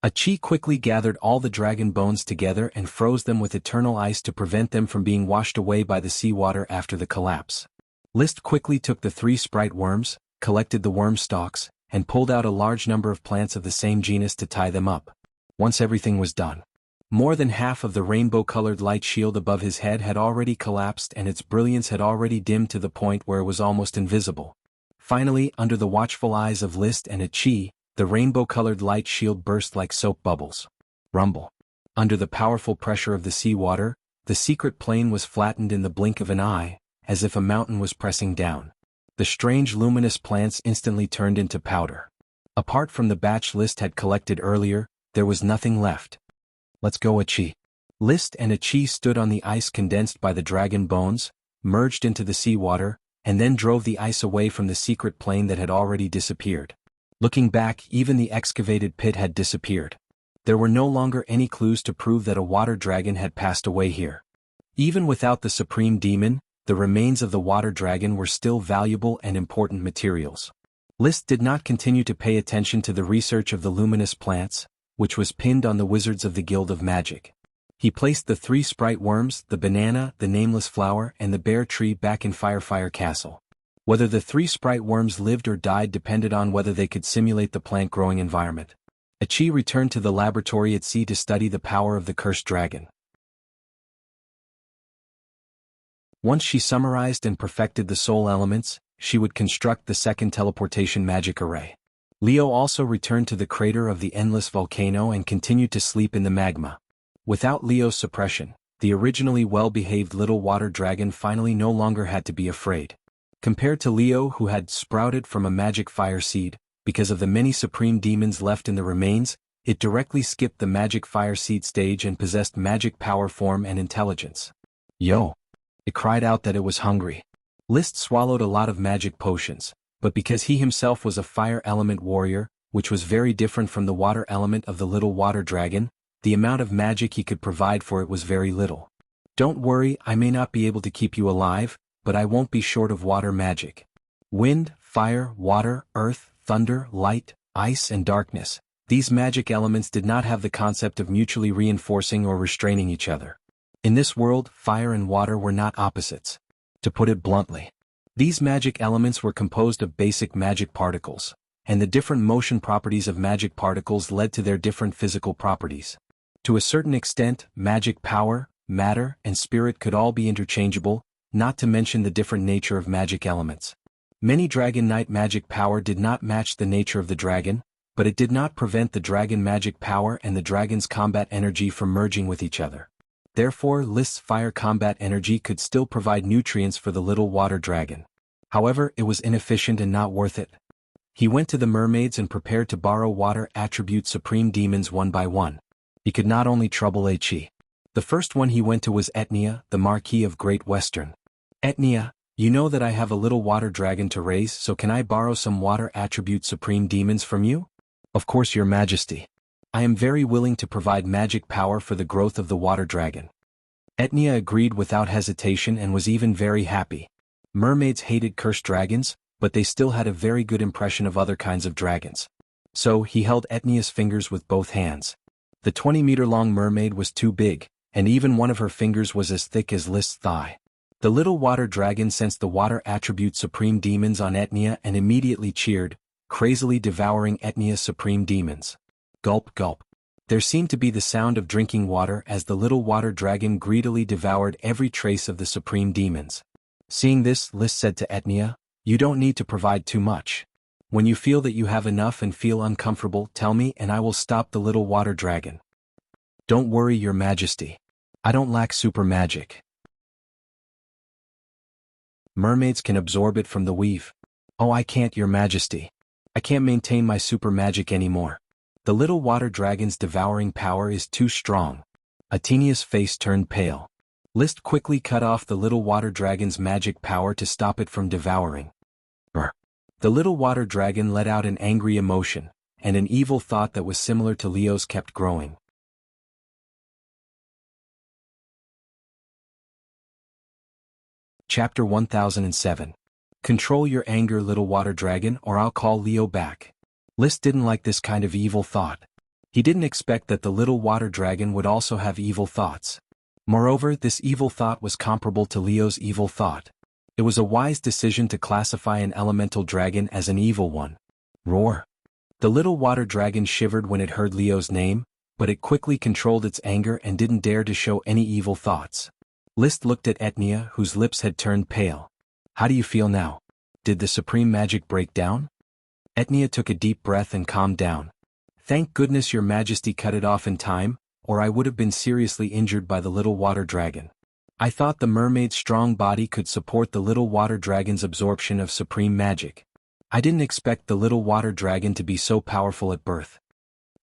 Achi quickly gathered all the dragon bones together and froze them with eternal ice to prevent them from being washed away by the seawater after the collapse. List quickly took the 3 sprite worms, collected the worm stalks, and pulled out a large number of plants of the same genus to tie them up. Once everything was done, more than half of the rainbow-colored light shield above his head had already collapsed and its brilliance had already dimmed to the point where it was almost invisible. Finally, under the watchful eyes of List and Achi, the rainbow-colored light shield burst like soap bubbles. Rumble. Under the powerful pressure of the seawater, the secret plane was flattened in the blink of an eye, as if a mountain was pressing down. The strange luminous plants instantly turned into powder. Apart from the batch List had collected earlier, there was nothing left. Let's go, Achi. List and Achi stood on the ice condensed by the dragon bones, merged into the seawater, and then drove the ice away from the secret plane that had already disappeared. Looking back, even the excavated pit had disappeared. There were no longer any clues to prove that a water dragon had passed away here. Even without the supreme demon, the remains of the water dragon were still valuable and important materials. List did not continue to pay attention to the research of the luminous plants, which was pinned on the wizards of the Guild of Magic. He placed the 3 sprite worms, the banana, the nameless flower, and the bear tree back in Firefire Castle. Whether the 3 sprite worms lived or died depended on whether they could simulate the plant-growing environment. Achi returned to the laboratory at sea to study the power of the cursed dragon. Once she summarized and perfected the soul elements, she would construct the second teleportation magic array. Leo also returned to the crater of the endless volcano and continued to sleep in the magma. Without Leo's suppression, the originally well-behaved little water dragon finally no longer had to be afraid. Compared to Leo, who had sprouted from a magic fire seed, because of the many supreme demons left in the remains, it directly skipped the magic fire seed stage and possessed magic power, form, and intelligence. Yo! It cried out that it was hungry. List swallowed a lot of magic potions, but because he himself was a fire element warrior, which was very different from the water element of the little water dragon, the amount of magic he could provide for it was very little. Don't worry, I may not be able to keep you alive, but I won't be short of water magic. Wind, fire, water, earth, thunder, light, ice, and darkness. These magic elements did not have the concept of mutually reinforcing or restraining each other. In this world, fire and water were not opposites. To put it bluntly, these magic elements were composed of basic magic particles, and the different motion properties of magic particles led to their different physical properties. To a certain extent, magic power, matter, and spirit could all be interchangeable, not to mention the different nature of magic elements. Many Dragon Knight magic power did not match the nature of the dragon, but it did not prevent the dragon magic power and the dragon's combat energy from merging with each other. Therefore, List's fire combat energy could still provide nutrients for the little water dragon. However, it was inefficient and not worth it. He went to the mermaids and prepared to borrow water attribute supreme demons one by one. He could not only trouble Achi. The first one he went to was Etnia, the Marquis of Great Western. Etnia, you know that I have a little water dragon to raise, so can I borrow some water attribute supreme demons from you? Of course, your majesty. I am very willing to provide magic power for the growth of the water dragon. Etnia agreed without hesitation and was even very happy. Mermaids hated cursed dragons, but they still had a very good impression of other kinds of dragons. So he held Etnia's fingers with both hands. The 20-meter-long mermaid was too big, and even one of her fingers was as thick as List's thigh. The little water dragon sensed the water attribute supreme demons on Etnia and immediately cheered, crazily devouring Etnia's supreme demons. Gulp, gulp. There seemed to be the sound of drinking water as the little water dragon greedily devoured every trace of the supreme demons. Seeing this, List said to Etnia, "You don't need to provide too much. When you feel that you have enough and feel uncomfortable, tell me and I will stop the little water dragon." "Don't worry, your majesty. I don't lack super magic. Mermaids can absorb it from the weave." "Oh, I can't, your majesty. I can't maintain my super magic anymore. The little water dragon's devouring power is too strong." Atenia's face turned pale. List quickly cut off the little water dragon's magic power to stop it from devouring. Brr. The little water dragon let out an angry emotion, and an evil thought that was similar to Leo's kept growing. Chapter 1007. Control your anger, little water dragon, or I'll call Leo back. List didn't like this kind of evil thought. He didn't expect that the little water dragon would also have evil thoughts. Moreover, this evil thought was comparable to Leo's evil thought. It was a wise decision to classify an elemental dragon as an evil one. Roar. The little water dragon shivered when it heard Leo's name, but it quickly controlled its anger and didn't dare to show any evil thoughts. List looked at Etnia, whose lips had turned pale. "How do you feel now? Did the supreme magic break down?" Etnia took a deep breath and calmed down. "Thank goodness your majesty cut it off in time, or I would have been seriously injured by the little water dragon. I thought the mermaid's strong body could support the little water dragon's absorption of supreme magic. I didn't expect the little water dragon to be so powerful at birth."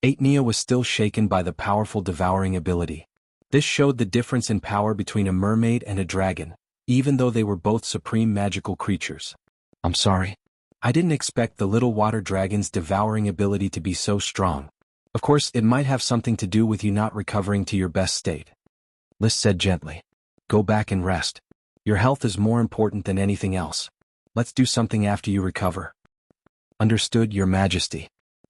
Etnia was still shaken by the powerful devouring ability. This showed the difference in power between a mermaid and a dragon, even though they were both supreme magical creatures. "I'm sorry. I didn't expect the little water dragon's devouring ability to be so strong. Of course, it might have something to do with you not recovering to your best state," List said gently. "Go back and rest. Your health is more important than anything else. Let's do something after you recover. Understood, Your Majesty.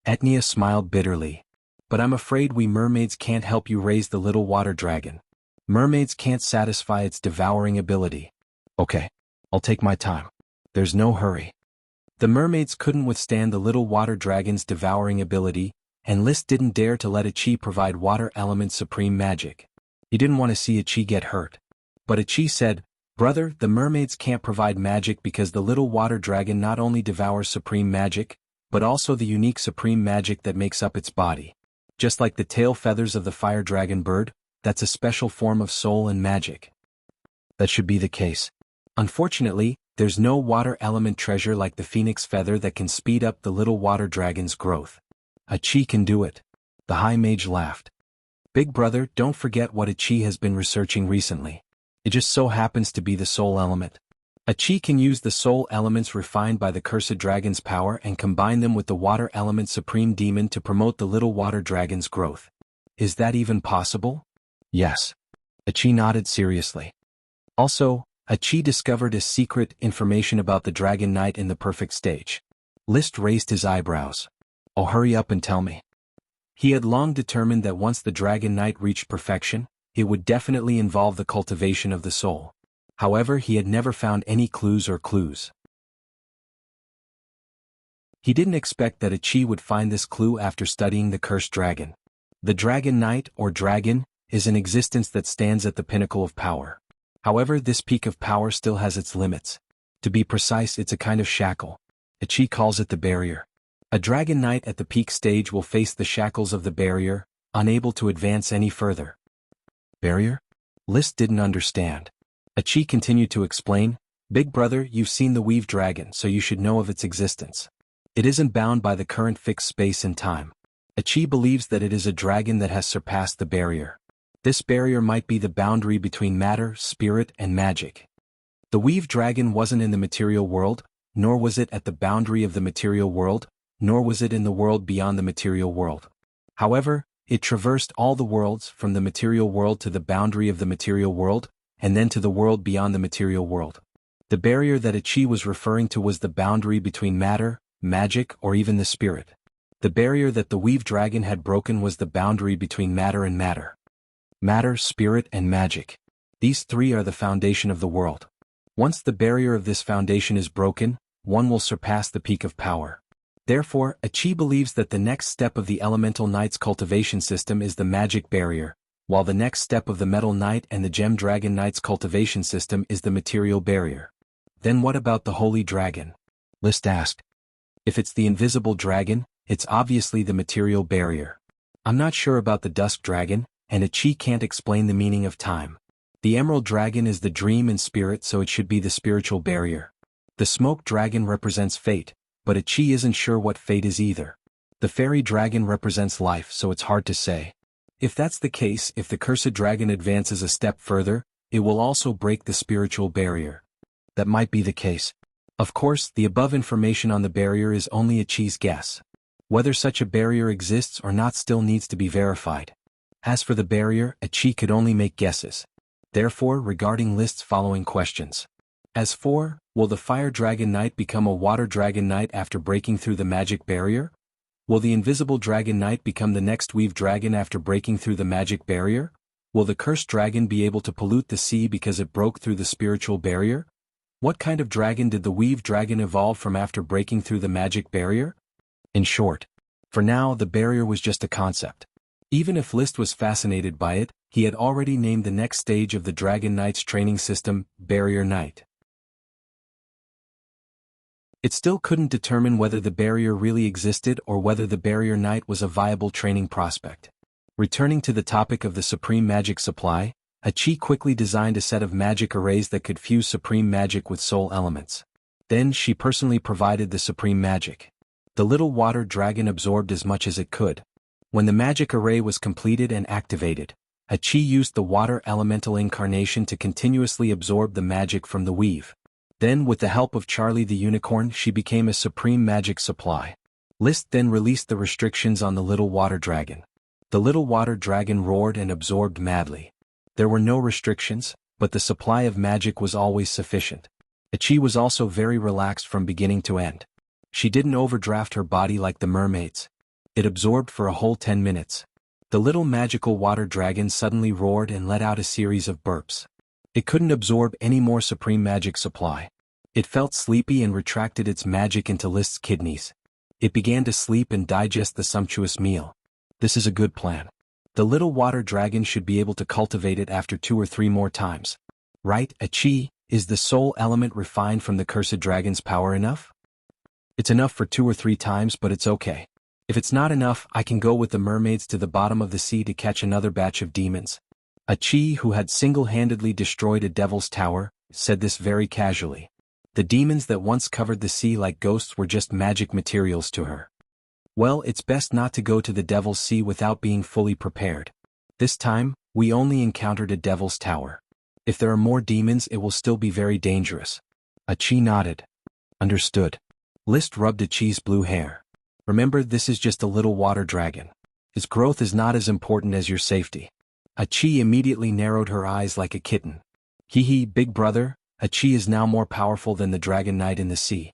Etnia smiled bitterly. But I'm afraid we mermaids can't help you raise the little water dragon. Mermaids can't satisfy its devouring ability. Okay, I'll take my time. There's no hurry. The mermaids couldn't withstand the little water dragon's devouring ability, and List didn't dare to let Ichi provide water element supreme magic. He didn't want to see Ichi get hurt. But Ichi said, "Brother, the mermaids can't provide magic because the little water dragon not only devours supreme magic, but also the unique supreme magic that makes up its body. Just like the tail feathers of the fire dragon bird, that's a special form of soul and magic." That should be the case. Unfortunately, there's no water element treasure like the phoenix feather that can speed up the little water dragon's growth. Ichi can do it. The High Mage laughed. Big brother, don't forget what Ichi has been researching recently. It just so happens to be the soul element. Ichi can use the soul elements refined by the cursed dragon's power and combine them with the water element supreme demon to promote the little water dragon's growth. Is that even possible? Yes. Ichi nodded seriously. Also, Ichi discovered a secret information about the Dragon Knight in the perfect stage. List raised his eyebrows. Oh, hurry up and tell me. He had long determined that once the Dragon Knight reached perfection, it would definitely involve the cultivation of the soul. However, he had never found any clues. He didn't expect that Ichi would find this clue after studying the cursed dragon. The Dragon Knight, or dragon, is an existence that stands at the pinnacle of power. However, this peak of power still has its limits. To be precise, it's a kind of shackle. Ichi calls it the barrier. A Dragon Knight at the peak stage will face the shackles of the barrier, unable to advance any further. Barrier? List didn't understand. Ichi continued to explain, "Big brother, you've seen the Weave Dragon, so you should know of its existence. It isn't bound by the current fixed space and time. Ichi believes that it is a dragon that has surpassed the barrier. This barrier might be the boundary between matter, spirit, and magic." The Weave Dragon wasn't in the material world, nor was it at the boundary of the material world, nor was it in the world beyond the material world. However, it traversed all the worlds, from the material world to the boundary of the material world, and then to the world beyond the material world. The barrier that Ichi was referring to was the boundary between matter, magic, or even the spirit. The barrier that the Weave Dragon had broken was the boundary between matter and matter. Matter, spirit, and magic. These three are the foundation of the world. Once the barrier of this foundation is broken, one will surpass the peak of power. Therefore, Ichi believes that the next step of the Elemental Knight's cultivation system is the magic barrier, while the next step of the Metal Knight and the Gem Dragon Knight's cultivation system is the material barrier. Then what about the Holy Dragon? List asked. If it's the invisible dragon, it's obviously the material barrier. I'm not sure about the Dusk Dragon, and Ichi can't explain the meaning of time. The Emerald Dragon is the dream and spirit, so it should be the spiritual barrier. The Smoke Dragon represents fate, but Ichi isn't sure what fate is either. The Fairy Dragon represents life, so it's hard to say. If that's the case, if the Cursed Dragon advances a step further, it will also break the spiritual barrier. That might be the case. Of course, the above information on the barrier is only Ichi's guess. Whether such a barrier exists or not still needs to be verified. As for the barrier, Ichi could only make guesses. Therefore, regarding List's following questions. As for, will the Fire Dragon Knight become a Water Dragon Knight after breaking through the magic barrier? Will the Invisible Dragon Knight become the next Weave Dragon after breaking through the magic barrier? Will the Cursed Dragon be able to pollute the sea because it broke through the spiritual barrier? What kind of dragon did the Weave Dragon evolve from after breaking through the magic barrier? In short, for now the barrier was just a concept. Even if List was fascinated by it, he had already named the next stage of the Dragon Knight's training system, Barrier Knight. It still couldn't determine whether the barrier really existed or whether the Barrier Knight was a viable training prospect. Returning to the topic of the Supreme Magic Supply, Ichi quickly designed a set of magic arrays that could fuse supreme magic with soul elements. Then she personally provided the supreme magic. The little water dragon absorbed as much as it could. When the magic array was completed and activated, Ichi used the water elemental incarnation to continuously absorb the magic from the weave. Then, with the help of Charlie the Unicorn, she became a supreme magic supply. List then released the restrictions on the little water dragon. The little water dragon roared and absorbed madly. There were no restrictions, but the supply of magic was always sufficient. Chi was also very relaxed from beginning to end. She didn't overdraft her body like the mermaids. It absorbed for a whole 10 minutes. The little magical water dragon suddenly roared and let out a series of burps. It couldn't absorb any more supreme magic supply. It felt sleepy and retracted its magic into List's kidneys. It began to sleep and digest the sumptuous meal. This is a good plan. The little water dragon should be able to cultivate it after 2 or 3 more times. Right? A chi, is the soul element refined from the cursed dragon's power enough? It's enough for 2 or 3 times, but it's okay. If it's not enough, I can go with the mermaids to the bottom of the sea to catch another batch of demons. A chi who had single-handedly destroyed a devil's tower, said this very casually. The demons that once covered the sea like ghosts were just magic materials to her. Well, it's best not to go to the Devil's Sea without being fully prepared. This time, we only encountered a devil's tower. If there are more demons, it will still be very dangerous. Chi nodded. Understood. List rubbed Chi's blue hair. Remember, this is just a little water dragon. Its growth is not as important as your safety. Chi immediately narrowed her eyes like a kitten. Hee hee, big brother, Chi is now more powerful than the Dragon Knight in the sea.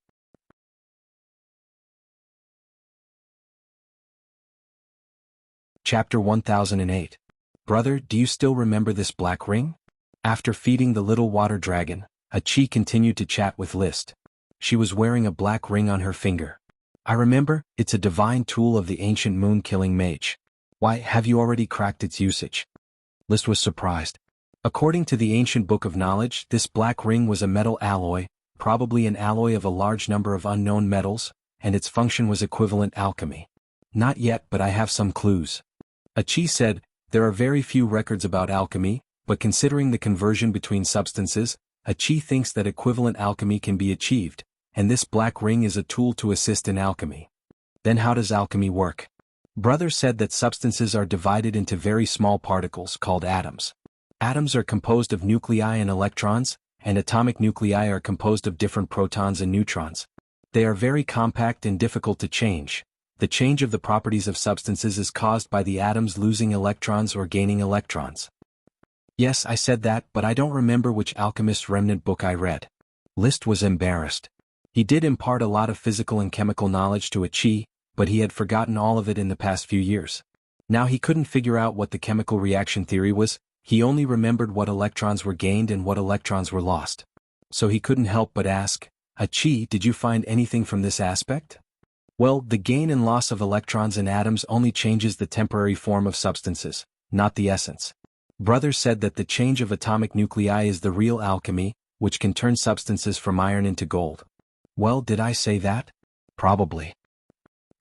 Chapter 1008. Brother, do you still remember this black ring? After feeding the little water dragon, Chi continued to chat with List. She was wearing a black ring on her finger. I remember, it's a divine tool of the ancient moon-killing mage. Why, have you already cracked its usage? List was surprised. According to the ancient book of knowledge, this black ring was a metal alloy, probably an alloy of a large number of unknown metals, and its function was equivalent alchemy. Not yet, but I have some clues. Chi said, there are very few records about alchemy, but considering the conversion between substances, Chi thinks that equivalent alchemy can be achieved, and this black ring is a tool to assist in alchemy. Then how does alchemy work? Brother said that substances are divided into very small particles called atoms. Atoms are composed of nuclei and electrons, and atomic nuclei are composed of different protons and neutrons. They are very compact and difficult to change. The change of the properties of substances is caused by the atoms losing electrons or gaining electrons. Yes, I said that, but I don't remember which alchemist's remnant book I read. List was embarrassed. He did impart a lot of physical and chemical knowledge to Chi, but he had forgotten all of it in the past few years. Now he couldn't figure out what the chemical reaction theory was, he only remembered what electrons were gained and what electrons were lost. So he couldn't help but ask, Chi, did you find anything from this aspect? Well, the gain and loss of electrons in atoms only changes the temporary form of substances, not the essence. Brother said that the change of atomic nuclei is the real alchemy, which can turn substances from iron into gold. Well, did I say that? Probably.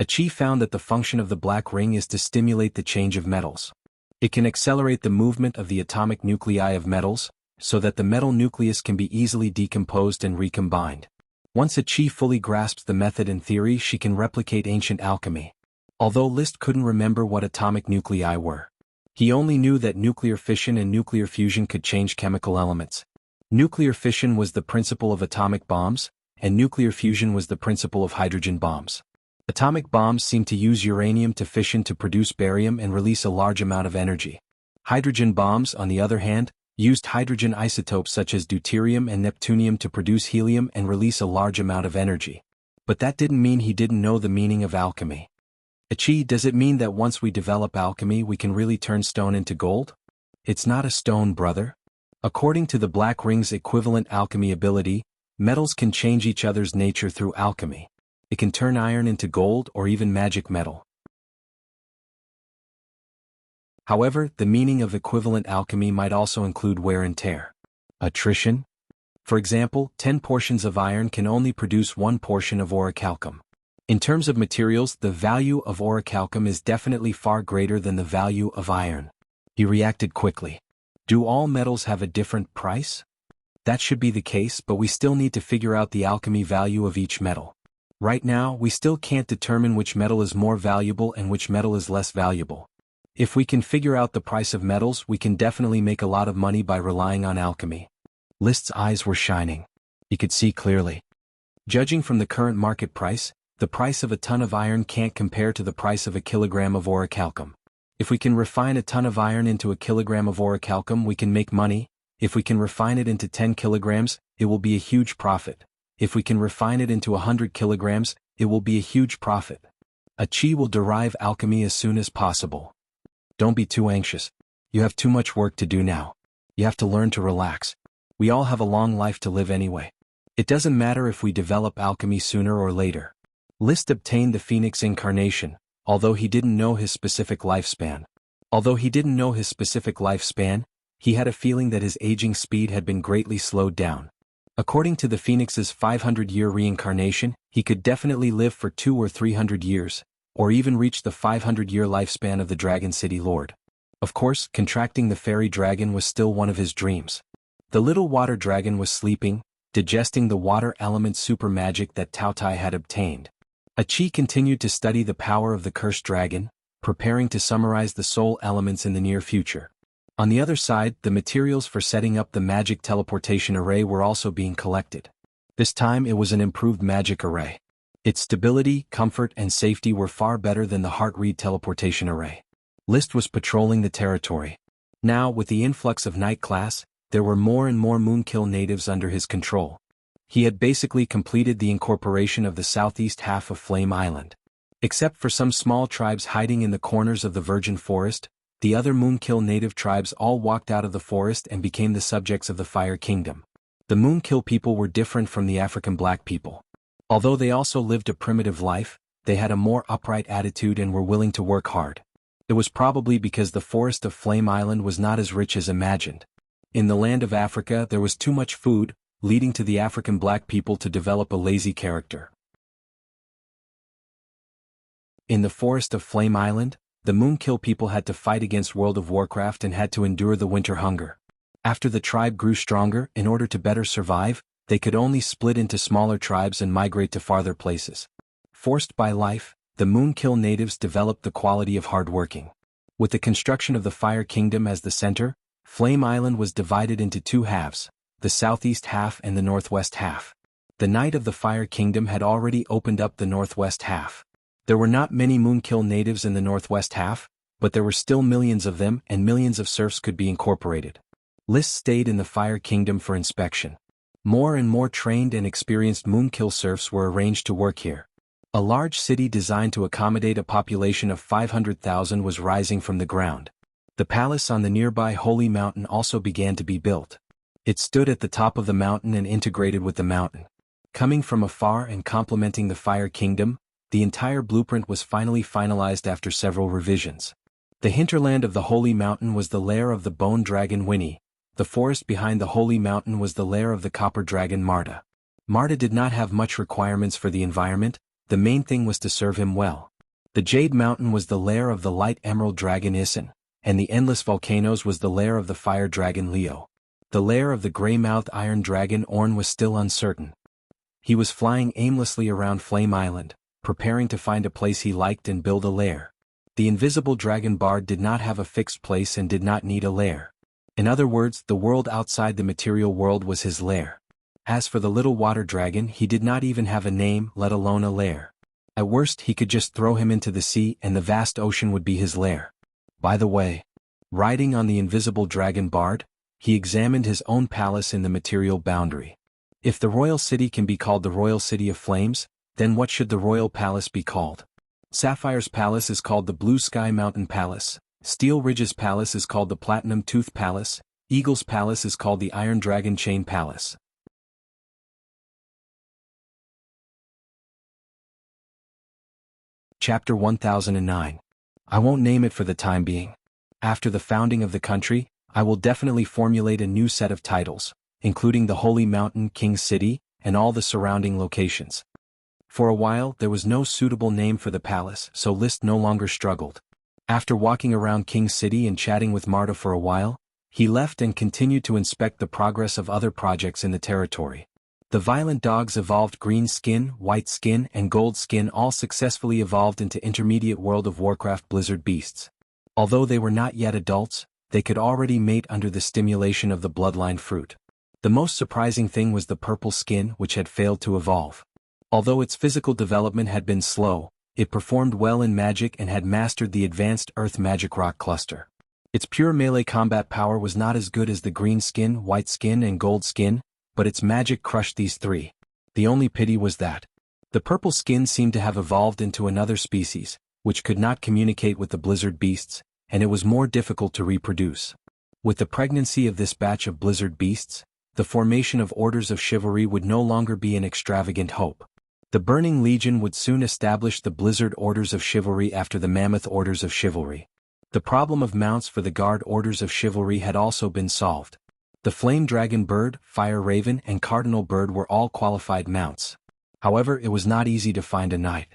Chi found that the function of the black ring is to stimulate the change of metals. It can accelerate the movement of the atomic nuclei of metals, so that the metal nucleus can be easily decomposed and recombined. Once Chi fully grasps the method and theory, she can replicate ancient alchemy. Although List couldn't remember what atomic nuclei were. He only knew that nuclear fission and nuclear fusion could change chemical elements. Nuclear fission was the principle of atomic bombs, and nuclear fusion was the principle of hydrogen bombs. Atomic bombs seem to use uranium to fission to produce barium and release a large amount of energy. Hydrogen bombs, on the other hand, used hydrogen isotopes such as deuterium and neptunium to produce helium and release a large amount of energy. But that didn't mean he didn't know the meaning of alchemy. Chi, does it mean that once we develop alchemy we can really turn stone into gold? It's not a stone, brother. According to the black ring's equivalent alchemy ability, metals can change each other's nature through alchemy. It can turn iron into gold or even magic metal. However, the meaning of equivalent alchemy might also include wear and tear. Attrition? For example, 10 portions of iron can only produce 1 portion of orichalcum. In terms of materials, the value of orichalcum is definitely far greater than the value of iron. He reacted quickly. Do all metals have a different price? That should be the case, but we still need to figure out the alchemy value of each metal. Right now, we still can't determine which metal is more valuable and which metal is less valuable. If we can figure out the price of metals, we can definitely make a lot of money by relying on alchemy. List's eyes were shining. He could see clearly. Judging from the current market price, the price of a ton of iron can't compare to the price of a kilogram of orichalcum. If we can refine a ton of iron into a kilogram of orichalcum, we can make money, If we can refine it into 10 kilograms, it will be a huge profit. If we can refine it into 100 kilograms, it will be a huge profit. A chi will derive alchemy as soon as possible. Don't be too anxious. You have too much work to do now. You have to learn to relax. We all have a long life to live anyway. It doesn't matter if we develop alchemy sooner or later. Liszt obtained the Phoenix incarnation, although he didn't know his specific lifespan. He had a feeling that his aging speed had been greatly slowed down. According to the Phoenix's 500-year reincarnation, he could definitely live for 200 or 300 years, or even reach the 500-year lifespan of the Dragon City Lord. Of course, contracting the fairy dragon was still one of his dreams. The little water dragon was sleeping, digesting the water element super magic that Tao Tai had obtained. Achi continued to study the power of the cursed dragon, preparing to summarize the soul elements in the near future. On the other side, the materials for setting up the magic teleportation array were also being collected. This time it was an improved magic array. Its stability, comfort, and safety were far better than the heart read teleportation array. Liszt was patrolling the territory. Now, with the influx of night class, there were more and more Moonkill natives under his control. He had basically completed the incorporation of the southeast half of Flame Island. Except for some small tribes hiding in the corners of the virgin forest, the other Moonkill native tribes all walked out of the forest and became the subjects of the Fire Kingdom. The Moonkill people were different from the African black people. Although they also lived a primitive life, they had a more upright attitude and were willing to work hard. It was probably because the forest of Flame Island was not as rich as imagined. In the land of Africa there was too much food, leading to the African black people to develop a lazy character. In the forest of Flame Island, the Moonkill people had to fight against World of Warcraft and had to endure the winter hunger. After the tribe grew stronger, in order to better survive, they could only split into smaller tribes and migrate to farther places. Forced by life, the Moonkill natives developed the quality of hard working. With the construction of the Fire Kingdom as the center, Flame Island was divided into two halves, the southeast half and the northwest half. The Knight of the Fire Kingdom had already opened up the northwest half. There were not many Moonkill natives in the northwest half, but there were still millions of them and millions of serfs could be incorporated. Liszt stayed in the Fire Kingdom for inspection. More and more trained and experienced Moonkill serfs were arranged to work here. A large city designed to accommodate a population of 500,000 was rising from the ground. The palace on the nearby Holy Mountain also began to be built. It stood at the top of the mountain and integrated with the mountain. Coming from afar and complementing the Fire Kingdom, the entire blueprint was finally finalized after several revisions. The hinterland of the Holy Mountain was the lair of the bone dragon Winnie. The forest behind the Holy Mountain was the lair of the copper dragon Marta. Marta did not have much requirements for the environment, the main thing was to serve him well. The Jade Mountain was the lair of the light emerald dragon Isin, and the endless volcanoes was the lair of the fire dragon Leo. The lair of the gray-mouthed iron dragon Orn was still uncertain. He was flying aimlessly around Flame Island, preparing to find a place he liked and build a lair. The invisible dragon Bard did not have a fixed place and did not need a lair. In other words, the world outside the material world was his lair. As for the little water dragon, he did not even have a name, let alone a lair. At worst, he could just throw him into the sea and the vast ocean would be his lair. By the way, riding on the invisible dragon Bard, he examined his own palace in the material boundary. If the royal city can be called the Royal City of Flames, then what should the royal palace be called? Sapphire's palace is called the Blue Sky Mountain Palace, Steel Ridge's palace is called the Platinum Tooth Palace, Eagle's palace is called the Iron Dragon Chain Palace. Chapter 1009. I won't name it for the time being. After the founding of the country, I will definitely formulate a new set of titles, including the Holy Mountain, King's City, and all the surrounding locations. For a while, there was no suitable name for the palace, so Liszt no longer struggled. After walking around King's City and chatting with Marta for a while, he left and continued to inspect the progress of other projects in the territory. The violent dogs evolved green skin, white skin, and gold skin all successfully evolved into intermediate World of Warcraft Blizzard beasts. Although they were not yet adults, they could already mate under the stimulation of the bloodline fruit. The most surprising thing was the purple skin, which had failed to evolve. Although its physical development had been slow, it performed well in magic and had mastered the advanced Earth Magic Rock Cluster. Its pure melee combat power was not as good as the green skin, white skin and gold skin, but its magic crushed these three. The only pity was that the purple skin seemed to have evolved into another species, which could not communicate with the blizzard beasts, and it was more difficult to reproduce. With the pregnancy of this batch of blizzard beasts, the formation of orders of chivalry would no longer be an extravagant hope. The Burning Legion would soon establish the blizzard orders of chivalry after the mammoth orders of chivalry. The problem of mounts for the guard orders of chivalry had also been solved. The Flame Dragon Bird, Fire Raven and Cardinal Bird were all qualified mounts. However, it was not easy to find a knight.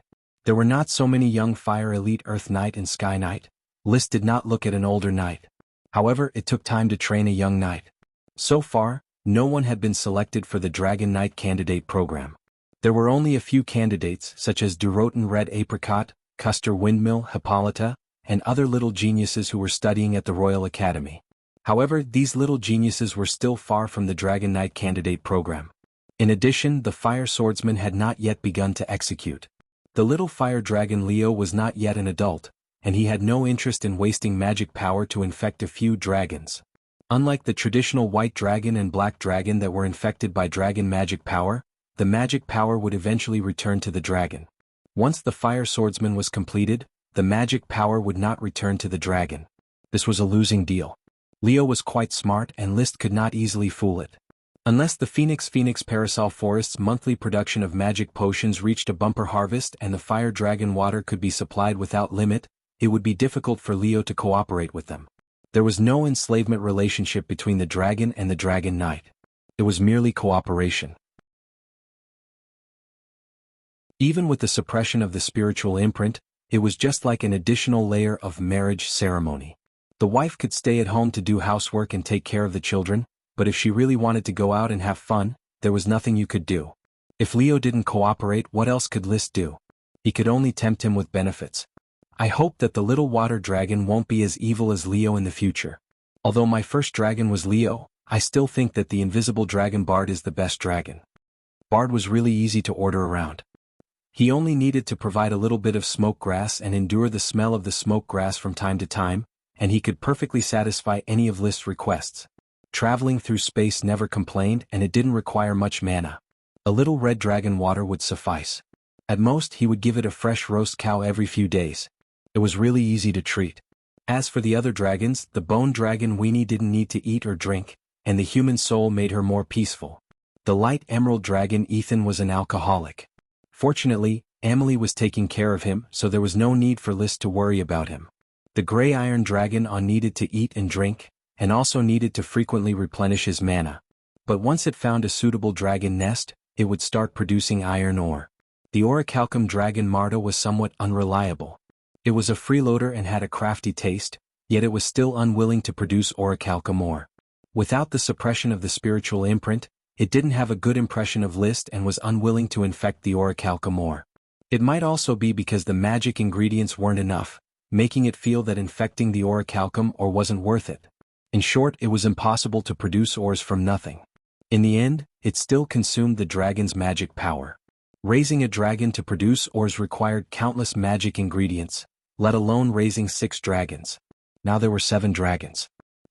There were not so many young Fire Elite Earth Knight and Sky Knight. List did not look at an older knight. However, it took time to train a young knight. So far, no one had been selected for the Dragon Knight candidate program. There were only a few candidates such as Durotan Red Apricot, Custer Windmill, Hippolyta, and other little geniuses who were studying at the Royal Academy. However, these little geniuses were still far from the Dragon Knight candidate program. In addition, the Fire Swordsman had not yet begun to execute. The little fire dragon Leo was not yet an adult, and he had no interest in wasting magic power to infect a few dragons. Unlike the traditional white dragon and black dragon that were infected by dragon magic power, the magic power would eventually return to the dragon. Once the Fire Swordsman was completed, the magic power would not return to the dragon. This was a losing deal. Leo was quite smart and List could not easily fool it. Unless the Phoenix Parasol Forest's monthly production of magic potions reached a bumper harvest and the fire dragon water could be supplied without limit, it would be difficult for Leo to cooperate with them. There was no enslavement relationship between the dragon and the Dragon Knight. It was merely cooperation. Even with the suppression of the spiritual imprint, it was just like an additional layer of marriage ceremony. The wife could stay at home to do housework and take care of the children, but if she really wanted to go out and have fun, there was nothing you could do. If Leo didn't cooperate, what else could List do? He could only tempt him with benefits. I hope that the little water dragon won't be as evil as Leo in the future. Although my first dragon was Leo, I still think that the invisible dragon Bard is the best dragon. Bard was really easy to order around. He only needed to provide a little bit of smoke grass and endure the smell of the smoke grass from time to time, and he could perfectly satisfy any of List's requests. Traveling through space never complained and it didn't require much mana. A little red dragon water would suffice. At most he would give it a fresh roast cow every few days. It was really easy to treat. As for the other dragons, the bone dragon Weenie didn't need to eat or drink, and the human soul made her more peaceful. The light emerald dragon Ethan was an alcoholic. Fortunately, Amelie was taking care of him, so there was no need for List to worry about him. The gray iron dragon needed to eat and drink, and also needed to frequently replenish his mana. But once it found a suitable dragon nest, it would start producing iron ore. The orichalcum dragon Marta was somewhat unreliable. It was a freeloader and had a crafty taste, yet it was still unwilling to produce orichalcum ore. Without the suppression of the spiritual imprint, it didn't have a good impression of List and was unwilling to infect the orichalcum ore. It might also be because the magic ingredients weren't enough, making it feel that infecting the orichalcum ore wasn't worth it. In short, it was impossible to produce ores from nothing. In the end, it still consumed the dragon's magic power. Raising a dragon to produce ores required countless magic ingredients, let alone raising 6 dragons. Now there were 7 dragons.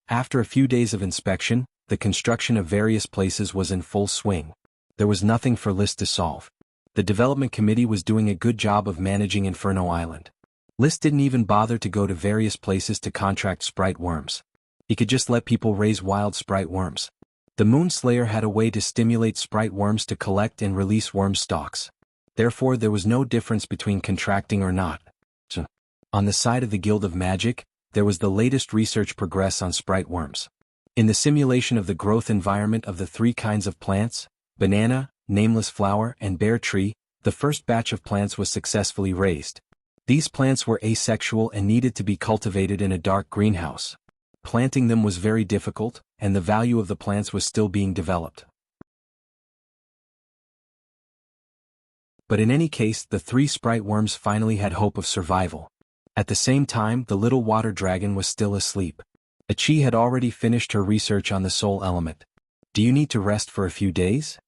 After a few days of inspection, the construction of various places was in full swing. There was nothing for List to solve. The development committee was doing a good job of managing Inferno Island. List didn't even bother to go to various places to contract sprite worms. He could just let people raise wild sprite worms. The Moonslayer had a way to stimulate sprite worms to collect and release worm stalks. Therefore there was no difference between contracting or not. So, on the side of the Guild of Magic, there was the latest research progress on sprite worms. In the simulation of the growth environment of the 3 kinds of plants, banana, nameless flower and bear tree, the first batch of plants was successfully raised. These plants were asexual and needed to be cultivated in a dark greenhouse. Planting them was very difficult, and the value of the plants was still being developed. But in any case, the 3 sprite worms finally had hope of survival. At the same time, the little water dragon was still asleep. Achi had already finished her research on the soul element. Do you need to rest for a few days?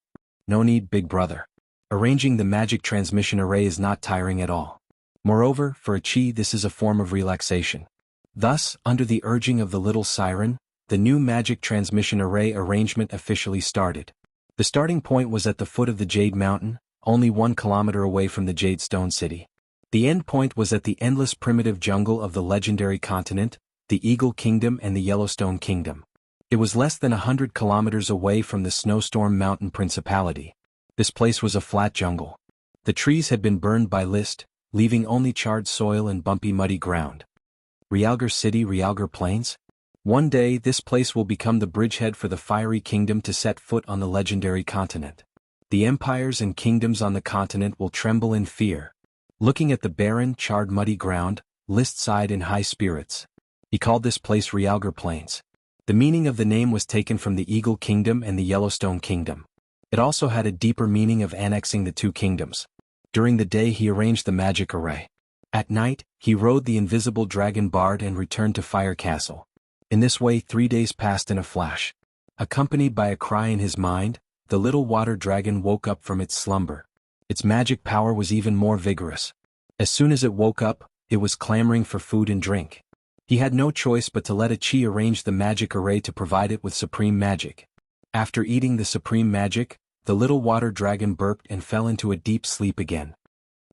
No need, big brother. Arranging the magic transmission array is not tiring at all. Moreover, for Achi this is a form of relaxation. Thus, under the urging of the little siren, the new magic transmission array arrangement officially started. The starting point was at the foot of the Jade Mountain, only 1 kilometer away from the Jade Stone City. The end point was at the endless primitive jungle of the legendary continent, the Eagle Kingdom and the Yellowstone Kingdom. It was less than 100 kilometers away from the Snowstorm Mountain Principality. This place was a flat jungle. The trees had been burned by List, leaving only charred soil and bumpy muddy ground. Realgar City, Realgar Plains? One day this place will become the bridgehead for the Fiery Kingdom to set foot on the legendary continent. The empires and kingdoms on the continent will tremble in fear. Looking at the barren, charred muddy ground, List sighed in high spirits. He called this place Realgar Plains. The meaning of the name was taken from the Eagle Kingdom and the Yellowstone Kingdom. It also had a deeper meaning of annexing the two kingdoms. During the day he arranged the magic array. At night, he rode the invisible dragon Bard and returned to Fire Castle. In this way 3 days passed in a flash. Accompanied by a cry in his mind, the little water dragon woke up from its slumber. Its magic power was even more vigorous. As soon as it woke up, it was clamoring for food and drink. He had no choice but to let a chi arrange the magic array to provide it with supreme magic. After eating the supreme magic, the little water dragon burped and fell into a deep sleep again.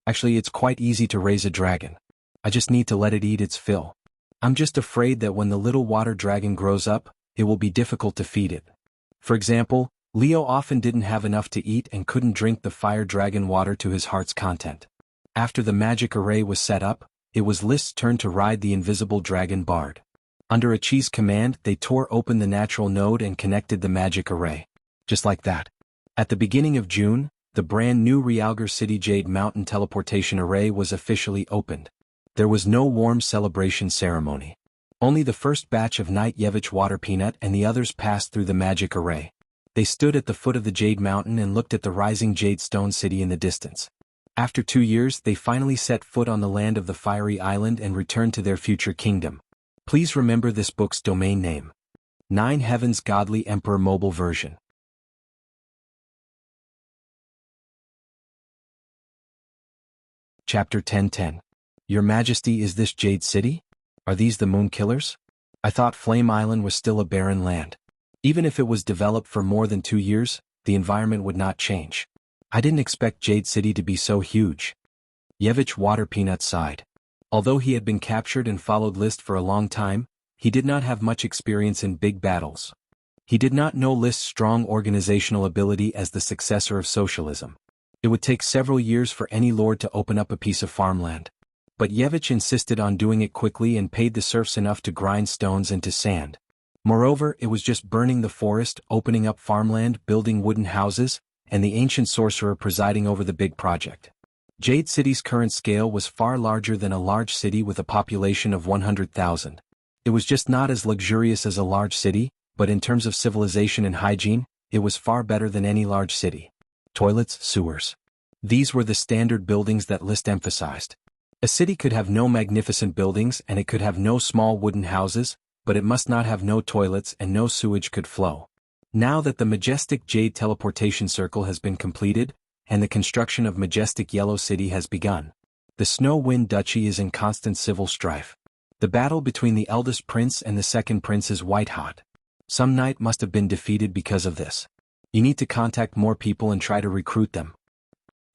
Actually, it's quite easy to raise a dragon. I just need to let it eat its fill. I'm just afraid that when the little water dragon grows up, it will be difficult to feed it. For example, Leo often didn't have enough to eat and couldn't drink the fire dragon water to his heart's content. After the magic array was set up, it was List's turn to ride the invisible dragon Bard. Under a chi's command, they tore open the natural node and connected the magic array. Just like that. At the beginning of June, the brand new Realgar City Jade Mountain teleportation array was officially opened. There was no warm celebration ceremony. Only the first batch of Night Yevich Water Peanut and the others passed through the magic array. They stood at the foot of the Jade Mountain and looked at the rising Jade Stone City in the distance. After 2 years, they finally set foot on the land of the Fiery Island and returned to their future kingdom. Please remember this book's domain name. 9 Heavens Godly Emperor Mobile Version. Chapter 10:10. Your Majesty, is this Jade City? Are these the Moon Killers? I thought Flame Island was still a barren land. Even if it was developed for more than 2 years, the environment would not change. I didn't expect Jade City to be so huge. Yevich Water Peanut sighed. Although he had been captured and followed List for a long time, he did not have much experience in big battles. He did not know List's strong organizational ability as the successor of socialism. It would take several years for any lord to open up a piece of farmland. But Yevich insisted on doing it quickly and paid the serfs enough to grind stones into sand. Moreover, it was just burning the forest, opening up farmland, building wooden houses, and the ancient sorcerer presiding over the big project. Jade City's current scale was far larger than a large city with a population of 100,000. It was just not as luxurious as a large city, but in terms of civilization and hygiene, it was far better than any large city. Toilets, sewers. These were the standard buildings that List emphasized. A city could have no magnificent buildings and it could have no small wooden houses, but it must not have no toilets and no sewage could flow. Now that the majestic Jade teleportation circle has been completed, and the construction of majestic Yellow City has begun, the Snow Wind Duchy is in constant civil strife. The battle between the eldest prince and the second prince is white-hot. Some knight must have been defeated because of this. You need to contact more people and try to recruit them.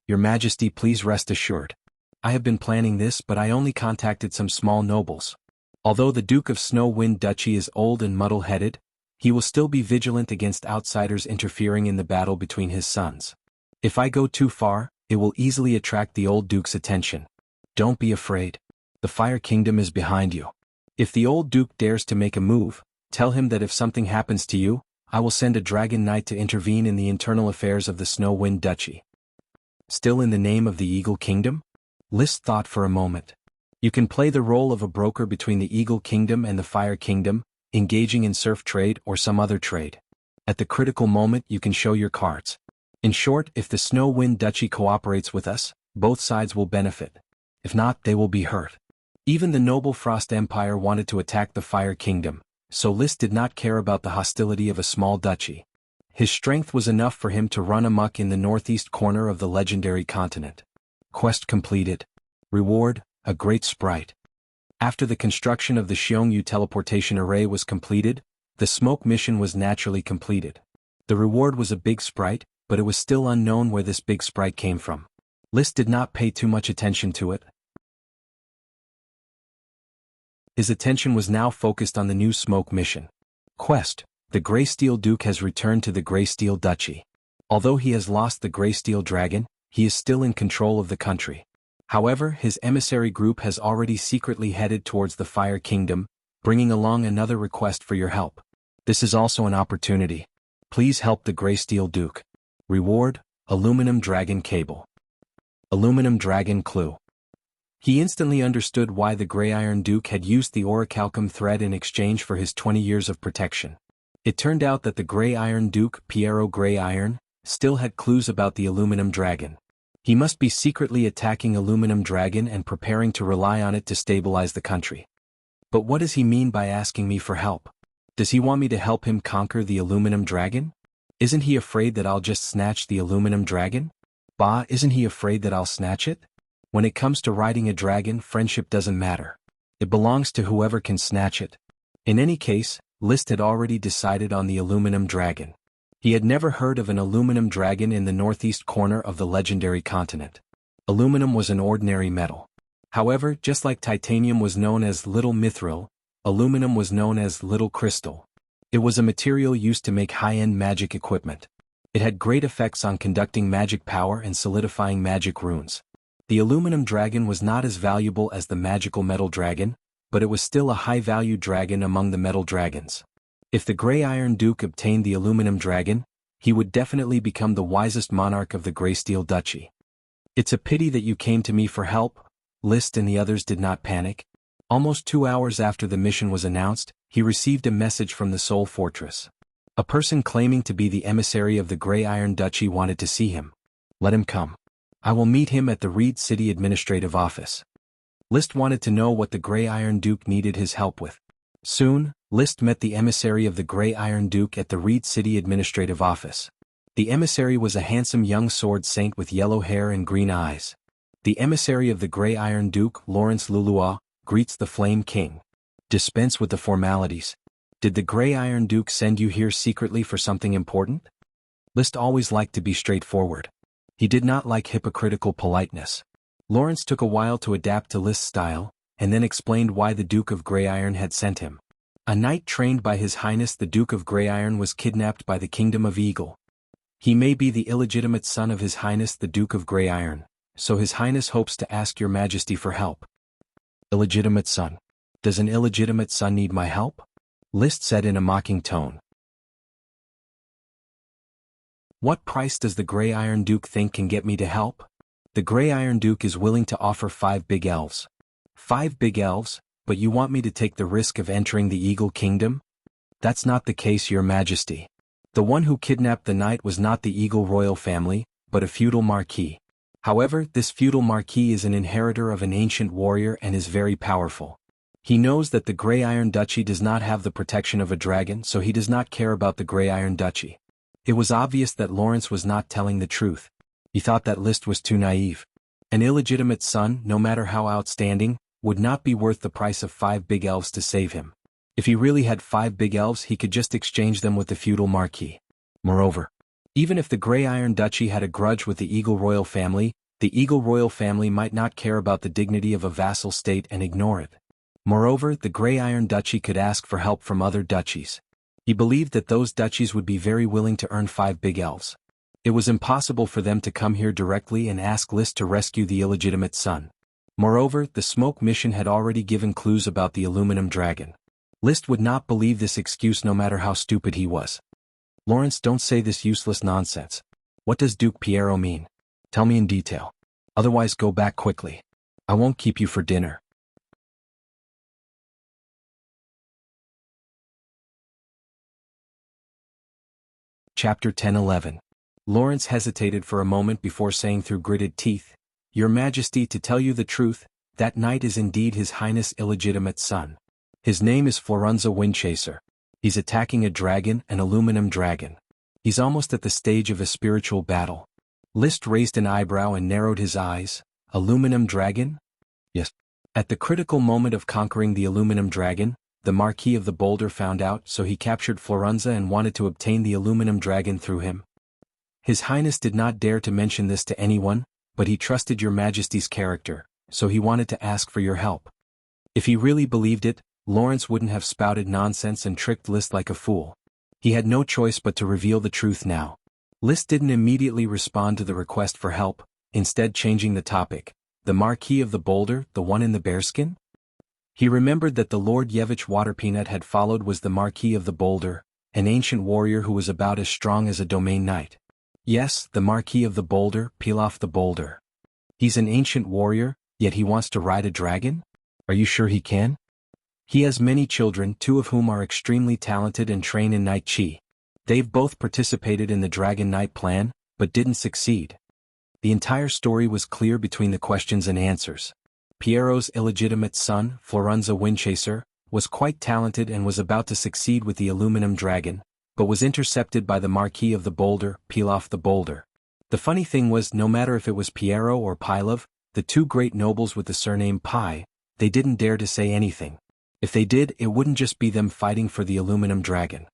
Your Majesty, please rest assured. I have been planning this, but I only contacted some small nobles. Although the Duke of Snow Wind Duchy is old and muddle-headed, he will still be vigilant against outsiders interfering in the battle between his sons. If I go too far, it will easily attract the old duke's attention. Don't be afraid. The Fire Kingdom is behind you. If the old duke dares to make a move, tell him that if something happens to you, I will send a dragon knight to intervene in the internal affairs of the Snow Wind Duchy. Still in the name of the Eagle Kingdom? List thought for a moment. You can play the role of a broker between the Eagle Kingdom and the Fire Kingdom, engaging in serf trade or some other trade. At the critical moment you can show your cards. In short, if the Snow Wind Duchy cooperates with us, both sides will benefit. If not, they will be hurt. Even the noble Frost Empire wanted to attack the Fire Kingdom, so List did not care about the hostility of a small duchy. His strength was enough for him to run amok in the northeast corner of the legendary continent. Quest completed. Reward, a great sprite. After the construction of the Jianghu teleportation array was completed, the smoke mission was naturally completed. The reward was a big sprite, but it was still unknown where this big sprite came from. List did not pay too much attention to it. His attention was now focused on the new smoke mission. Quest: the Grey Steel Duke has returned to the Grey Steel Duchy. Although he has lost the Grey Steel Dragon, he is still in control of the country. However, his emissary group has already secretly headed towards the Fire Kingdom, bringing along another request for your help. This is also an opportunity. Please help the Grey Steel Duke. Reward: Aluminum Dragon Cable. Aluminum Dragon Clue. He instantly understood why the Grey Iron Duke had used the orichalcum thread in exchange for his 20 years of protection. It turned out that the Grey Iron Duke, Piero Grey Iron, still had clues about the Aluminum Dragon. He must be secretly attacking Aluminum Dragon and preparing to rely on it to stabilize the country. But what does he mean by asking me for help? Does he want me to help him conquer the Aluminum Dragon? Isn't he afraid that I'll just snatch the Aluminum Dragon? Bah, isn't he afraid that I'll snatch it? When it comes to riding a dragon, friendship doesn't matter. It belongs to whoever can snatch it. In any case, List had already decided on the Aluminum Dragon. He had never heard of an aluminum dragon in the northeast corner of the legendary continent. Aluminum was an ordinary metal. However, just like titanium was known as Little Mithril, aluminum was known as Little Crystal. It was a material used to make high-end magic equipment. It had great effects on conducting magic power and solidifying magic runes. The aluminum dragon was not as valuable as the magical metal dragon, but it was still a high-value dragon among the metal dragons. If the Grey Iron Duke obtained the aluminum dragon, he would definitely become the wisest monarch of the Grey Steel Duchy. It's a pity that you came to me for help. List and the others did not panic. Almost 2 hours after the mission was announced, he received a message from the Soul Fortress. A person claiming to be the emissary of the Grey Iron Duchy wanted to see him. Let him come. I will meet him at the Reed City Administrative Office. List wanted to know what the Grey Iron Duke needed his help with. Soon, List met the emissary of the Grey Iron Duke at the Reed City Administrative Office. The emissary was a handsome young sword saint with yellow hair and green eyes. The emissary of the Grey Iron Duke, Lawrence Lulua, greets the Flame King. Dispense with the formalities. Did the Grey Iron Duke send you here secretly for something important? List always liked to be straightforward. He did not like hypocritical politeness. Lawrence took a while to adapt to List's style, and then explained why the Duke of Grey Iron had sent him. A knight trained by His Highness the Duke of Grey Iron was kidnapped by the Kingdom of Eagle. He may be the illegitimate son of His Highness the Duke of Grey Iron, so His Highness hopes to ask your Majesty for help. Illegitimate son. Does an illegitimate son need my help? List said in a mocking tone. What price does the Grey Iron Duke think can get me to help? The Grey Iron Duke is willing to offer 5 big elves. 5 big elves? But you want me to take the risk of entering the Eagle Kingdom? That's not the case, your Majesty. The one who kidnapped the knight was not the Eagle royal family, but a feudal marquis. However, this feudal marquis is an inheritor of an ancient warrior and is very powerful. He knows that the Grey Iron Duchy does not have the protection of a dragon, so he does not care about the Grey Iron Duchy. It was obvious that Lawrence was not telling the truth. He thought that List was too naive. An illegitimate son, no matter how outstanding, would not be worth the price of 5 big elves to save him. If he really had 5 big elves, he could just exchange them with the feudal marquis. Moreover, even if the Grey Iron Duchy had a grudge with the Eagle royal family, the Eagle royal family might not care about the dignity of a vassal state and ignore it. Moreover, the Grey Iron Duchy could ask for help from other duchies. He believed that those duchies would be very willing to earn 5 big elves. It was impossible for them to come here directly and ask List to rescue the illegitimate son. Moreover, the smoke mission had already given clues about the aluminum dragon. List would not believe this excuse no matter how stupid he was. Lawrence, don't say this useless nonsense. What does Duke Piero mean? Tell me in detail. Otherwise go back quickly. I won't keep you for dinner. Chapter 10-11. Lawrence hesitated for a moment before saying through gritted teeth, Your Majesty, to tell you the truth, that knight is indeed His Highness' illegitimate son. His name is Florunza Windchaser. He's attacking a dragon, an aluminum dragon. He's almost at the stage of a spiritual battle. List raised an eyebrow and narrowed his eyes. Aluminum dragon? Yes. At the critical moment of conquering the aluminum dragon, the Marquis of the Boulder found out, so he captured Florenza and wanted to obtain the aluminum dragon through him. His Highness did not dare to mention this to anyone, but he trusted your Majesty's character, so he wanted to ask for your help. If he really believed it, Lawrence wouldn't have spouted nonsense and tricked Liszt like a fool. He had no choice but to reveal the truth now. Liszt didn't immediately respond to the request for help, instead changing the topic. The Marquis of the Boulder, the one in the bearskin? He remembered that the Lord Yevich Waterpeanut had followed was the Marquis of the Boulder, an ancient warrior who was about as strong as a domain knight. Yes, the Marquis of the Boulder, Pilaf the Boulder. He's an ancient warrior, yet he wants to ride a dragon? Are you sure he can? He has many children, 2 of whom are extremely talented and train in Knight Chi. They've both participated in the Dragon Knight plan, but didn't succeed. The entire story was clear between the questions and answers. Piero's illegitimate son, Florenza Windchaser, was quite talented and was about to succeed with the aluminum dragon, but was intercepted by the Marquis of the Boulder, Pilaf the Boulder. The funny thing was, no matter if it was Piero or Pilaf, the 2 great nobles with the surname Pi, they didn't dare to say anything. If they did, it wouldn't just be them fighting for the aluminum dragon.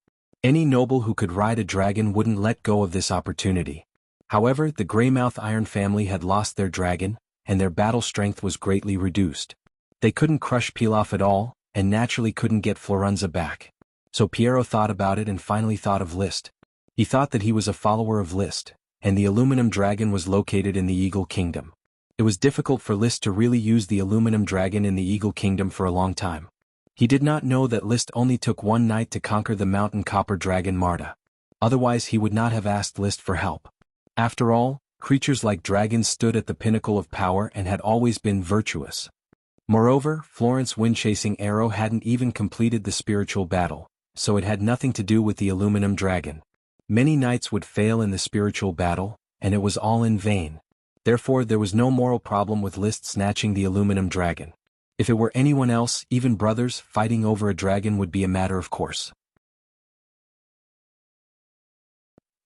Any noble who could ride a dragon wouldn't let go of this opportunity. However, the Greymouth Iron family had lost their dragon, and their battle strength was greatly reduced. They couldn't crush Pilaf at all, and naturally couldn't get Florenza back. So Piero thought about it and finally thought of Liszt. He thought that he was a follower of Liszt, and the aluminum dragon was located in the Eagle Kingdom. It was difficult for Liszt to really use the aluminum dragon in the Eagle Kingdom for a long time. He did not know that Liszt only took 1 night to conquer the mountain copper dragon Marta. Otherwise he would not have asked Liszt for help. After all, creatures like dragons stood at the pinnacle of power and had always been virtuous. Moreover, Florence Windchasing Arrow hadn't even completed the spiritual battle, so it had nothing to do with the aluminum dragon. Many knights would fail in the spiritual battle, and it was all in vain. Therefore there was no moral problem with Liszt snatching the aluminum dragon. If it were anyone else, even brothers, fighting over a dragon would be a matter of course.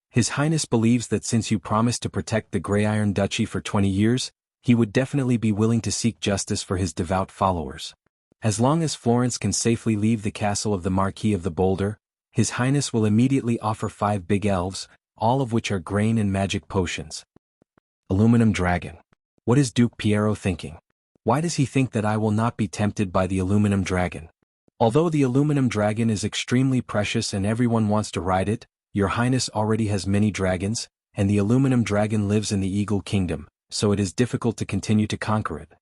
His Highness believes that since you promised to protect the Grey Iron Duchy for 20 years, he would definitely be willing to seek justice for his devout followers. As long as Florence can safely leave the castle of the Marquis of the Boulder, His Highness will immediately offer 5 big elves, all of which are grain and magic potions. Aluminum Dragon. What is Duke Piero thinking? Why does he think that I will not be tempted by the aluminum dragon? Although the aluminum dragon is extremely precious and everyone wants to ride it, Your Highness already has many dragons, and the aluminum dragon lives in the Eagle Kingdom, so it is difficult to continue to conquer it.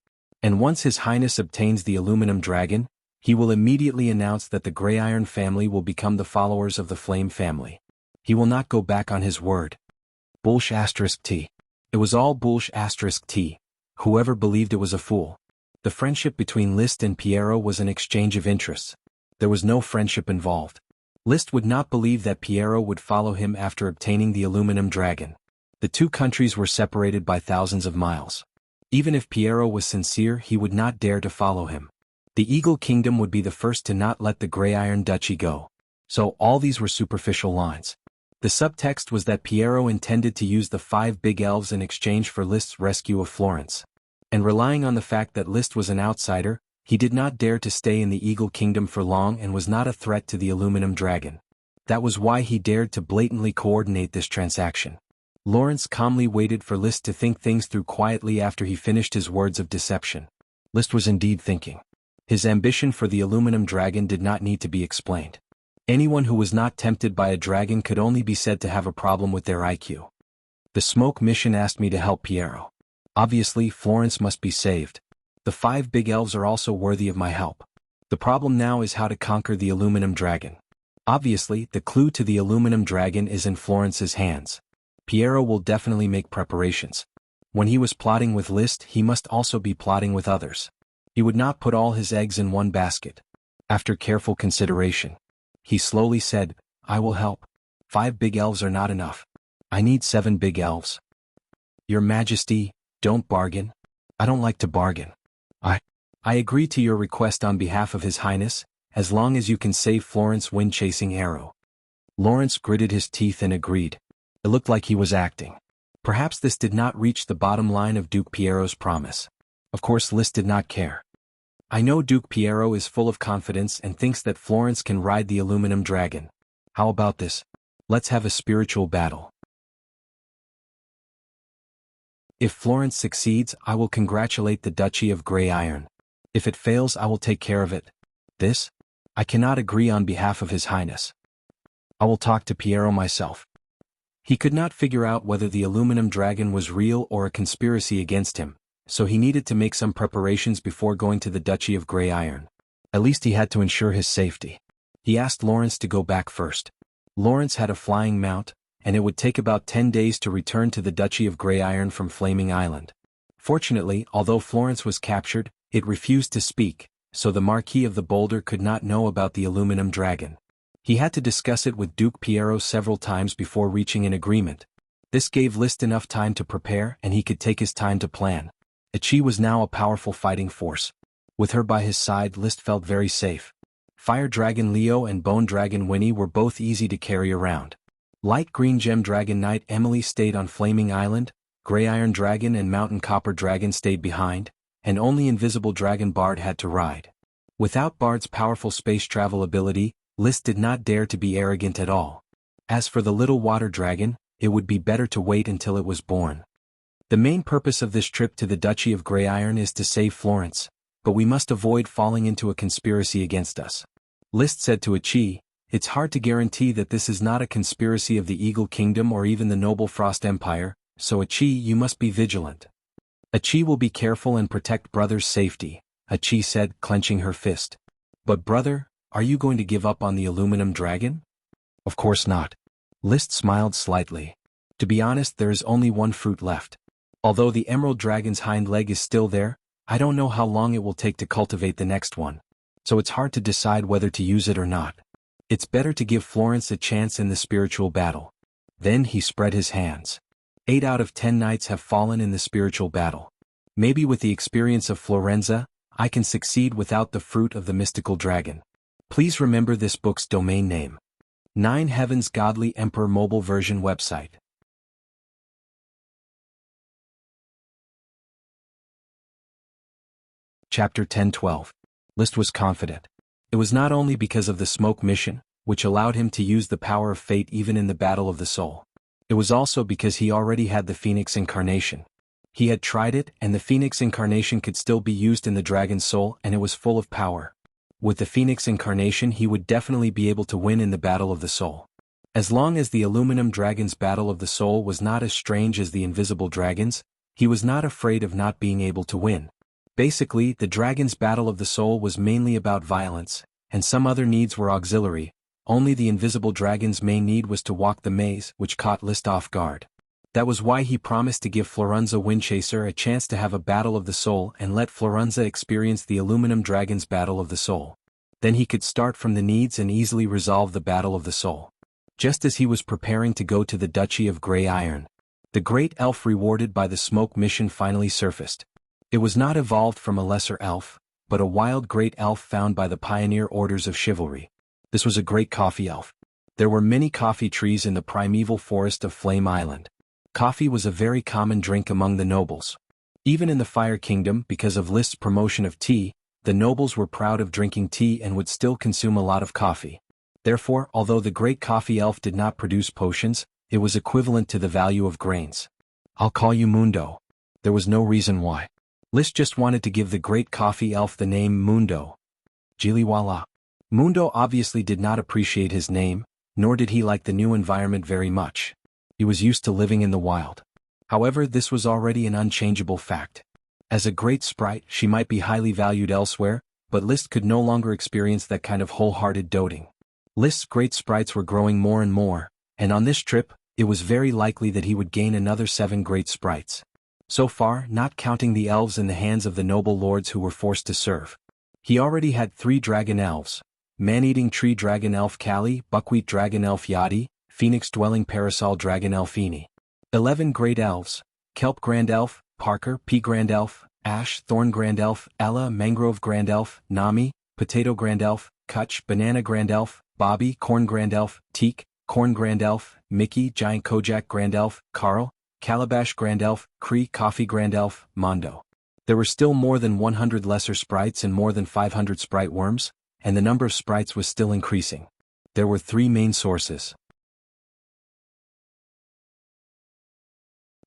And once His Highness obtains the aluminum dragon, he will immediately announce that the Grey Iron family will become the followers of the Flame family. He will not go back on his word. Bullsh asterisk T. It was all bullsh asterisk T. Whoever believed it was a fool. The friendship between Liszt and Piero was an exchange of interests. There was no friendship involved. Liszt would not believe that Piero would follow him after obtaining the aluminum dragon. The 2 countries were separated by thousands of miles. Even if Piero was sincere, he would not dare to follow him. The Eagle Kingdom would be the first to not let the Grey Iron Duchy go. So all these were superficial lines. The subtext was that Piero intended to use the 5 big elves in exchange for Liszt's rescue of Florence. And relying on the fact that Liszt was an outsider, he did not dare to stay in the Eagle Kingdom for long and was not a threat to the aluminum dragon. That was why he dared to blatantly coordinate this transaction. Lawrence calmly waited for Liszt to think things through quietly after he finished his words of deception. Liszt was indeed thinking. His ambition for the aluminum dragon did not need to be explained. Anyone who was not tempted by a dragon could only be said to have a problem with their IQ. The Smoke Mission asked me to help Piero. Obviously, Florence must be saved. The 5 big elves are also worthy of my help. The problem now is how to conquer the aluminum dragon. Obviously, the clue to the aluminum dragon is in Florence's hands. Piero will definitely make preparations. When he was plotting with Liszt, he must also be plotting with others. He would not put all his eggs in one basket. After careful consideration, he slowly said, I will help. 5 big elves are not enough. I need 7 big elves. Your Majesty, don't bargain. I don't like to bargain. I agree to your request on behalf of His Highness, as long as you can save Florence Windchasing Arrow. Lawrence gritted his teeth and agreed. It looked like he was acting. Perhaps this did not reach the bottom line of Duke Piero's promise. Of course Liszt did not care. I know Duke Piero is full of confidence and thinks that Florence can ride the aluminum dragon. How about this? Let's have a spiritual battle. If Florence succeeds, I will congratulate the Duchy of Grey Iron. If it fails, I will take care of it. This? I cannot agree on behalf of His Highness. I will talk to Piero myself. He could not figure out whether the aluminum dragon was real or a conspiracy against him, so he needed to make some preparations before going to the Duchy of Grey Iron. At least he had to ensure his safety. He asked Lawrence to go back first. Lawrence had a flying mount, and it would take about 10 days to return to the Duchy of Grey Iron from Flaming Island. Fortunately, although Florence was captured, it refused to speak, so the Marquis of the Boulder could not know about the aluminum dragon. He had to discuss it with Duke Piero several times before reaching an agreement. This gave Liszt enough time to prepare and he could take his time to plan. Ichi was now a powerful fighting force. With her by his side, Liszt felt very safe. Fire Dragon Leo and Bone Dragon Winnie were both easy to carry around. Light Green Gem Dragon Knight Emily stayed on Flaming Island, Grey Iron Dragon and Mountain Copper Dragon stayed behind, and only Invisible Dragon Bard had to ride. Without Bard's powerful space travel ability, Liszt did not dare to be arrogant at all. As for the little water dragon, it would be better to wait until it was born. The main purpose of this trip to the Duchy of Grey Iron is to save Florence, but we must avoid falling into a conspiracy against us. Liszt said to Ichi, "It's hard to guarantee that this is not a conspiracy of the Eagle Kingdom or even the Noble Frost Empire, so Ichi, you must be vigilant." "Ichi will be careful and protect brother's safety," Ichi said, clenching her fist. "But brother, are you going to give up on the aluminum dragon?" "Of course not." Liszt smiled slightly. "To be honest, there is only one fruit left. Although the emerald dragon's hind leg is still there, I don't know how long it will take to cultivate the next one. So it's hard to decide whether to use it or not. It's better to give Florence a chance in the spiritual battle." Then he spread his hands. 8 out of 10 knights have fallen in the spiritual battle. Maybe with the experience of Florenza, I can succeed without the fruit of the mystical dragon. Please remember this book's domain name. 9 Heavens Godly Emperor mobile version website. Chapter 10-12. Liszt was confident. It was not only because of the smoke mission, which allowed him to use the power of fate even in the battle of the soul. It was also because he already had the Phoenix Incarnation. He had tried it, and the Phoenix Incarnation could still be used in the dragon's soul, and it was full of power. With the Phoenix Incarnation, he would definitely be able to win in the battle of the soul. As long as the aluminum dragon's battle of the soul was not as strange as the invisible dragon's, he was not afraid of not being able to win. Basically, the dragon's battle of the soul was mainly about violence, and some other needs were auxiliary. Only the invisible dragon's main need was to walk the maze, which caught Liszt off guard. That was why he promised to give Florenza Windchaser a chance to have a battle of the soul and let Florenza experience the aluminum dragon's battle of the soul. Then he could start from the needs and easily resolve the battle of the soul. Just as he was preparing to go to the Duchy of Grey Iron, the great elf rewarded by the smoke mission finally surfaced. It was not evolved from a lesser elf, but a wild great elf found by the pioneer orders of chivalry. This was a great coffee elf. There were many coffee trees in the primeval forest of Flame Island. Coffee was a very common drink among the nobles. Even in the Fire Kingdom, because of Liszt's promotion of tea, the nobles were proud of drinking tea and would still consume a lot of coffee. Therefore, although the great coffee elf did not produce potions, it was equivalent to the value of grains. "I'll call you Mundo." There was no reason why. Liszt just wanted to give the great coffee elf the name Mundo. Jiliwala. Mundo obviously did not appreciate his name, nor did he like the new environment very much. He was used to living in the wild. However, this was already an unchangeable fact. As a great sprite, she might be highly valued elsewhere, but Liszt could no longer experience that kind of wholehearted doting. Liszt's great sprites were growing more and more, and on this trip, it was very likely that he would gain another 7 great sprites. So far, not counting the elves in the hands of the noble lords who were forced to serve. He already had 3 dragon elves: man-eating tree dragon elf Kali, buckwheat dragon elf Yadi, phoenix-dwelling parasol dragon elf Ini. 11 great elves: kelp grand elf, Parker, pea grand elf, ash, thorn grand elf, Ella, mangrove grand elf, Nami, potato grand elf, Kutch, banana grand elf, Bobby, corn grand elf, Teak, corn grand elf, Mickey, giant kojak grand elf, Carl, Calabash Grand Elf, Cree Coffee Grand Elf, Mondo. There were still more than 100 lesser sprites and more than 500 sprite worms, and the number of sprites was still increasing. There were three main sources.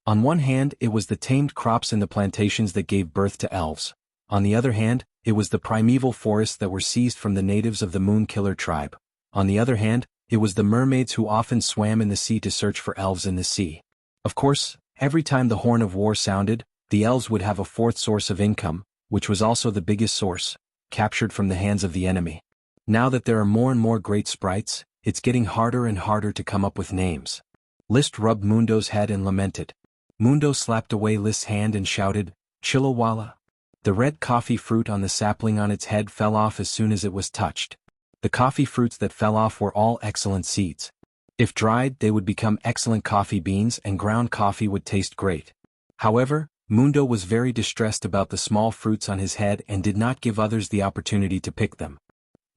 On one hand, it was the tamed crops in the plantations that gave birth to elves. On the other hand, it was the primeval forests that were seized from the natives of the Moon Killer tribe. On the other hand, it was the mermaids who often swam in the sea to search for elves in the sea. Of course, every time the horn of war sounded, the elves would have a fourth source of income, which was also the biggest source, captured from the hands of the enemy. Now that there are more and more great sprites, it's getting harder and harder to come up with names. List rubbed Mundo's head and lamented. Mundo slapped away List's hand and shouted, Chillawalla. The red coffee fruit on the sapling on its head fell off as soon as it was touched. The coffee fruits that fell off were all excellent seeds. If dried, they would become excellent coffee beans and ground coffee would taste great. However, Mundo was very distressed about the small fruits on his head and did not give others the opportunity to pick them.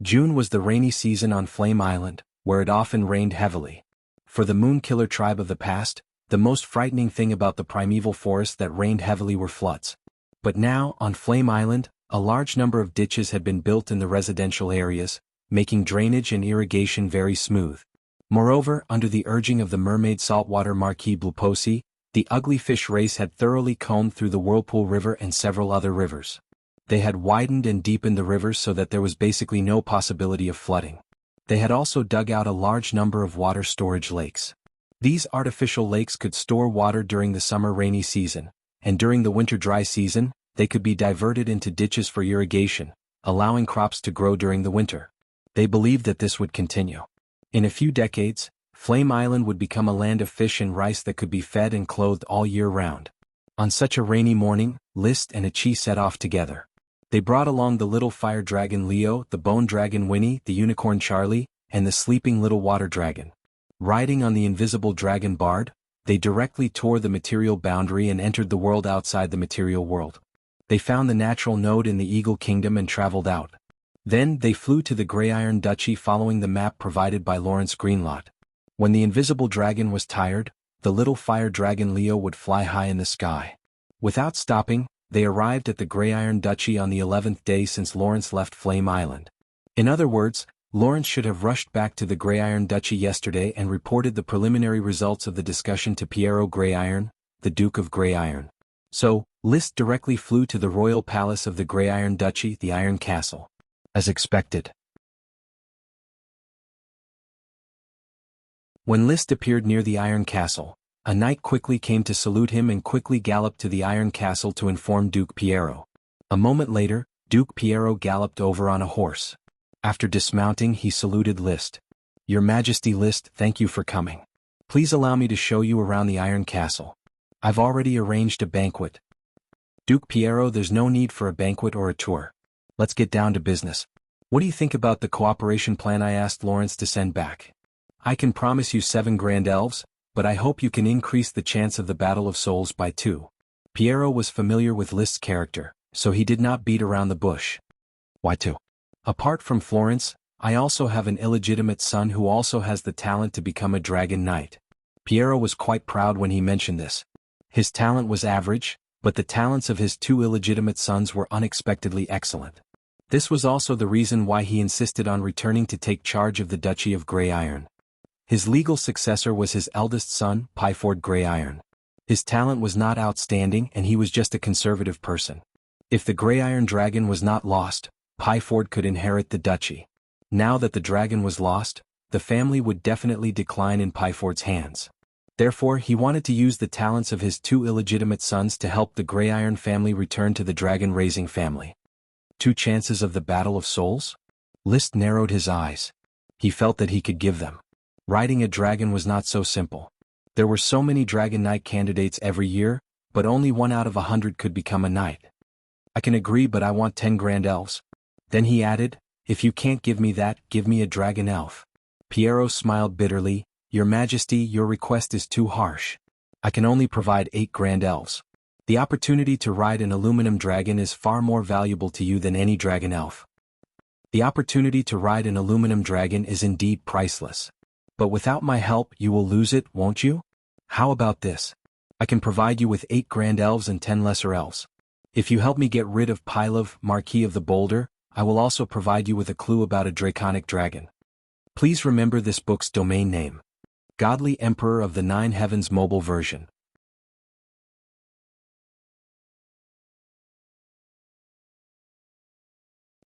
June was the rainy season on Flame Island, where it often rained heavily. For the Moon Killer tribe of the past, the most frightening thing about the primeval forest that rained heavily were floods. But now, on Flame Island, a large number of ditches had been built in the residential areas, making drainage and irrigation very smooth. Moreover, under the urging of the mermaid saltwater Marquis Bluposi, the ugly fish race had thoroughly combed through the Whirlpool River and several other rivers. They had widened and deepened the rivers so that there was basically no possibility of flooding. They had also dug out a large number of water storage lakes. These artificial lakes could store water during the summer rainy season, and during the winter dry season, they could be diverted into ditches for irrigation, allowing crops to grow during the winter. They believed that this would continue. In a few decades, Flame Island would become a land of fish and rice that could be fed and clothed all year round. On such a rainy morning, List and Achi set off together. They brought along the little fire dragon Leo, the bone dragon Winnie, the unicorn Charlie, and the sleeping little water dragon. Riding on the invisible dragon Bard, they directly tore the material boundary and entered the world outside the material world. They found the natural node in the Eagle Kingdom and traveled out. Then they flew to the Grey Iron Duchy following the map provided by Lawrence Greenlot. When the invisible dragon was tired, the little fire dragon Leo would fly high in the sky. Without stopping, they arrived at the Grey Iron Duchy on the 11th day since Lawrence left Flame Island. In other words, Lawrence should have rushed back to the Grey Iron Duchy yesterday and reported the preliminary results of the discussion to Piero Grey Iron, the Duke of Grey Iron. So, List directly flew to the royal palace of the Grey Iron Duchy, the Iron Castle. As expected. When List appeared near the Iron Castle, a knight quickly came to salute him and quickly galloped to the Iron Castle to inform Duke Piero. A moment later, Duke Piero galloped over on a horse. After dismounting, he saluted List. Your Majesty List, thank you for coming. Please allow me to show you around the Iron Castle. I've already arranged a banquet. Duke Piero, there's no need for a banquet or a tour. Let's get down to business. What do you think about the cooperation plan I asked Lawrence to send back? I can promise you 7 grand elves, but I hope you can increase the chance of the Battle of Souls by 2. Piero was familiar with List's character, so he did not beat around the bush. Why 2? Apart from Florence, I also have an illegitimate son who also has the talent to become a dragon knight. Piero was quite proud when he mentioned this. His talent was average, but the talents of his 2 illegitimate sons were unexpectedly excellent. This was also the reason why he insisted on returning to take charge of the Duchy of Grey Iron. His legal successor was his eldest son, Pyford Grey Iron. His talent was not outstanding and he was just a conservative person. If the Grey Iron Dragon was not lost, Pyford could inherit the duchy. Now that the dragon was lost, the family would definitely decline in Pyford's hands. Therefore, he wanted to use the talents of his 2 illegitimate sons to help the Grey Iron family return to the dragon-raising family. 2 chances of the Battle of Souls? List narrowed his eyes. He felt that he could give them. Riding a dragon was not so simple. There were so many Dragon Knight candidates every year, but only 1 out of 100 could become a knight. I can agree, but I want 10 grand elves. Then he added, if you can't give me that, give me a dragon elf. Piero smiled bitterly, Your Majesty, your request is too harsh. I can only provide 8 grand elves. The opportunity to ride an aluminum dragon is far more valuable to you than any dragon elf. The opportunity to ride an aluminum dragon is indeed priceless. But without my help you will lose it, won't you? How about this? I can provide you with 8 grand elves and 10 lesser elves. If you help me get rid of Pylov, Marquis of the Boulder, I will also provide you with a clue about a draconic dragon. Please remember this book's domain name. Godly Emperor of the Nine Heavens mobile version.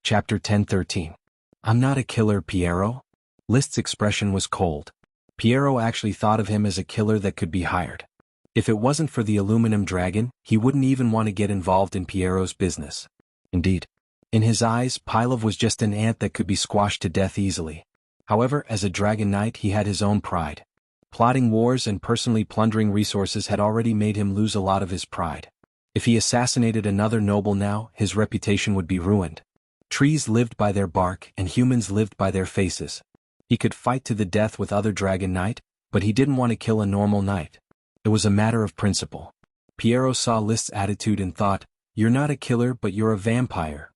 Chapter 10:13. I'm not a killer, Piero. List's expression was cold. Piero actually thought of him as a killer that could be hired. If it wasn't for the aluminum dragon, he wouldn't even want to get involved in Piero's business. Indeed. In his eyes, Pylov was just an ant that could be squashed to death easily. However, as a dragon knight he had his own pride. Plotting wars and personally plundering resources had already made him lose a lot of his pride. If he assassinated another noble now, his reputation would be ruined. Trees lived by their bark and humans lived by their faces. He could fight to the death with other dragon knight, but he didn't want to kill a normal knight. It was a matter of principle. Piero saw List's attitude and thought, "You're not a killer but you're a vampire."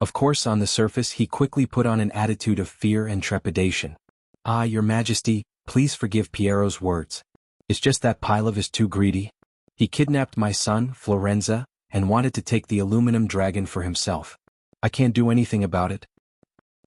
Of course, on the surface he quickly put on an attitude of fear and trepidation. "Ah, your majesty, please forgive Piero's words. It's just that Pylov is too greedy. He kidnapped my son, Florenza, and wanted to take the aluminum dragon for himself. I can't do anything about it."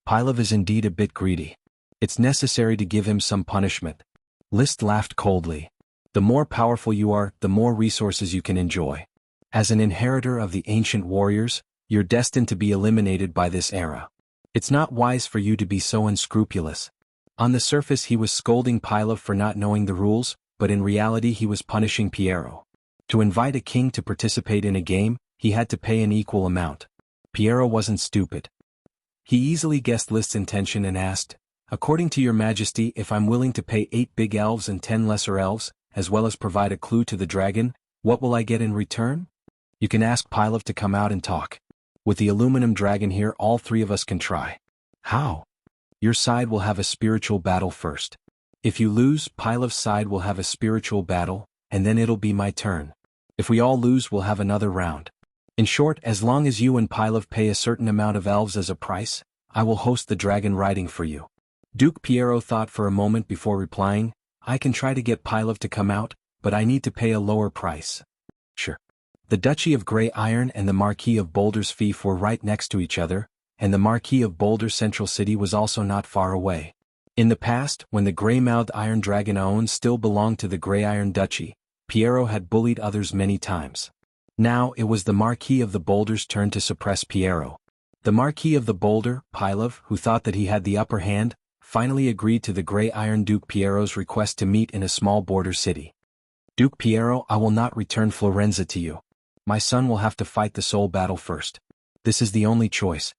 Pylov is indeed a bit greedy. It's necessary to give him some punishment. List laughed coldly. The more powerful you are, the more resources you can enjoy. As an inheritor of the ancient warriors, you're destined to be eliminated by this era. It's not wise for you to be so unscrupulous. On the surface he was scolding Pylov for not knowing the rules, but in reality he was punishing Piero. To invite a king to participate in a game, he had to pay an equal amount. Piero wasn't stupid. He easily guessed List's intention and asked, "According to your majesty, if I'm willing to pay 8 big elves and 10 lesser elves, as well as provide a clue to the dragon, what will I get in return?" "You can ask Pylov to come out and talk. With the aluminum dragon here, all 3 of us can try." "How?" "Your side will have a spiritual battle first. If you lose, Pylov's side will have a spiritual battle, and then it'll be my turn. If we all lose, we'll have another round. In short, as long as you and Pylov pay a certain amount of elves as a price, I will host the dragon riding for you." Duke Piero thought for a moment before replying, "I can try to get Pylov to come out, but I need to pay a lower price." "Sure." The Duchy of Grey Iron and the Marquis of Boulder's fief were right next to each other, and the Marquis of Boulder's central city was also not far away. In the past, when the grey-mouthed Iron Dragon Aon still belonged to the Grey Iron Duchy, Piero had bullied others many times. Now it was the Marquis of the Boulder's turn to suppress Piero. The Marquis of the Boulder, Pylov, who thought that he had the upper hand, finally agreed to the Grey Iron Duke Piero's request to meet in a small border city. "Duke Piero, I will not return Florenza to you. My son will have to fight the soul battle first. This is the only choice."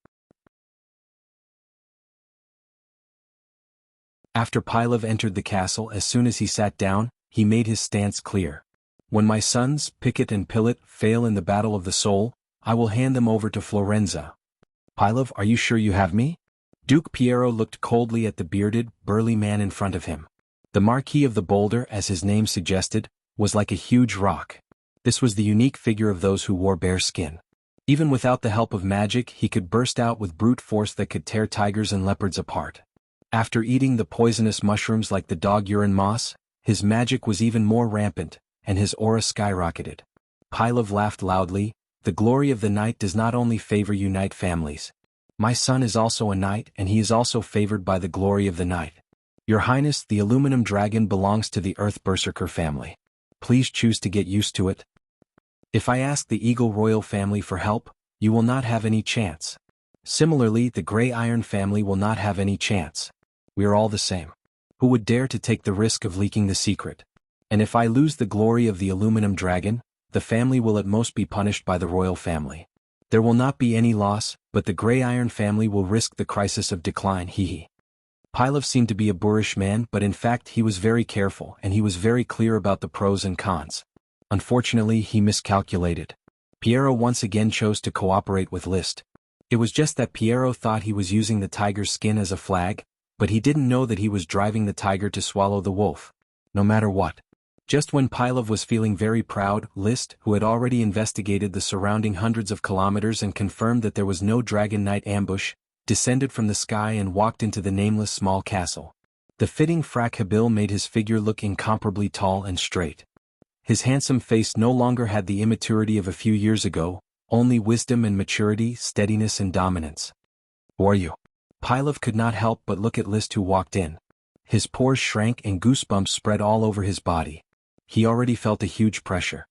After Pylov entered the castle, as soon as he sat down, he made his stance clear. "When my sons, Picket and Pilot, fail in the battle of the soul, I will hand them over to Florenza." "Pylov, are you sure you have me?" Duke Piero looked coldly at the bearded, burly man in front of him. The Marquis of the Boulder, as his name suggested, was like a huge rock. This was the unique figure of those who wore bear skin. Even without the help of magic, he could burst out with brute force that could tear tigers and leopards apart. After eating the poisonous mushrooms like the dog urine moss, his magic was even more rampant, and his aura skyrocketed. Pylov laughed loudly. "The glory of the knight does not only favor unite families. My son is also a knight and he is also favored by the glory of the knight. Your Highness, the aluminum dragon belongs to the Earth Berserker family. Please choose to get used to it. If I ask the Eagle Royal family for help, you will not have any chance. Similarly, the Grey Iron family will not have any chance. We are all the same. Who would dare to take the risk of leaking the secret? And if I lose the glory of the aluminum dragon, the family will at most be punished by the royal family. There will not be any loss, but the Grey Iron family will risk the crisis of decline. Hee. Pylov seemed to be a boorish man, but in fact he was very careful and he was very clear about the pros and cons. Unfortunately, he miscalculated. Piero once again chose to cooperate with List. It was just that Piero thought he was using the tiger's skin as a flag, but he didn't know that he was driving the tiger to swallow the wolf. No matter what. Just when Pylov was feeling very proud, List, who had already investigated the surrounding hundreds of kilometers and confirmed that there was no Dragon Knight ambush, descended from the sky and walked into the nameless small castle. The fitting frac habit made his figure look incomparably tall and straight. His handsome face no longer had the immaturity of a few years ago, only wisdom and maturity, steadiness and dominance. Who are you? Pylov could not help but look at List, who walked in. His pores shrank and goosebumps spread all over his body. He already felt a huge pressure.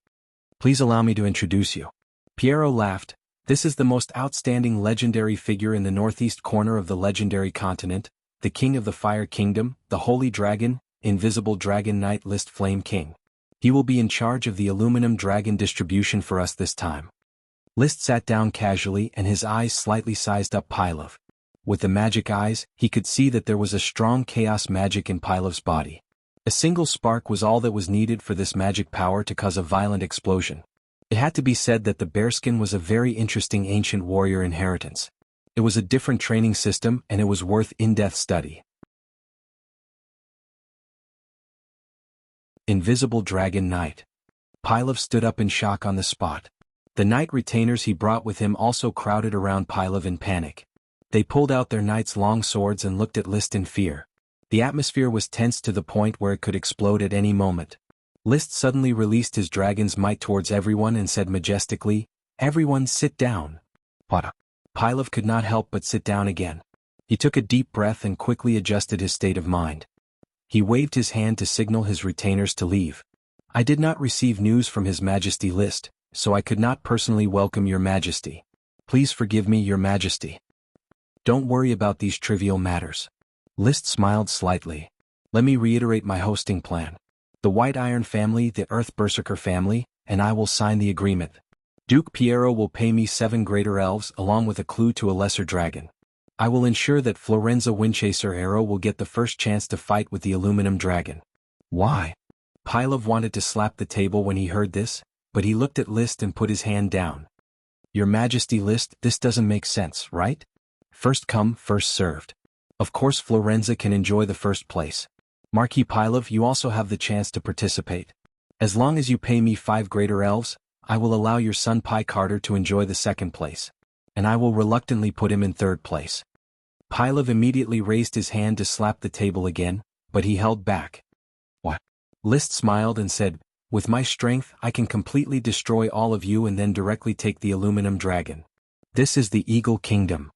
Please allow me to introduce you. Piero laughed. This is the most outstanding legendary figure in the northeast corner of the legendary continent, the king of the Fire Kingdom, the Holy Dragon, Invisible Dragon Knight List Flame King. He will be in charge of the aluminum dragon distribution for us this time. List sat down casually and his eyes slightly sized up Pylov. With the magic eyes, he could see that there was a strong chaos magic in Pylov's body. A single spark was all that was needed for this magic power to cause a violent explosion. It had to be said that the bearskin was a very interesting ancient warrior inheritance. It was a different training system and it was worth in-depth study. Invisible Dragon Knight. Pylov stood up in shock on the spot. The knight retainers he brought with him also crowded around Pylov in panic. They pulled out their knight's long swords and looked at List in fear. The atmosphere was tense to the point where it could explode at any moment. List suddenly released his dragon's might towards everyone and said majestically, "Everyone sit down." What? Pylov could not help but sit down again. He took a deep breath and quickly adjusted his state of mind. He waved his hand to signal his retainers to leave. I did not receive news from His Majesty List, so I could not personally welcome Your Majesty. Please forgive me, Your Majesty. Don't worry about these trivial matters. List smiled slightly. Let me reiterate my hosting plan. The White Iron family, the Earth Berserker family, and I will sign the agreement. Duke Piero will pay me 7 greater elves along with a clue to a lesser dragon. I will ensure that Florenza Windchaser Arrow will get the first chance to fight with the aluminum dragon. Why? Pylov wanted to slap the table when he heard this, but he looked at List and put his hand down. Your Majesty List, this doesn't make sense, right? First come, first served. Of course Florenza can enjoy the first place. Marquis Pylov, you also have the chance to participate. As long as you pay me 5 greater elves, I will allow your son Pi Carter to enjoy the second place. And I will reluctantly put him in third place. Pylov immediately raised his hand to slap the table again, but he held back. What? List smiled and said, with my strength I can completely destroy all of you and then directly take the aluminum dragon. This is the Eagle Kingdom.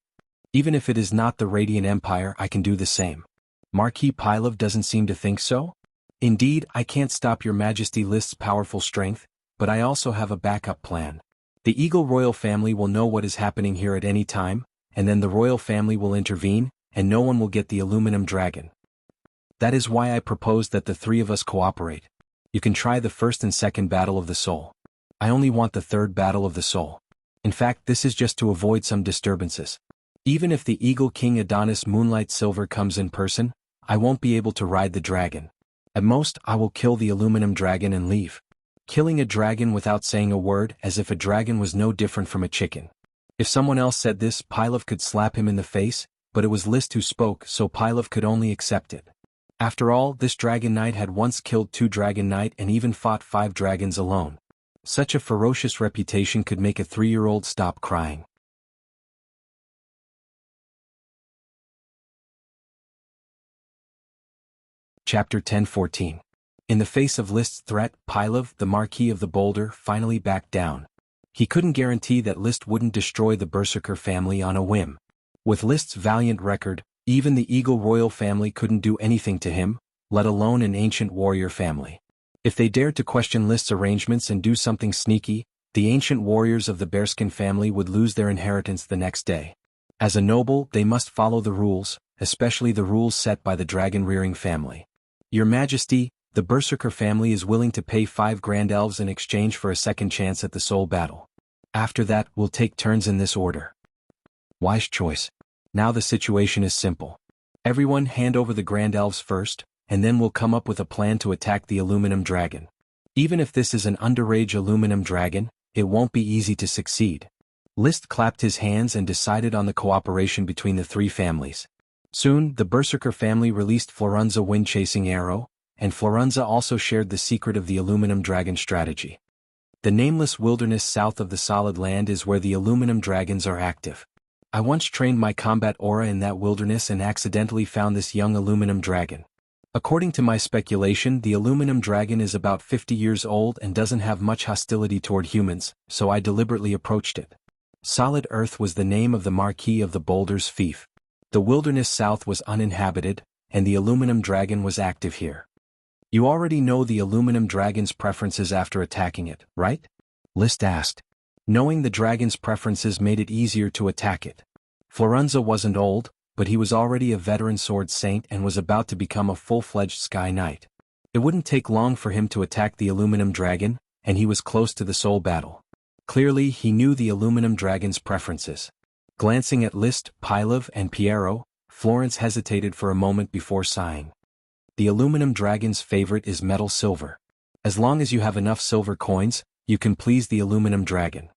Even if it is not the Radiant Empire, I can do the same. Marquis Pylov doesn't seem to think so? Indeed, I can't stop Your Majesty List's powerful strength, but I also have a backup plan. The Eagle royal family will know what is happening here at any time, and then the royal family will intervene, and no one will get the aluminum dragon. That is why I propose that the 3 of us cooperate. You can try the first and second battle of the soul. I only want the third battle of the soul. In fact, this is just to avoid some disturbances. Even if the Eagle King Adonis Moonlight Silver comes in person, I won't be able to ride the dragon. At most, I will kill the aluminum dragon and leave. Killing a dragon without saying a word, as if a dragon was no different from a chicken. If someone else said this, Pylov could slap him in the face, but it was List who spoke, so Pylov could only accept it. After all, this Dragon Knight had once killed 2 Dragon Knight and even fought 5 dragons alone. Such a ferocious reputation could make a 3-year-old stop crying. Chapter 10-14. In the face of List's threat, Pylov, the Marquis of the Boulder, finally backed down. He couldn't guarantee that List wouldn't destroy the Berserker family on a whim. With List's valiant record, even the Eagle royal family couldn't do anything to him, let alone an ancient warrior family. If they dared to question List's arrangements and do something sneaky, the ancient warriors of the Bearskin family would lose their inheritance the next day. As a noble, they must follow the rules, especially the rules set by the dragon-rearing family. Your Majesty, the Berserker family is willing to pay 5 Grand Elves in exchange for a second chance at the soul battle. After that, we'll take turns in this order. Wise choice. Now the situation is simple. Everyone hand over the Grand Elves first, and then we'll come up with a plan to attack the aluminum dragon. Even if this is an underage aluminum dragon, it won't be easy to succeed. List clapped his hands and decided on the cooperation between the 3 families. Soon, the Berserker family released Florenza Wind-Chasing Arrow, and Florenza also shared the secret of the aluminum dragon strategy. The nameless wilderness south of the Solid Land is where the aluminum dragons are active. I once trained my combat aura in that wilderness and accidentally found this young aluminum dragon. According to my speculation, the aluminum dragon is about 50 years old and doesn't have much hostility toward humans, so I deliberately approached it. Solid Earth was the name of the Marquis of the Boulder's fief. The wilderness south was uninhabited, and the aluminum dragon was active here. You already know the aluminum dragon's preferences after attacking it, right? List asked. Knowing the dragon's preferences made it easier to attack it. Florunza wasn't old, but he was already a veteran sword saint and was about to become a full-fledged Sky Knight. It wouldn't take long for him to attack the aluminum dragon, and he was close to the soul battle. Clearly, he knew the aluminum dragon's preferences. Glancing at Liszt, Pilov, and Piero, Florence hesitated for a moment before sighing. The aluminum dragon's favorite is metal silver. As long as you have enough silver coins, you can please the aluminum dragon.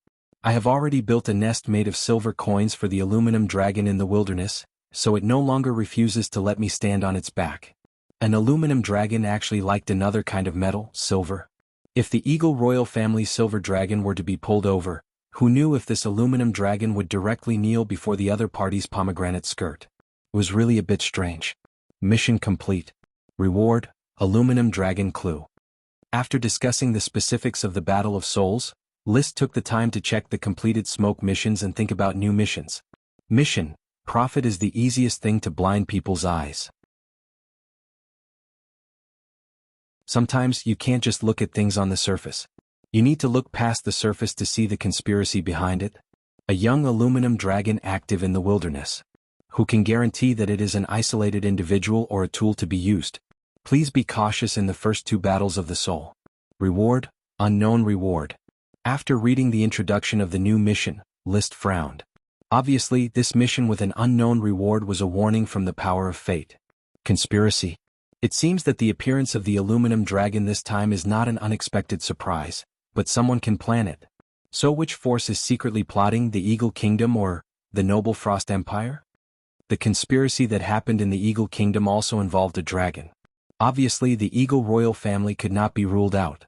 I have already built a nest made of silver coins for the aluminum dragon in the wilderness, so it no longer refuses to let me stand on its back. An aluminum dragon actually liked another kind of metal, silver. If the Eagle royal family's silver dragon were to be pulled over, who knew if this aluminum dragon would directly kneel before the other party's pomegranate skirt? It was really a bit strange. Mission complete. Reward, aluminum dragon clue. After discussing the specifics of the Battle of Souls, Liszt took the time to check the completed smoke missions and think about new missions. Mission: Profit is the easiest thing to blind people's eyes. Sometimes you can't just look at things on the surface. You need to look past the surface to see the conspiracy behind it. A young aluminum dragon active in the wilderness. Who can guarantee that it is an isolated individual or a tool to be used? Please be cautious in the first two battles of the soul. Reward: unknown reward. After reading the introduction of the new mission, Liszt frowned. Obviously, this mission with an unknown reward was a warning from the power of fate. Conspiracy. It seems that the appearance of the aluminum dragon this time is not an unexpected surprise, but someone can plan it. So which force is secretly plotting, the Eagle Kingdom or the Noble Frost Empire? The conspiracy that happened in the Eagle Kingdom also involved a dragon. Obviously, the Eagle royal family could not be ruled out.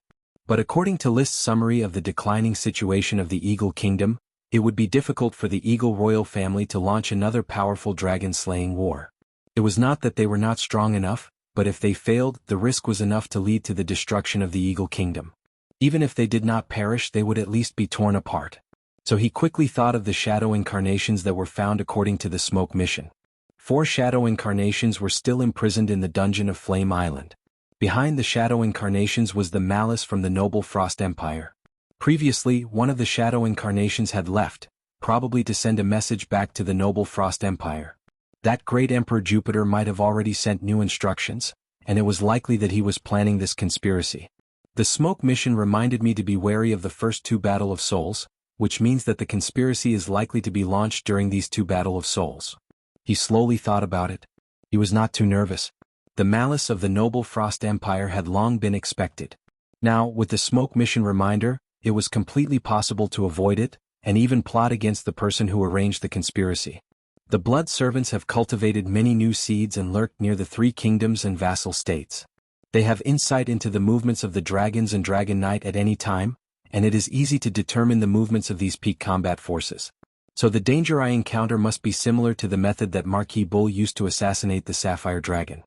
But according to Liszt's summary of the declining situation of the Eagle Kingdom, it would be difficult for the Eagle royal family to launch another powerful dragon-slaying war. It was not that they were not strong enough, but if they failed, the risk was enough to lead to the destruction of the Eagle Kingdom. Even if they did not perish, they would at least be torn apart. So he quickly thought of the shadow incarnations that were found according to the smoke mission. 4 shadow incarnations were still imprisoned in the dungeon of Flame Island. Behind the shadow incarnations was the malice from the Noble Frost Empire. Previously, one of the shadow incarnations had left, probably to send a message back to the Noble Frost Empire. That great Emperor Jupiter might have already sent new instructions, and it was likely that he was planning this conspiracy. The smoke mission reminded me to be wary of the first 2 Battle of Souls, which means that the conspiracy is likely to be launched during these 2 Battle of Souls. He slowly thought about it. He was not too nervous. The malice of the Noble Frost Empire had long been expected. Now, with the smoke mission reminder, it was completely possible to avoid it, and even plot against the person who arranged the conspiracy. The blood servants have cultivated many new seeds and lurked near the 3 kingdoms and vassal states. They have insight into the movements of the dragons and Dragon Knight at any time, and it is easy to determine the movements of these peak combat forces. So the danger I encounter must be similar to the method that Marquis Bull used to assassinate the Sapphire Dragon.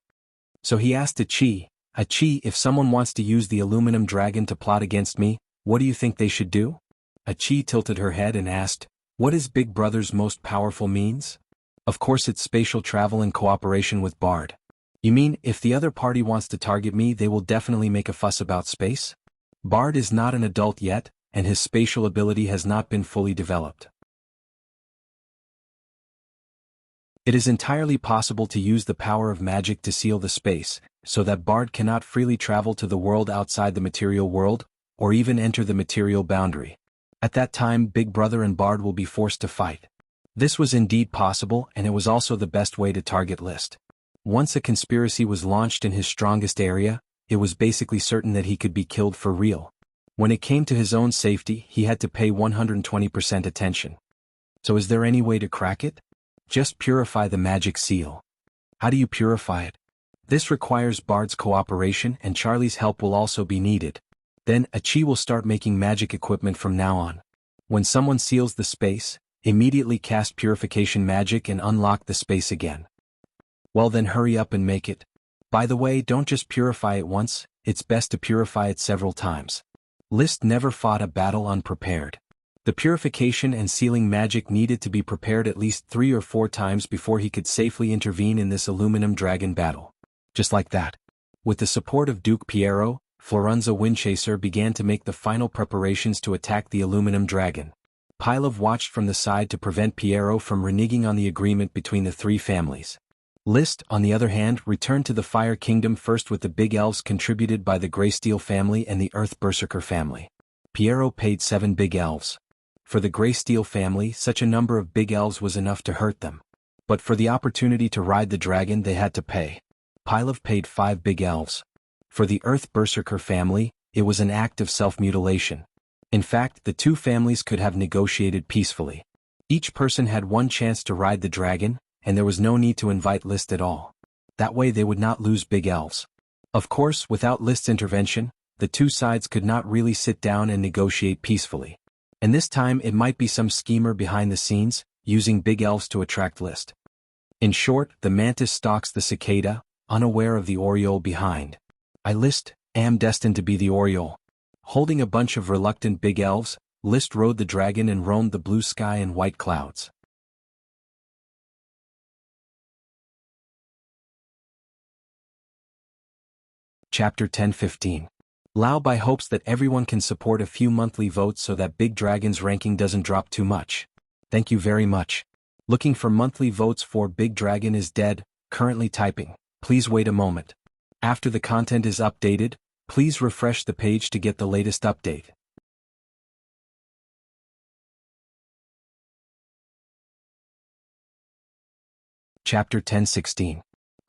So he asked Achi, if someone wants to use the aluminum dragon to plot against me, what do you think they should do? Achi tilted her head and asked, what is Big Brother's most powerful means? Of course it's spatial travel and cooperation with Bard. You mean, if the other party wants to target me, they will definitely make a fuss about space? Bard is not an adult yet, and his spatial ability has not been fully developed. It is entirely possible to use the power of magic to seal the space, so that Bard cannot freely travel to the world outside the material world, or even enter the material boundary. At that time, Big Brother and Bard will be forced to fight. This was indeed possible, and it was also the best way to target Liszt. Once a conspiracy was launched in his strongest area, it was basically certain that he could be killed for real. When it came to his own safety, he had to pay 120% attention. So is there any way to crack it? Just purify the magic seal. How do you purify it? This requires Bard's cooperation, and Charlie's help will also be needed. Then, Achi will start making magic equipment from now on. When someone seals the space, immediately cast purification magic and unlock the space again. Well then hurry up and make it. By the way, don't just purify it once, it's best to purify it several times. List never fought a battle unprepared. The purification and sealing magic needed to be prepared at least 3 or 4 times before he could safely intervene in this aluminum dragon battle. Just like that. With the support of Duke Piero, Florenza Windchaser began to make the final preparations to attack the aluminum dragon. Pilov watched from the side to prevent Piero from reneging on the agreement between the 3 families. List, on the other hand, returned to the Fire Kingdom first with the big elves contributed by the Greysteel family and the Earth Berserker family. Piero paid 7 big elves. For the Greysteel family, such a number of big elves was enough to hurt them. But for the opportunity to ride the dragon they had to pay. Pilov paid 5 big elves. For the Earth Berserker family, it was an act of self-mutilation. In fact, the 2 families could have negotiated peacefully. Each person had 1 chance to ride the dragon, and there was no need to invite List at all. That way they would not lose big elves. Of course, without List's intervention, the 2 sides could not really sit down and negotiate peacefully. And this time it might be some schemer behind the scenes, using big elves to attract List. In short, the mantis stalks the cicada, unaware of the oriole behind. I, List, am destined to be the oriole. Holding a bunch of reluctant big elves, List rode the dragon and roamed the blue sky and white clouds. Chapter 10-15. Lao Bai hopes that everyone can support a few monthly votes so that Big Dragon's ranking doesn't drop too much. Thank you very much. Looking for monthly votes for Big Dragon is dead, currently typing. Please wait a moment. After the content is updated, please refresh the page to get the latest update. Chapter 10-16.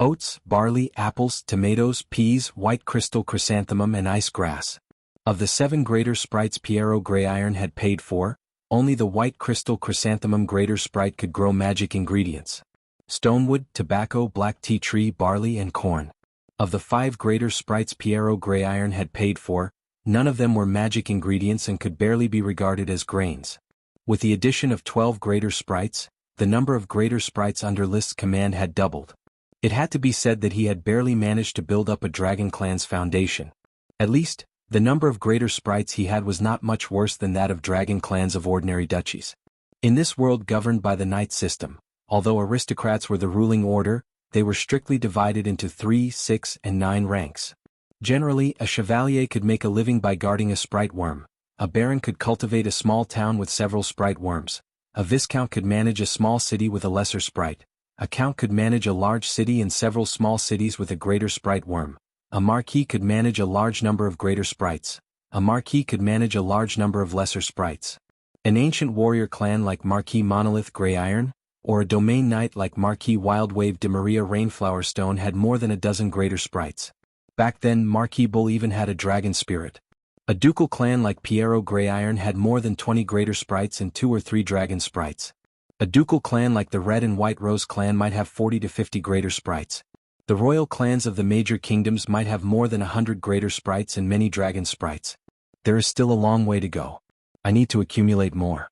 Oats, barley, apples, tomatoes, peas, white crystal chrysanthemum and ice grass. Of the 7 greater sprites Piero Greyiron had paid for, only the white crystal chrysanthemum greater sprite could grow magic ingredients. Stonewood, tobacco, black tea tree, barley and corn. Of the 5 greater sprites Piero Greyiron had paid for, none of them were magic ingredients and could barely be regarded as grains. With the addition of 12 greater sprites, the number of greater sprites under List's command had doubled. It had to be said that he had barely managed to build up a dragon clan's foundation. At least, the number of greater sprites he had was not much worse than that of dragon clans of ordinary duchies. In this world governed by the knight system, although aristocrats were the ruling order, they were strictly divided into 3, 6, and 9 ranks. Generally, a chevalier could make a living by guarding a sprite worm, a baron could cultivate a small town with several sprite worms, a viscount could manage a small city with a lesser sprite, a count could manage a large city and several small cities with a greater sprite worm, a marquis could manage a large number of greater sprites, a marquis could manage a large number of lesser sprites. An ancient warrior clan like Marquis Monolith Greyiron, or a domain knight like Marquis Wildwave de Maria Rainflowerstone had more than a dozen greater sprites. Back then Marquis Bull even had a dragon spirit. A ducal clan like Piero Greyiron had more than 20 greater sprites and 2 or 3 dragon sprites. A ducal clan like the Red and White Rose clan might have 40 to 50 greater sprites. The royal clans of the major kingdoms might have more than 100 greater sprites and many dragon sprites. There is still a long way to go. I need to accumulate more.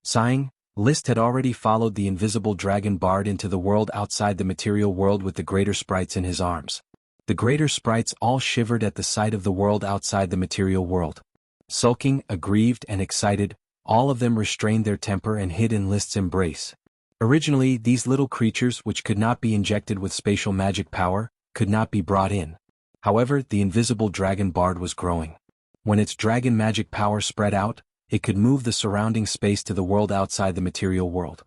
Sighing, List had already followed the invisible dragon bard into the world outside the material world with the greater sprites in his arms. The greater sprites all shivered at the sight of the world outside the material world. Sulking, aggrieved and excited, all of them restrained their temper and hid in List's embrace. Originally, these little creatures, which could not be injected with spatial magic power, could not be brought in. However, the invisible dragon bard was growing. When its dragon magic power spread out, it could move the surrounding space to the world outside the material world.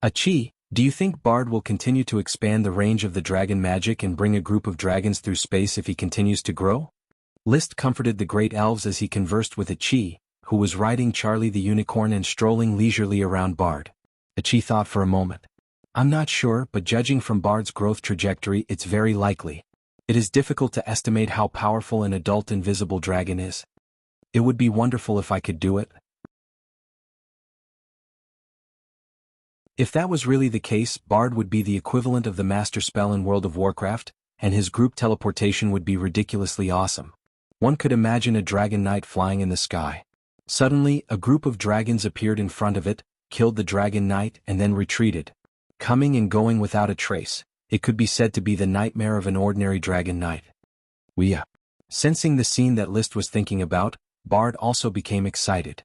Achi, do you think Bard will continue to expand the range of the dragon magic and bring a group of dragons through space if he continues to grow? List comforted the great elves as he conversed with Achi, who was riding Charlie the unicorn and strolling leisurely around Bard. Achi thought for a moment. I'm not sure, but judging from Bard's growth trajectory, it's very likely. It is difficult to estimate how powerful an adult invisible dragon is. It would be wonderful if I could do it. If that was really the case, Bard would be the equivalent of the master spell in World of Warcraft, and his group teleportation would be ridiculously awesome. One could imagine a dragon knight flying in the sky. Suddenly, a group of dragons appeared in front of it, killed the dragon knight and then retreated. Coming and going without a trace, It could be said to be the nightmare of an ordinary dragon knight. Wuxia. Sensing the scene that List was thinking about, Bard also became excited.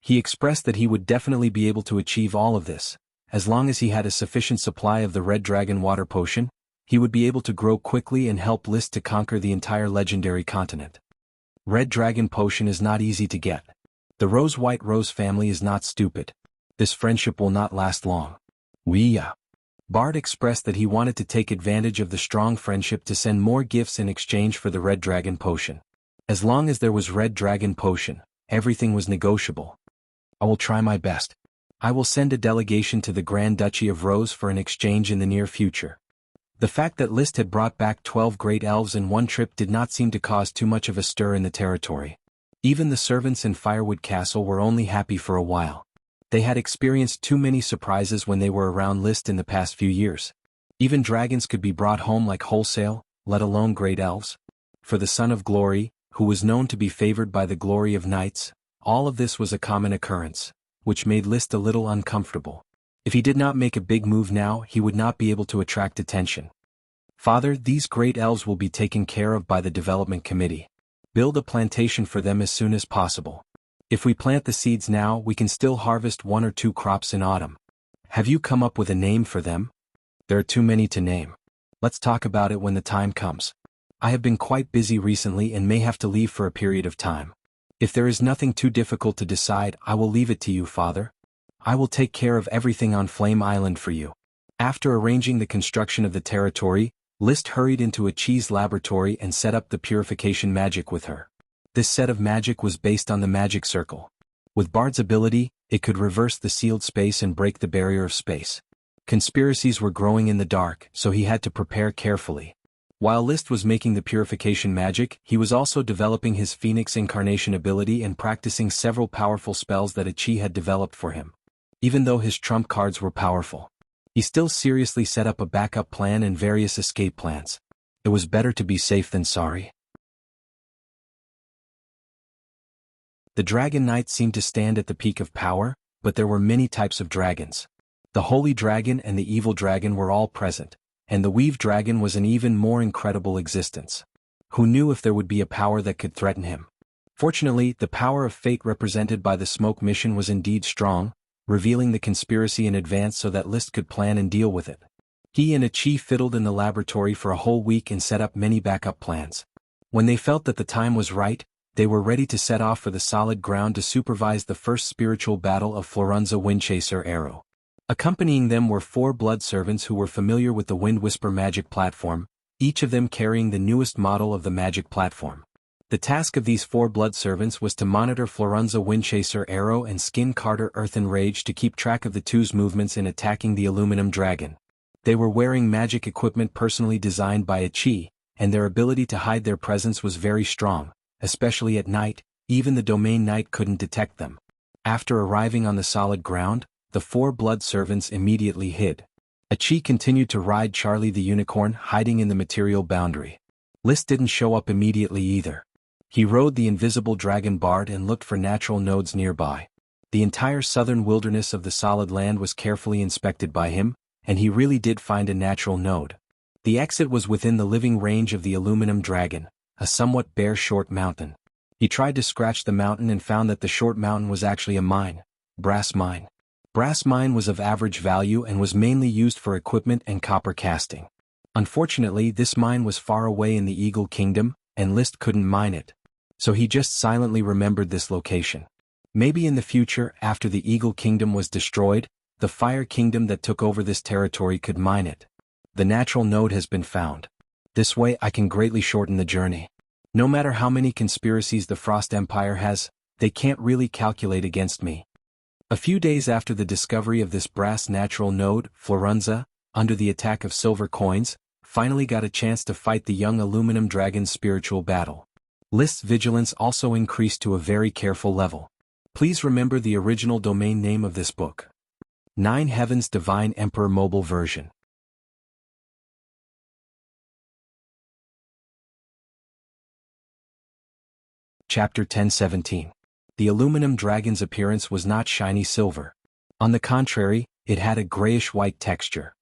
He expressed that he would definitely be able to achieve all of this. As long as he had a sufficient supply of the Red Dragon Water Potion, he would be able to grow quickly and help List to conquer the entire legendary continent. Red Dragon Potion is not easy to get. The Rose-White Rose family is not stupid. This friendship will not last long. Wuxia. Bard expressed that he wanted to take advantage of the strong friendship to send more gifts in exchange for the Red Dragon Potion. As long as there was Red Dragon Potion, everything was negotiable. I will try my best. I will send a delegation to the Grand Duchy of Rose for an exchange in the near future. The fact that List had brought back 12 great elves in one trip did not seem to cause too much of a stir in the territory. Even the servants in Firewood Castle were only happy for a while. They had experienced too many surprises when they were around List in the past few years. Even dragons could be brought home like wholesale, let alone great elves. For the Son of Glory, who was known to be favored by the glory of knights, all of this was a common occurrence, which made List a little uncomfortable. If he did not make a big move now, he would not be able to attract attention. Father, these great elves will be taken care of by the development committee. Build a plantation for them as soon as possible. If we plant the seeds now, we can still harvest 1 or 2 crops in autumn. Have you come up with a name for them? There are too many to name. Let's talk about it when the time comes. I have been quite busy recently and may have to leave for a period of time. If there is nothing too difficult to decide, I will leave it to you, Father. I will take care of everything on Flame Island for you. After arranging the construction of the territory, List hurried into a cheese laboratory and set up the purification magic with her. This set of magic was based on the magic circle. With Bard's ability, it could reverse the sealed space and break the barrier of space. Conspiracies were growing in the dark, so he had to prepare carefully. While List was making the purification magic, he was also developing his Phoenix Incarnation ability and practicing several powerful spells that Chi had developed for him. Even though his trump cards were powerful, he still seriously set up a backup plan and various escape plans. It was better to be safe than sorry. The Dragon Knight seemed to stand at the peak of power, but there were many types of dragons. The Holy Dragon and the Evil Dragon were all present, and the Weave Dragon was an even more incredible existence. Who knew if there would be a power that could threaten him? Fortunately, the power of fate represented by the smoke mission was indeed strong, revealing the conspiracy in advance so that List could plan and deal with it. He and Chi fiddled in the laboratory for a whole week and set up many backup plans. When they felt that the time was right, they were ready to set off for the solid ground to supervise the first spiritual battle of Florunza Windchaser Arrow. Accompanying them were 4 blood servants who were familiar with the Wind Whisper magic platform, each of them carrying the newest model of the magic platform. The task of these 4 blood servants was to monitor Florunza Windchaser Arrow and Skin Carter Earthen Rage to keep track of the two's movements in attacking the aluminum dragon. They were wearing magic equipment personally designed by Chi, and their ability to hide their presence was very strong, especially at night. Even the Domain Knight couldn't detect them. After arriving on the solid ground, the 4 blood servants immediately hid. Chi continued to ride Charlie the Unicorn, hiding in the material boundary. List didn't show up immediately either. He rode the invisible dragon Bard and looked for natural nodes nearby. The entire southern wilderness of the solid land was carefully inspected by him, and he really did find a natural node. The exit was within the living range of the aluminum dragon, a somewhat bare short mountain. He tried to scratch the mountain and found that the short mountain was actually a mine, brass mine. Brass mine was of average value and was mainly used for equipment and copper casting. Unfortunately, this mine was far away in the Eagle Kingdom, and List couldn't mine it. So he just silently remembered this location. Maybe in the future, after the Eagle Kingdom was destroyed, the Fire Kingdom that took over this territory could mine it. The natural node has been found. This way I can greatly shorten the journey. No matter how many conspiracies the Frost Empire has, they can't really calculate against me. A few days after the discovery of this brass natural node, Florunza, under the attack of silver coins, finally got a chance to fight the young aluminum dragon's spiritual battle. List's vigilance also increased to a very careful level. Please remember the original domain name of this book. 9 Heavens Divine Emperor Mobile Version. Chapter 1017. The aluminum dragon's appearance was not shiny silver. On the contrary, it had a grayish-white texture.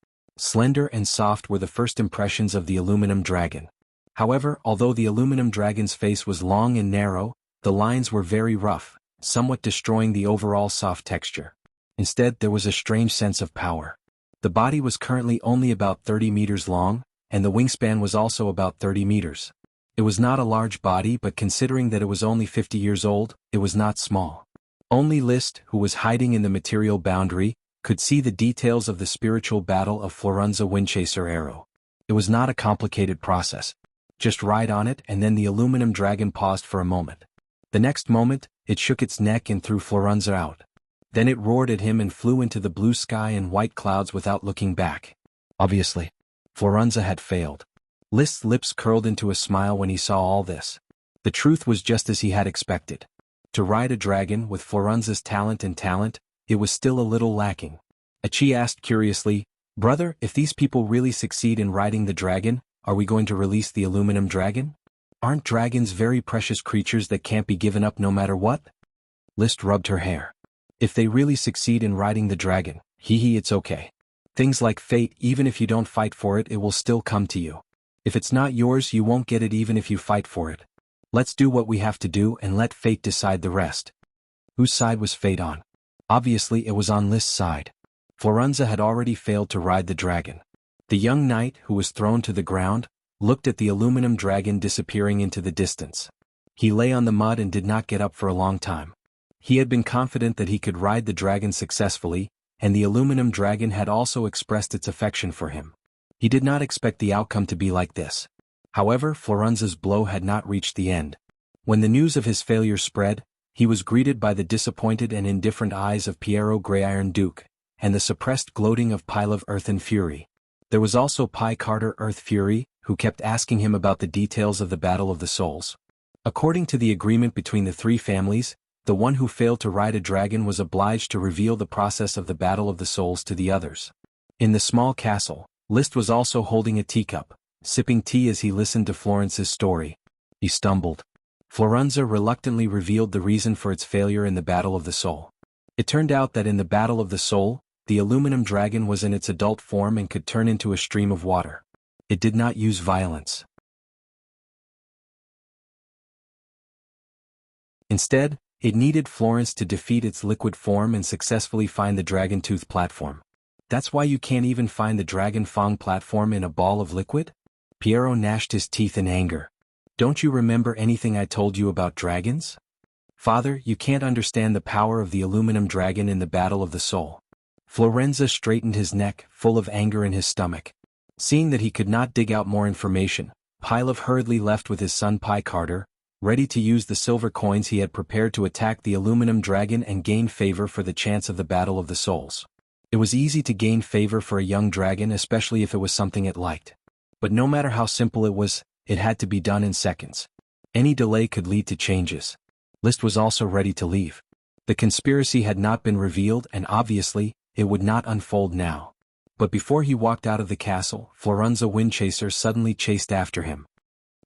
Slender and soft were the first impressions of the aluminum dragon. However, although the aluminum dragon's face was long and narrow, the lines were very rough, somewhat destroying the overall soft texture. Instead, there was a strange sense of power. The body was currently only about 30 meters long, and the wingspan was also about 30 meters. It was not a large body, but considering that it was only 50 years old, it was not small. Only Liszt, who was hiding in the material boundary, could see the details of the spiritual battle of Florenza Windchaser arrow. It was not a complicated process. Just ride on it, and then the aluminum dragon paused for a moment. The next moment, it shook its neck and threw Florenza out. Then it roared at him and flew into the blue sky and white clouds without looking back. Obviously, Florenza had failed. Liszt's lips curled into a smile when he saw all this. The truth was just as he had expected. To ride a dragon with Florenza's talent, it was still a little lacking. Achi asked curiously, "Brother, if these people really succeed in riding the dragon, are we going to release the aluminum dragon? Aren't dragons very precious creatures that can't be given up no matter what?" Liszt rubbed her hair. "If they really succeed in riding the dragon, it's okay. Things like fate, even if you don't fight for it, it will still come to you. If it's not yours, you won't get it even if you fight for it. Let's do what we have to do and let fate decide the rest." Whose side was fate on? Obviously it was on Liszt's side. Florenza had already failed to ride the dragon. The young knight, who was thrown to the ground, looked at the aluminum dragon disappearing into the distance. He lay on the mud and did not get up for a long time. He had been confident that he could ride the dragon successfully, and the aluminum dragon had also expressed its affection for him. He did not expect the outcome to be like this. However, Florenza's blow had not reached the end. When the news of his failure spread, he was greeted by the disappointed and indifferent eyes of Piero Greyiron Duke, and the suppressed gloating of Pile Earthen Fury. There was also Pi Carter Earth Fury, who kept asking him about the details of the Battle of the Souls. According to the agreement between the three families, the one who failed to ride a dragon was obliged to reveal the process of the Battle of the Souls to the others. In the small castle, Liszt was also holding a teacup, sipping tea as he listened to Florence's story. He stumbled. Florenza reluctantly revealed the reason for its failure in the Battle of the Soul. It turned out that in the Battle of the Soul, the aluminum dragon was in its adult form and could turn into a stream of water. It did not use violence. Instead, it needed Florence to defeat its liquid form and successfully find the Dragon Tooth platform. That's why you can't even find the Dragon Fang platform in a ball of liquid? Piero gnashed his teeth in anger. Don't you remember anything I told you about dragons? Father, you can't understand the power of the aluminum dragon in the Battle of the Soul. Florenza straightened his neck, full of anger in his stomach. Seeing that he could not dig out more information, Pilaf hurriedly left with his son Pi Carter, ready to use the silver coins he had prepared to attack the aluminum dragon and gain favor for the chance of the Battle of the Souls. It was easy to gain favor for a young dragon, especially if it was something it liked. But no matter how simple it was, it had to be done in seconds. Any delay could lead to changes. Liszt was also ready to leave. The conspiracy had not been revealed, and obviously, it would not unfold now. But before he walked out of the castle, Florenza Windchaser suddenly chased after him.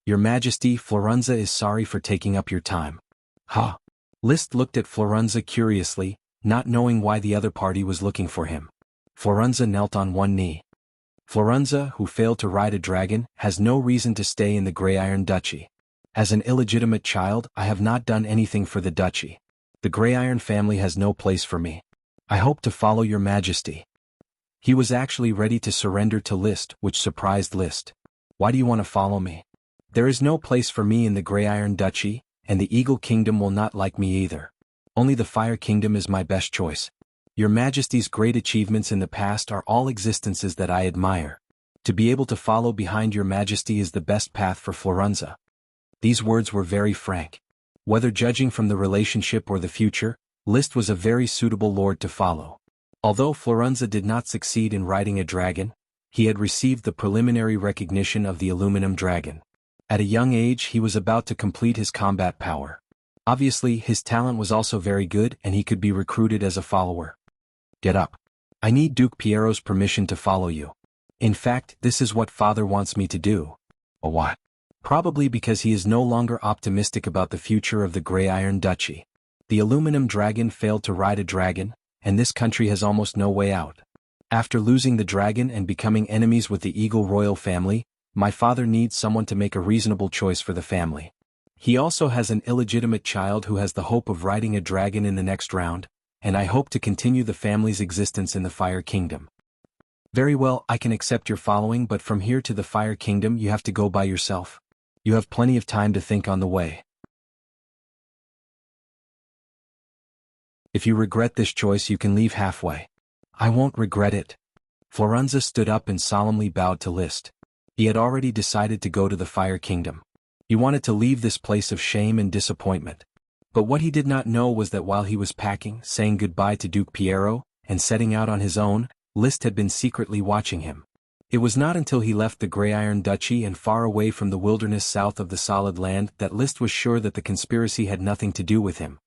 "Your Majesty, Florenza is sorry for taking up your time." "Huh?" Liszt looked at Florenza curiously, not knowing why the other party was looking for him. Florenza knelt on one knee. "Florenza, who failed to ride a dragon, has no reason to stay in the Greyiron Duchy. As an illegitimate child, I have not done anything for the duchy. The Greyiron family has no place for me. I hope to follow your Majesty." He was actually ready to surrender to Liszt, which surprised Liszt. "Why do you want to follow me? There is no place for me in the Greyiron Duchy, and the Eagle Kingdom will not like me either. Only the Fire Kingdom is my best choice. Your Majesty's great achievements in the past are all existences that I admire. To be able to follow behind your Majesty is the best path for Florenza." These words were very frank. Whether judging from the relationship or the future, Liszt was a very suitable lord to follow. Although Florenza did not succeed in riding a dragon, he had received the preliminary recognition of the aluminum dragon. At a young age he was about to complete his combat power. Obviously his talent was also very good and he could be recruited as a follower. "Get up. I need Duke Piero's permission to follow you. In fact, this is what father wants me to do." "A what?" "Probably because he is no longer optimistic about the future of the Greyiron Duchy. The aluminum dragon failed to ride a dragon, and this country has almost no way out. After losing the dragon and becoming enemies with the Eagle royal family, my father needs someone to make a reasonable choice for the family. He also has an illegitimate child who has the hope of riding a dragon in the next round, and I hope to continue the family's existence in the Fire Kingdom. Very well, I can accept your following, but from here to the Fire Kingdom you have to go by yourself. You have plenty of time to think on the way. If you regret this choice you can leave halfway. I won't regret it. Florenza stood up and solemnly bowed to Liszt. He had already decided to go to the Fire Kingdom. He wanted to leave this place of shame and disappointment. But what he did not know was that while he was packing, saying goodbye to Duke Piero, and setting out on his own, Liszt had been secretly watching him. It was not until he left the Grey Iron Duchy and far away from the wilderness south of the Solid Land that Liszt was sure that the conspiracy had nothing to do with him.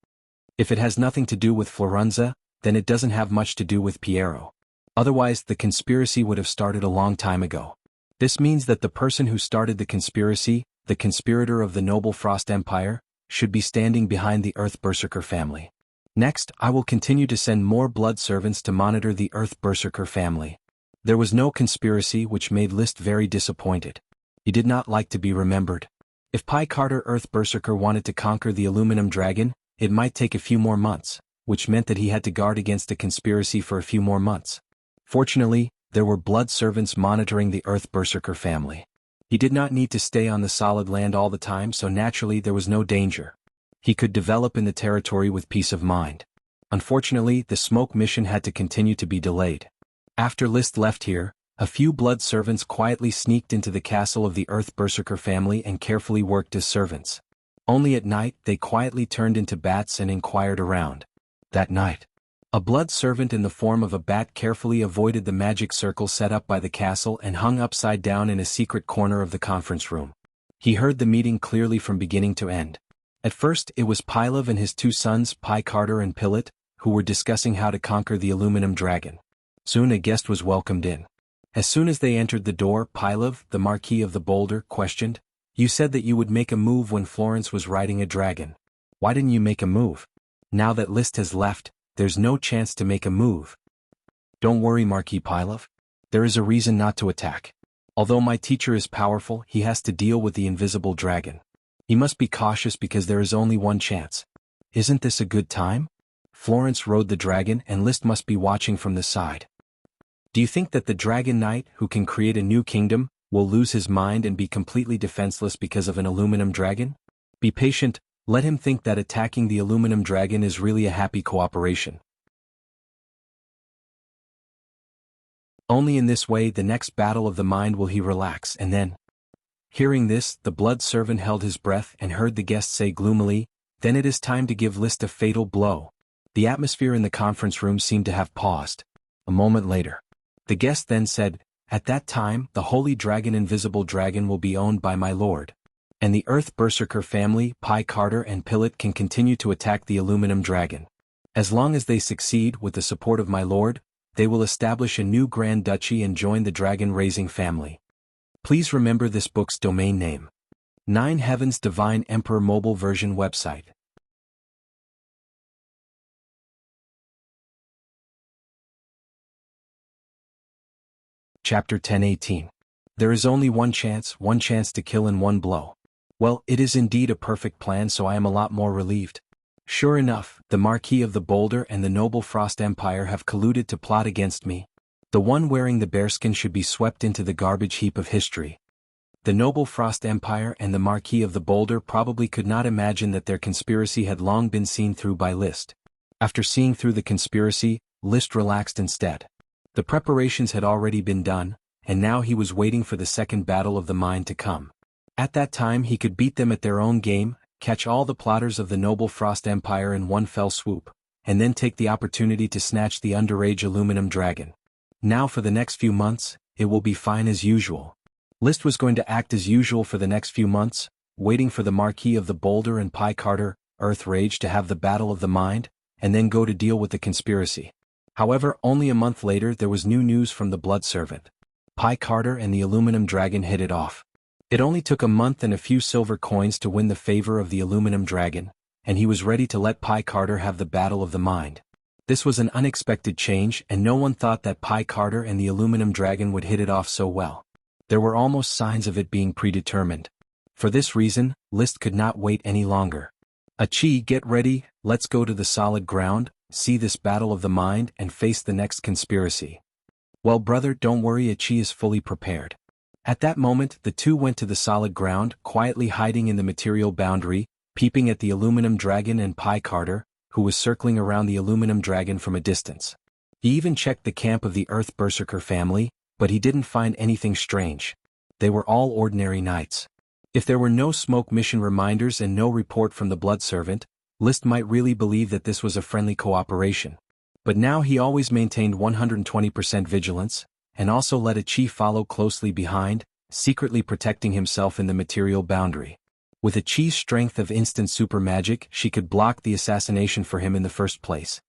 If it has nothing to do with Florenza, then it doesn't have much to do with Piero. Otherwise, the conspiracy would have started a long time ago. This means that the person who started the conspiracy, the conspirator of the noble Frost Empire, should be standing behind the Earth Berserker family. Next, I will continue to send more blood servants to monitor the Earth Berserker family. There was no conspiracy, which made Liszt very disappointed. He did not like to be remembered. If Pi Carter Earth Berserker wanted to conquer the aluminum dragon, it might take a few more months, which meant that he had to guard against a conspiracy for a few more months. Fortunately, there were blood servants monitoring the Earth Berserker family. He did not need to stay on the Solid Land all the time, so naturally there was no danger. He could develop in the territory with peace of mind. Unfortunately, the smoke mission had to continue to be delayed. After Liszt left here, a few blood servants quietly sneaked into the castle of the Earth Berserker family and carefully worked as servants. Only at night, they quietly turned into bats and inquired around. That night, a blood servant in the form of a bat carefully avoided the magic circle set up by the castle and hung upside down in a secret corner of the conference room. He heard the meeting clearly from beginning to end. At first, it was Pilov and his two sons, Pi Carter and Pilit, who were discussing how to conquer the aluminum dragon. Soon a guest was welcomed in. As soon as they entered the door, Pilov, the Marquis of the Boulder, questioned, "You said that you would make a move when Florence was riding a dragon. Why didn't you make a move? Now that Liszt has left, there's no chance to make a move." "Don't worry, Marquis Pilov. There is a reason not to attack. Although my teacher is powerful, he has to deal with the invisible dragon. He must be cautious because there is only one chance. Isn't this a good time? Florence rode the dragon and Liszt must be watching from the side. Do you think that the Dragon Knight, who can create a new kingdom, will lose his mind and be completely defenseless because of an aluminum dragon? Be patient, let him think that attacking the aluminum dragon is really a happy cooperation. Only in this way the next battle of the mind will he relax and then." Hearing this, the blood servant held his breath and heard the guest say gloomily, "Then it is time to give Liszt a fatal blow." The atmosphere in the conference room seemed to have paused. A moment later, the guest then said, "At that time, the holy dragon invisible dragon will be owned by my lord. And the Earth Berserker family, Pi Carter and Pilit can continue to attack the aluminum dragon. As long as they succeed with the support of my lord, they will establish a new Grand Duchy and join the dragon-raising family. Please remember this book's domain name. 9 Heavens Divine Emperor Mobile Version website. Chapter 10:18. There is only one chance to kill in one blow. Well, it is indeed a perfect plan, so I am a lot more relieved. Sure enough, the Marquis of the Boulder and the noble Frost Empire have colluded to plot against me. The one wearing the bearskin should be swept into the garbage heap of history. The noble Frost Empire and the Marquis of the Boulder probably could not imagine that their conspiracy had long been seen through by Liszt. After seeing through the conspiracy, Liszt relaxed instead. The preparations had already been done, and now he was waiting for the second battle of the mind to come. At that time he could beat them at their own game, catch all the plotters of the noble Frost Empire in one fell swoop, and then take the opportunity to snatch the underage aluminum dragon. Now for the next few months, it will be fine as usual. Liszt was going to act as usual for the next few months, waiting for the Marquis of the Boulder and Pi Carter, Earth Rage to have the battle of the mind, and then go to deal with the conspiracy. However, only a month later there was new news from the Blood Servant. Pi Carter and the aluminum dragon hit it off. It only took a month and a few silver coins to win the favor of the aluminum dragon, and he was ready to let Pi Carter have the battle of the mind. This was an unexpected change and no one thought that Pi Carter and the aluminum dragon would hit it off so well. There were almost signs of it being predetermined. For this reason, List could not wait any longer. Achi, get ready, let's go to the solid ground, see this battle of the mind and face the next conspiracy. Well brother, don't worry, Achi is fully prepared. At that moment the two went to the solid ground, quietly hiding in the material boundary, peeping at the aluminum dragon and Pi Carter, who was circling around the aluminum dragon from a distance. He even checked the camp of the Earth Berserker family, but he didn't find anything strange. They were all ordinary knights. If there were no smoke mission reminders and no report from the Blood Servant, List might really believe that this was a friendly cooperation. But now he always maintained 120% vigilance, and also let Achi follow closely behind, secretly protecting himself in the material boundary. With Achi's strength of instant super magic, she could block the assassination for him in the first place.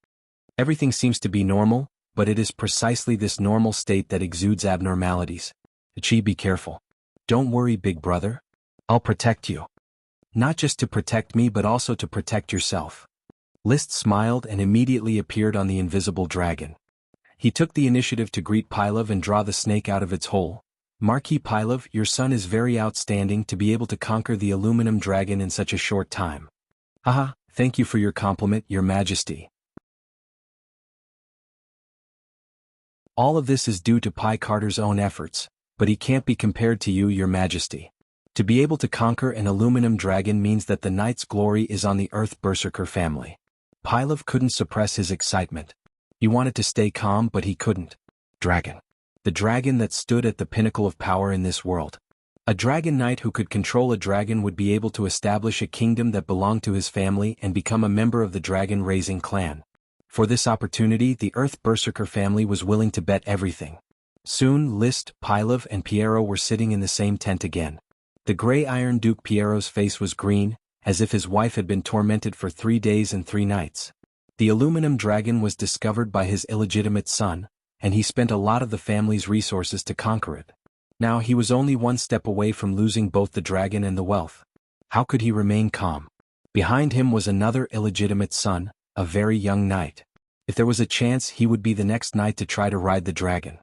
Everything seems to be normal, but it is precisely this normal state that exudes abnormalities. Achi, be careful. Don't worry, big brother. I'll protect you. Not just to protect me but also to protect yourself. List smiled and immediately appeared on the invisible dragon. He took the initiative to greet Pylov and draw the snake out of its hole. Marquis Pylov, your son is very outstanding to be able to conquer the aluminum dragon in such a short time. Haha, thank you for your compliment, your majesty. All of this is due to Pi Carter's own efforts, but he can't be compared to you, your majesty. To be able to conquer an aluminum dragon means that the knight's glory is on the Earth Berserker family. Pylov couldn't suppress his excitement. He wanted to stay calm but he couldn't. Dragon. The dragon that stood at the pinnacle of power in this world. A dragon knight who could control a dragon would be able to establish a kingdom that belonged to his family and become a member of the dragon-raising clan. For this opportunity the Earth Berserker family was willing to bet everything. Soon List, Pylov and Piero were sitting in the same tent again. The Grey Iron Duke Piero's face was green, as if his wife had been tormented for 3 days and 3 nights. The aluminum dragon was discovered by his illegitimate son, and he spent a lot of the family's resources to conquer it. Now he was only one step away from losing both the dragon and the wealth. How could he remain calm? Behind him was another illegitimate son, a very young knight. If there was a chance he would be the next knight to try to ride the dragon.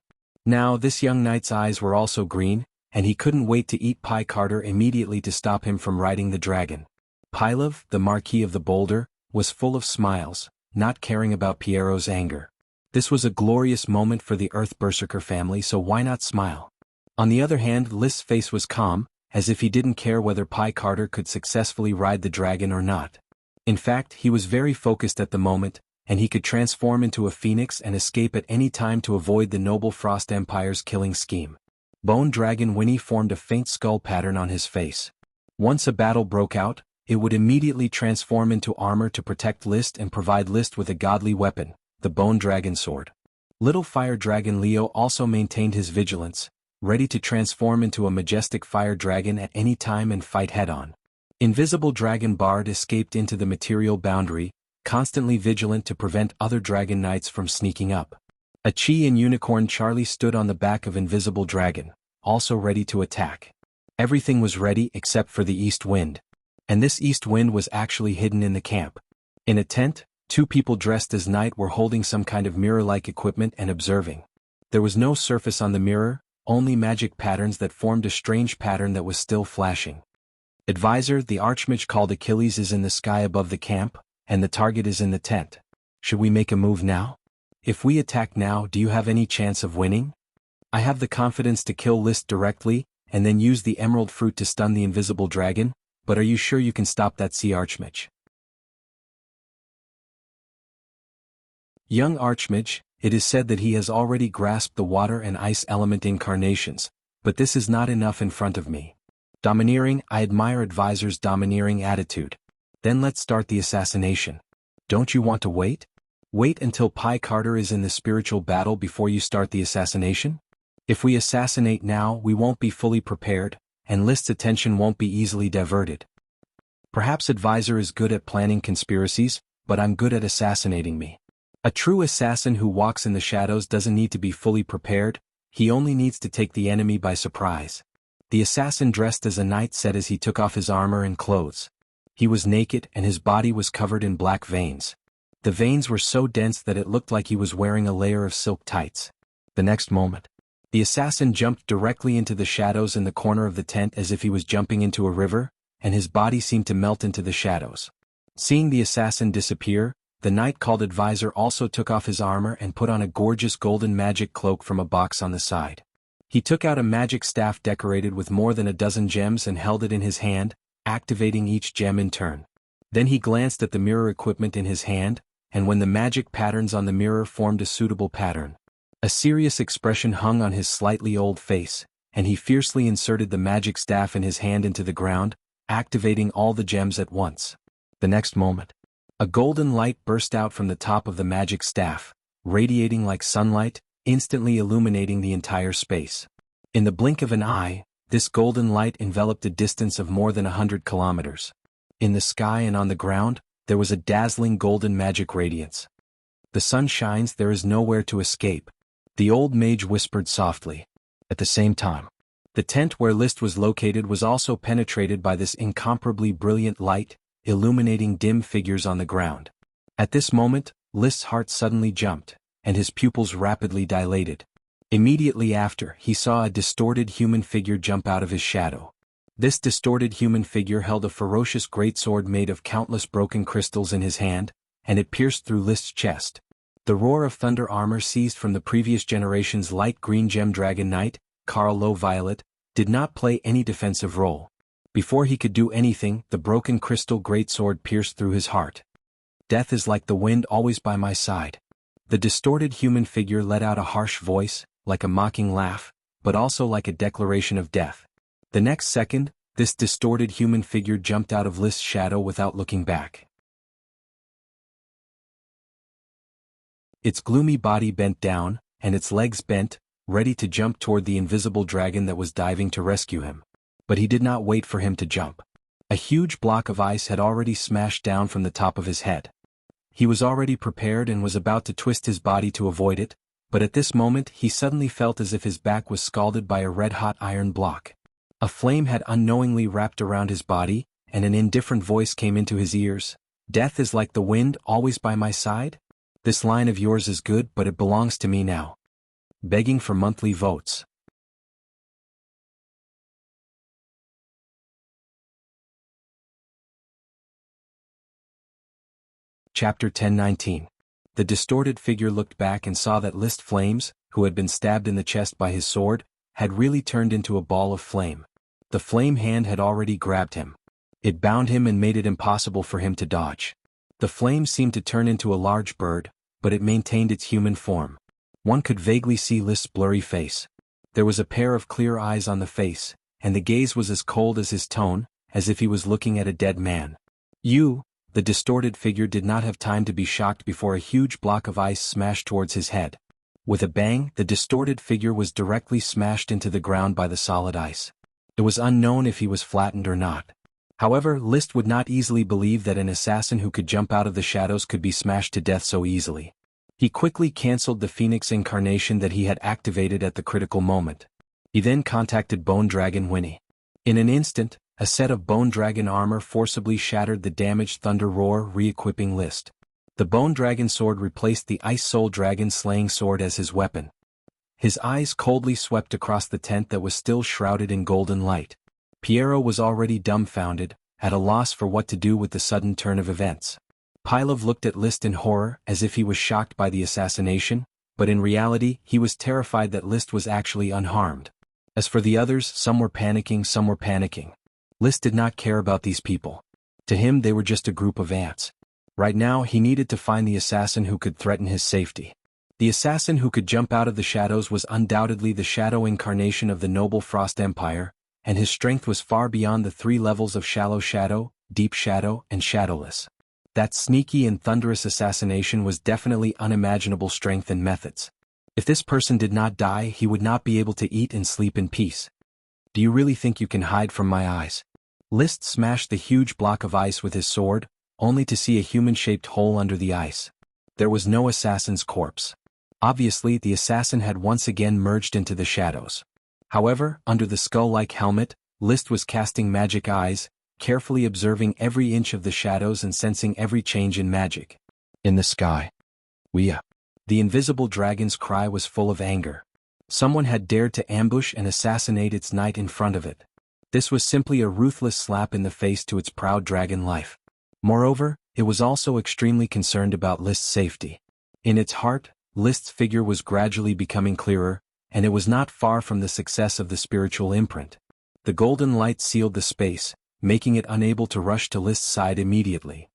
Now this young knight's eyes were also green, and he couldn't wait to eat Pi Carter immediately to stop him from riding the dragon. Pylov, the Marquis of the Boulder, was full of smiles, not caring about Piero's anger. This was a glorious moment for the Earth Berserker family, so why not smile? On the other hand, List's face was calm, as if he didn't care whether Pi Carter could successfully ride the dragon or not. In fact, he was very focused at the moment, and he could transform into a phoenix and escape at any time to avoid the noble Frost Empire's killing scheme. Bone Dragon Winnie formed a faint skull pattern on his face. Once a battle broke out, it would immediately transform into armor to protect List and provide List with a godly weapon, the Bone Dragon Sword. Little Fire Dragon Leo also maintained his vigilance, ready to transform into a majestic fire dragon at any time and fight head-on. Invisible Dragon Bard escaped into the material boundary, constantly vigilant to prevent other dragon knights from sneaking up. Achi and Unicorn Charlie stood on the back of Invisible Dragon, also ready to attack. Everything was ready except for the east wind. And this east wind was actually hidden in the camp. In a tent, 2 people dressed as night were holding some kind of mirror-like equipment and observing. There was no surface on the mirror, only magic patterns that formed a strange pattern that was still flashing. Advisor, the Archmage called Achilles is in the sky above the camp, and the target is in the tent. Should we make a move now? If we attack now, do you have any chance of winning? I have the confidence to kill List directly, and then use the emerald fruit to stun the invisible dragon, but are you sure you can stop that sea Archmage? Young Archmage, it is said that he has already grasped the water and ice element incarnations, but this is not enough in front of me. Domineering, I admire Advisor's domineering attitude. Then let's start the assassination. Don't you want to wait? Wait until Pi Carter is in the spiritual battle before you start the assassination? If we assassinate now, we won't be fully prepared, and List's attention won't be easily diverted. Perhaps Advisor is good at planning conspiracies, but I'm good at assassinating me. A true assassin who walks in the shadows doesn't need to be fully prepared, he only needs to take the enemy by surprise. The assassin dressed as a knight said as he took off his armor and clothes. He was naked and his body was covered in black veins. The veins were so dense that it looked like he was wearing a layer of silk tights. The next moment, the assassin jumped directly into the shadows in the corner of the tent as if he was jumping into a river, and his body seemed to melt into the shadows. Seeing the assassin disappear, the knight called advisor also took off his armor and put on a gorgeous golden magic cloak from a box on the side. He took out a magic staff decorated with more than a dozen gems and held it in his hand, activating each gem in turn. Then he glanced at the mirror equipment in his hand, and when the magic patterns on the mirror formed a suitable pattern, a serious expression hung on his slightly old face, and he fiercely inserted the magic staff in his hand into the ground, activating all the gems at once. The next moment, a golden light burst out from the top of the magic staff, radiating like sunlight, instantly illuminating the entire space. In the blink of an eye, this golden light enveloped a distance of more than 100 kilometers. In the sky and on the ground, there was a dazzling golden magic radiance. The sun shines, there is nowhere to escape, the old mage whispered softly. At the same time, the tent where List was located was also penetrated by this incomparably brilliant light, illuminating dim figures on the ground. At this moment, List's heart suddenly jumped, and his pupils rapidly dilated. Immediately after, he saw a distorted human figure jump out of his shadow. This distorted human figure held a ferocious greatsword made of countless broken crystals in his hand, and it pierced through List's chest. The roar of thunder armor seized from the previous generation's light green gem dragon knight, Carl Low Violet, did not play any defensive role. Before he could do anything, the broken crystal greatsword pierced through his heart. Death is like the wind, always by my side. The distorted human figure let out a harsh voice, like a mocking laugh, but also like a declaration of death. The next second, this distorted human figure jumped out of List's shadow without looking back. Its gloomy body bent down, and its legs bent, ready to jump toward the invisible dragon that was diving to rescue him. But he did not wait for him to jump. A huge block of ice had already smashed down from the top of his head. He was already prepared and was about to twist his body to avoid it, but at this moment he suddenly felt as if his back was scalded by a red-hot iron block. A flame had unknowingly wrapped around his body, and an indifferent voice came into his ears. Death is like the wind, always by my side? This line of yours is good, but it belongs to me now. Begging for monthly votes. Chapter 10:19. The distorted figure looked back and saw that List Flames, who had been stabbed in the chest by his sword, had really turned into a ball of flame. The flame hand had already grabbed him. It bound him and made it impossible for him to dodge. The flame seemed to turn into a large bird, but it maintained its human form. One could vaguely see List's blurry face. There was a pair of clear eyes on the face, and the gaze was as cold as his tone, as if he was looking at a dead man. You, the distorted figure did not have time to be shocked before a huge block of ice smashed towards his head. With a bang, the distorted figure was directly smashed into the ground by the solid ice. It was unknown if he was flattened or not. However, List would not easily believe that an assassin who could jump out of the shadows could be smashed to death so easily. He quickly cancelled the Phoenix incarnation that he had activated at the critical moment. He then contacted Bone Dragon Winnie. In an instant, a set of Bone Dragon armor forcibly shattered the damaged Thunder Roar, re-equipping List. The Bone Dragon sword replaced the Ice Soul Dragon slaying sword as his weapon. His eyes coldly swept across the tent that was still shrouded in golden light. Piero was already dumbfounded, at a loss for what to do with the sudden turn of events. Pilov looked at List in horror, as if he was shocked by the assassination, but in reality he was terrified that List was actually unharmed. As for the others, some were panicking. List did not care about these people. To him they were just a group of ants. Right now he needed to find the assassin who could threaten his safety. The assassin who could jump out of the shadows was undoubtedly the shadow incarnation of the noble Frost Empire, and his strength was far beyond the 3 levels of Shallow Shadow, Deep Shadow, and Shadowless. That sneaky and thunderous assassination was definitely unimaginable strength and methods. If this person did not die, he would not be able to eat and sleep in peace. Do you really think you can hide from my eyes? List smashed the huge block of ice with his sword, only to see a human-shaped hole under the ice. There was no assassin's corpse. Obviously, the assassin had once again merged into the shadows. However, under the skull-like helmet, List was casting magic eyes, carefully observing every inch of the shadows and sensing every change in magic. In the sky. Wuxia. The invisible dragon's cry was full of anger. Someone had dared to ambush and assassinate its knight in front of it. This was simply a ruthless slap in the face to its proud dragon life. Moreover, it was also extremely concerned about List's safety. In its heart, List's figure was gradually becoming clearer, and it was not far from the success of the spiritual imprint. The golden light sealed the space, making it unable to rush to List's side immediately.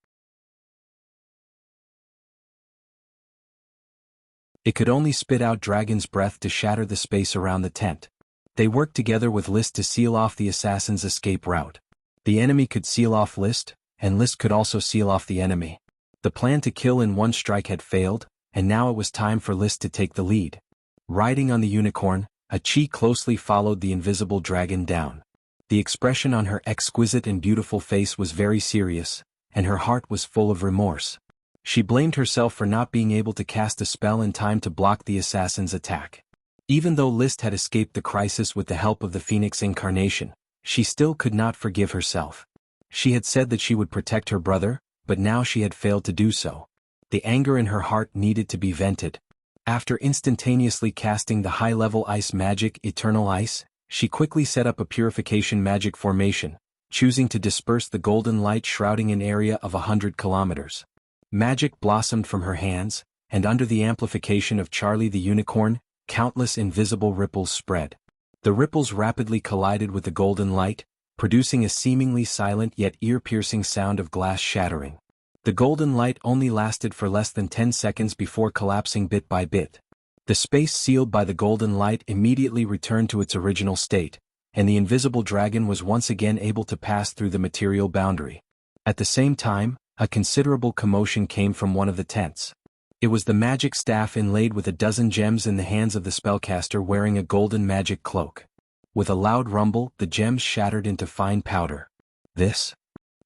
It could only spit out dragon's breath to shatter the space around the tent. They worked together with List to seal off the assassin's escape route. The enemy could seal off List, and List could also seal off the enemy. The plan to kill in one strike had failed, and now it was time for List to take the lead. Riding on the unicorn, Qi closely followed the invisible dragon down. The expression on her exquisite and beautiful face was very serious, and her heart was full of remorse. She blamed herself for not being able to cast a spell in time to block the assassin's attack. Even though List had escaped the crisis with the help of the Phoenix incarnation, she still could not forgive herself. She had said that she would protect her brother, but now she had failed to do so. The anger in her heart needed to be vented. After instantaneously casting the high-level ice magic Eternal Ice, she quickly set up a purification magic formation, choosing to disperse the golden light shrouding an area of 100 kilometers. Magic blossomed from her hands, and under the amplification of Charlie the Unicorn, countless invisible ripples spread. The ripples rapidly collided with the golden light, producing a seemingly silent yet ear-piercing sound of glass shattering. The golden light only lasted for less than 10 seconds before collapsing bit by bit. The space sealed by the golden light immediately returned to its original state, and the invisible dragon was once again able to pass through the material boundary. At the same time, a considerable commotion came from one of the tents. It was the magic staff inlaid with a dozen gems in the hands of the spellcaster wearing a golden magic cloak. With a loud rumble, the gems shattered into fine powder. This?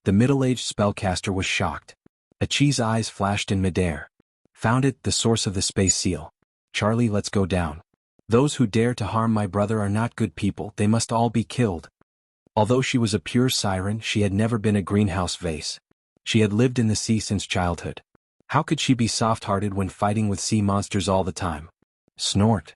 The middle-aged spellcaster was shocked. Qi's eyes flashed in midair. Found it, the source of the space seal. Charlie, let's go down. Those who dare to harm my brother are not good people, they must all be killed. Although she was a pure siren, she had never been a greenhouse vase. She had lived in the sea since childhood. How could she be soft-hearted when fighting with sea monsters all the time? Snort.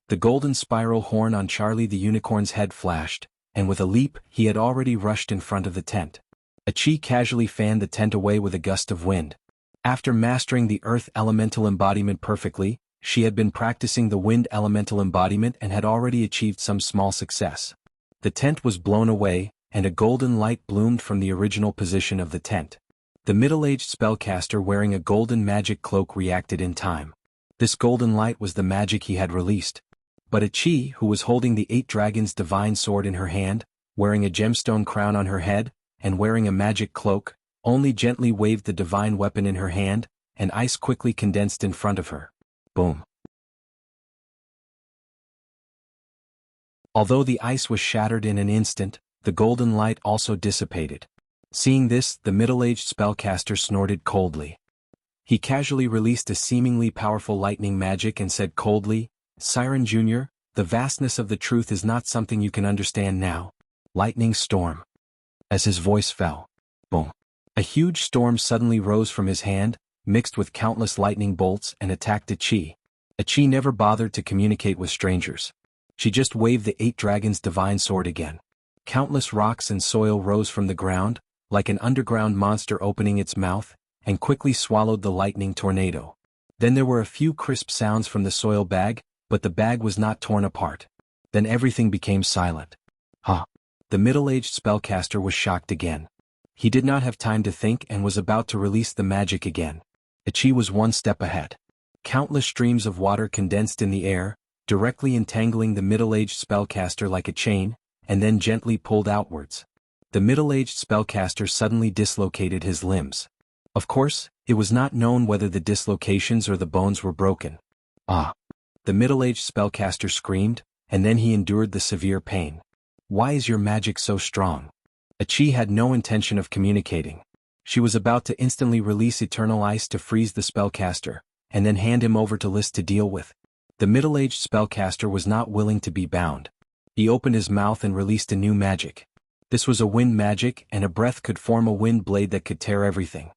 The golden spiral horn on Charlie the Unicorn's head flashed, and with a leap, he had already rushed in front of the tent. Qi casually fanned the tent away with a gust of wind. After mastering the earth elemental embodiment perfectly, she had been practicing the wind elemental embodiment and had already achieved some small success. The tent was blown away, and a golden light bloomed from the original position of the tent. The middle-aged spellcaster wearing a golden magic cloak reacted in time. This golden light was the magic he had released. But Qi, who was holding the 8 dragons' divine sword in her hand, wearing a gemstone crown on her head, and wearing a magic cloak, only gently waved the divine weapon in her hand, and ice quickly condensed in front of her. Boom. Although the ice was shattered in an instant, the golden light also dissipated. Seeing this, the middle-aged spellcaster snorted coldly. He casually released a seemingly powerful lightning magic and said coldly, "Siren Jr., the vastness of the truth is not something you can understand now. Lightning storm." As his voice fell, boom, a huge storm suddenly rose from his hand, mixed with countless lightning bolts, and attacked Qi. Qi never bothered to communicate with strangers. She just waved the 8 dragons' divine sword again. Countless rocks and soil rose from the ground, like an underground monster opening its mouth, and quickly swallowed the lightning tornado. Then there were a few crisp sounds from the soil bag, but the bag was not torn apart. Then everything became silent. Huh. The middle-aged spellcaster was shocked again. He did not have time to think and was about to release the magic again. Qi was one step ahead. Countless streams of water condensed in the air, directly entangling the middle-aged spellcaster like a chain, and then gently pulled outwards. The middle-aged spellcaster suddenly dislocated his limbs. Of course, it was not known whether the dislocations or the bones were broken. Ah! The middle-aged spellcaster screamed, and then he endured the severe pain. Why is your magic so strong? Qi had no intention of communicating. She was about to instantly release Eternal Ice to freeze the spellcaster, and then hand him over to List to deal with. The middle-aged spellcaster was not willing to be bound. He opened his mouth and released a new magic. This was a wind magic, and a breath could form a wind blade that could tear everything.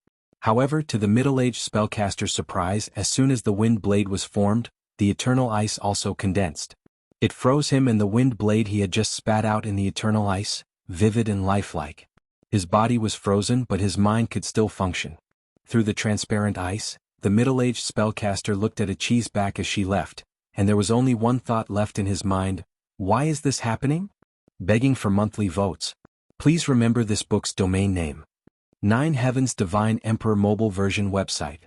However, to the middle-aged spellcaster's surprise, as soon as the wind blade was formed, the eternal ice also condensed. It froze him, and the wind blade he had just spat out in the eternal ice, vivid and lifelike. His body was frozen, but his mind could still function. Through the transparent ice, the middle-aged spellcaster looked at a cheeseback as she left, and there was only one thought left in his mind: why is this happening? Begging for monthly votes. Please remember this book's domain name. 9 Heavens Divine Emperor mobile version website.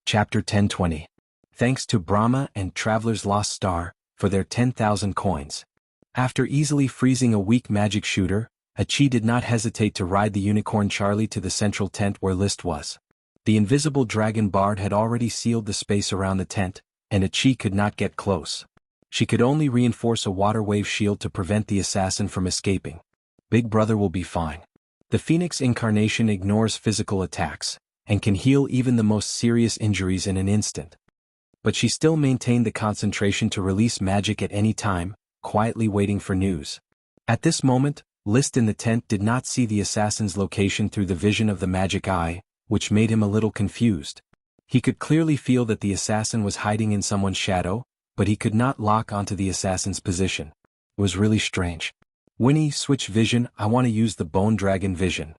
Chapter 1020. Thanks to Brahma and Traveler's Lost Star for their 10,000 coins. After easily freezing a weak magic shooter, Achi did not hesitate to ride the unicorn Charlie to the central tent where List was. The invisible dragon bard had already sealed the space around the tent, and Achi could not get close. She could only reinforce a water wave shield to prevent the assassin from escaping. Big brother will be fine. The Phoenix incarnation ignores physical attacks, and can heal even the most serious injuries in an instant. But she still maintained the concentration to release magic at any time, quietly waiting for news. At this moment, List in the tent did not see the assassin's location through the vision of the magic eye, which made him a little confused. He could clearly feel that the assassin was hiding in someone's shadow, but he could not lock onto the assassin's position. It was really strange. Winnie, switch vision. I want to use the bone dragon vision.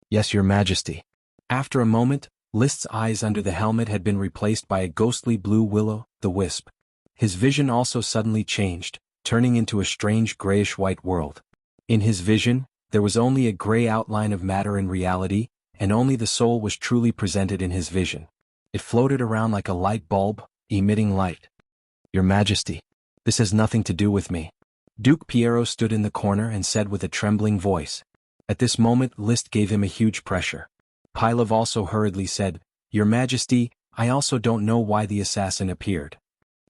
Yes, Your Majesty. After a moment, List's eyes under the helmet had been replaced by a ghostly blue will-o'-the-wisp. His vision also suddenly changed, turning into a strange grayish-white world. In his vision, there was only a gray outline of matter in reality, and only the soul was truly presented in his vision. It floated around like a light bulb, emitting light. Your Majesty, this has nothing to do with me. Duke Piero stood in the corner and said with a trembling voice. At this moment, List gave him a huge pressure. Pylov also hurriedly said, Your Majesty, I also don't know why the assassin appeared.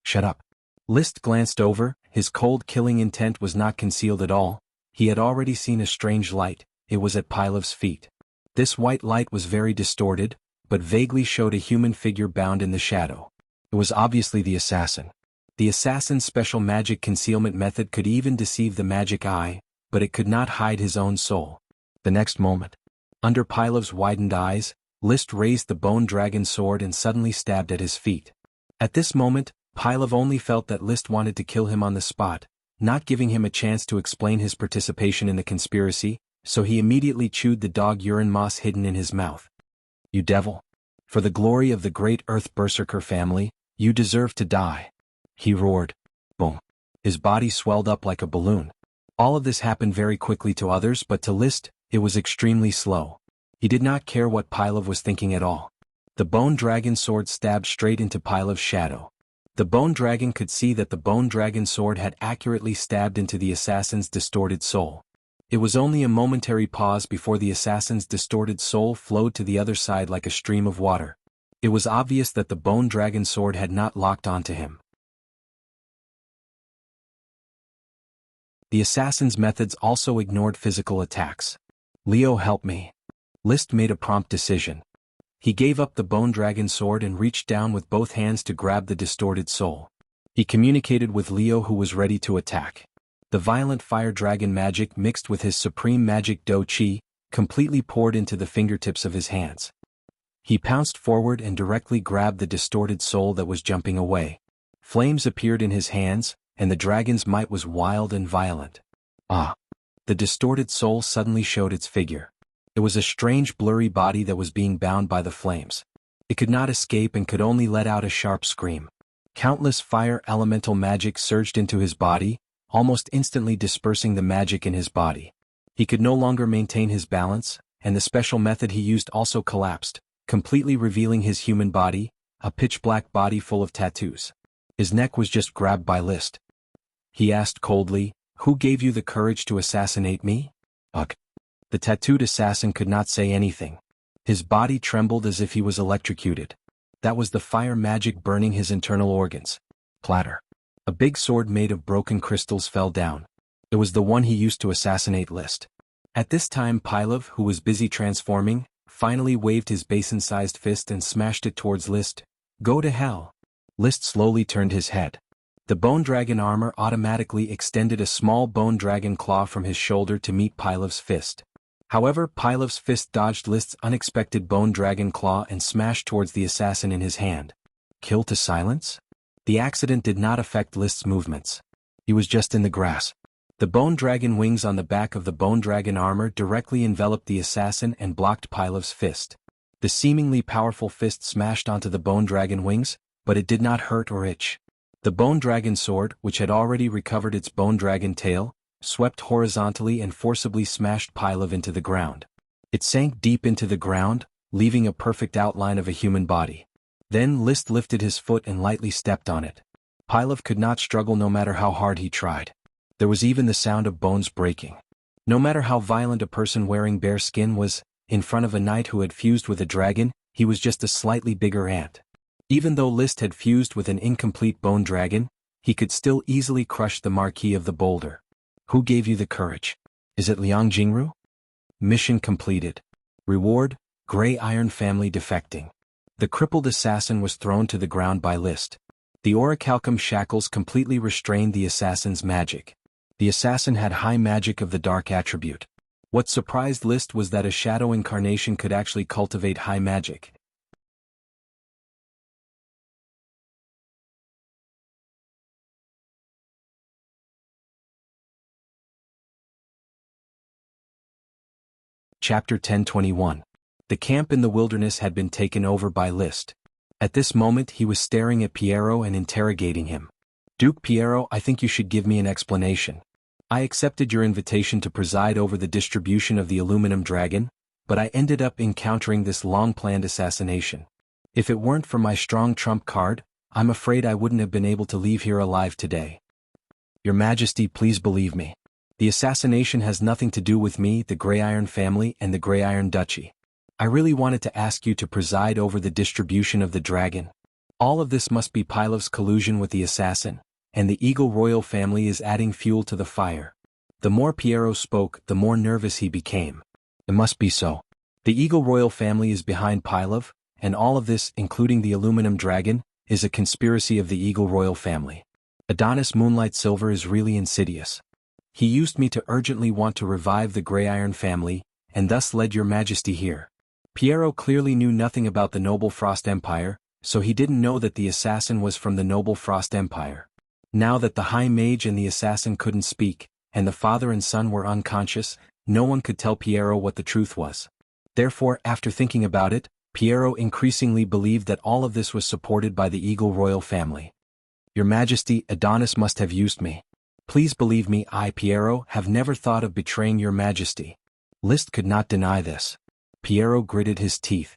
Shut up. List glanced over. His cold killing intent was not concealed at all. He had already seen a strange light. It was at Pylov's feet. This white light was very distorted, but vaguely showed a human figure bound in the shadow. It was obviously the assassin. The assassin's special magic concealment method could even deceive the magic eye, but it could not hide his own soul. The next moment, under Pylov's widened eyes, List raised the bone dragon sword and suddenly stabbed at his feet. At this moment, Pylov only felt that List wanted to kill him on the spot, not giving him a chance to explain his participation in the conspiracy, so he immediately chewed the dog urine moss hidden in his mouth. You devil! For the glory of the great Earth Berserker family, you deserve to die! He roared. Boom! His body swelled up like a balloon. All of this happened very quickly to others, but to List, it was extremely slow. He did not care what Pylov was thinking at all. The bone dragon sword stabbed straight into Pylov's shadow. The bone dragon could see that the bone dragon sword had accurately stabbed into the assassin's distorted soul. It was only a momentary pause before the assassin's distorted soul flowed to the other side like a stream of water. It was obvious that the bone dragon sword had not locked onto him. The assassin's methods also ignored physical attacks. Leo, help me. List made a prompt decision. He gave up the bone dragon sword and reached down with both hands to grab the distorted soul. He communicated with Leo, who was ready to attack. The violent fire dragon magic mixed with his supreme magic Do Chi completely poured into the fingertips of his hands. He pounced forward and directly grabbed the distorted soul that was jumping away. Flames appeared in his hands, and the dragon's might was wild and violent. Ah! The distorted soul suddenly showed its figure. It was a strange blurry body that was being bound by the flames. It could not escape and could only let out a sharp scream. Countless fire elemental magic surged into his body, almost instantly dispersing the magic in his body. He could no longer maintain his balance, and the special method he used also collapsed, completely revealing his human body, a pitch-black body full of tattoos. His neck was just grabbed by List. He asked coldly, Who gave you the courage to assassinate me? Ugh. The tattooed assassin could not say anything. His body trembled as if he was electrocuted. That was the fire magic burning his internal organs. Platter. A big sword made of broken crystals fell down. It was the one he used to assassinate List. At this time Pylov, who was busy transforming, finally waved his basin-sized fist and smashed it towards List. Go to hell. List slowly turned his head. The bone dragon armor automatically extended a small bone dragon claw from his shoulder to meet Pilav's fist. However, Pilav's fist dodged List's unexpected bone dragon claw and smashed towards the assassin in his hand. Kill to silence? The accident did not affect List's movements. He was just in the grass. The bone dragon wings on the back of the bone dragon armor directly enveloped the assassin and blocked Pilav's fist. The seemingly powerful fist smashed onto the bone dragon wings, but it did not hurt or itch. The bone dragon sword, which had already recovered its bone dragon tail, swept horizontally and forcibly smashed Pilav into the ground. It sank deep into the ground, leaving a perfect outline of a human body. Then List lifted his foot and lightly stepped on it. Pilav could not struggle no matter how hard he tried. There was even the sound of bones breaking. No matter how violent a person wearing bare skin was, in front of a knight who had fused with a dragon, he was just a slightly bigger ant. Even though List had fused with an incomplete bone dragon, he could still easily crush the Marquis of the Boulder. Who gave you the courage? Is it Liang Jingru? Mission completed. Reward, Gray Iron family defecting. The crippled assassin was thrown to the ground by List. The orichalcum shackles completely restrained the assassin's magic. The assassin had high magic of the dark attribute. What surprised List was that a shadow incarnation could actually cultivate high magic. Chapter 1021. The camp in the wilderness had been taken over by List. At this moment he was staring at Piero and interrogating him. Duke Piero, I think you should give me an explanation. I accepted your invitation to preside over the distribution of the aluminum dragon, but I ended up encountering this long-planned assassination. If it weren't for my strong trump card, I'm afraid I wouldn't have been able to leave here alive today. Your Majesty, please believe me. The assassination has nothing to do with me, the Gray Iron family, and the Gray Iron Duchy. I really wanted to ask you to preside over the distribution of the dragon. All of this must be Pilav's collusion with the assassin, and the Eagle Royal family is adding fuel to the fire. The more Piero spoke, the more nervous he became. It must be so. The Eagle Royal family is behind Pilav, and all of this, including the aluminum dragon, is a conspiracy of the Eagle Royal family. Adonis Moonlight Silver is really insidious. He used me to urgently want to revive the Gray Iron family, and thus led your Majesty here. Piero clearly knew nothing about the Noble Frost Empire, so he didn't know that the assassin was from the Noble Frost Empire. Now that the High Mage and the assassin couldn't speak, and the father and son were unconscious, no one could tell Piero what the truth was. Therefore, after thinking about it, Piero increasingly believed that all of this was supported by the Eagle Royal family. Your Majesty, Adonis must have used me. Please believe me, I, Piero, have never thought of betraying your Majesty. List could not deny this. Piero gritted his teeth.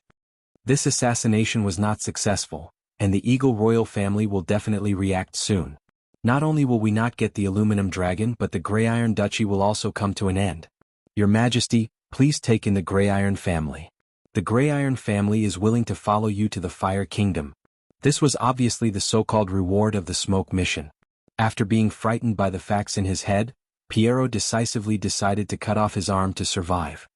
This assassination was not successful, and the Eagle Royal family will definitely react soon. Not only will we not get the aluminum dragon, but the Gray Iron Duchy will also come to an end. Your Majesty, please take in the Gray Iron family. The Gray Iron family is willing to follow you to the Fire Kingdom. This was obviously the so-called reward of the smoke mission. After being frightened by the facts in his head, Piero decisively decided to cut off his arm to survive.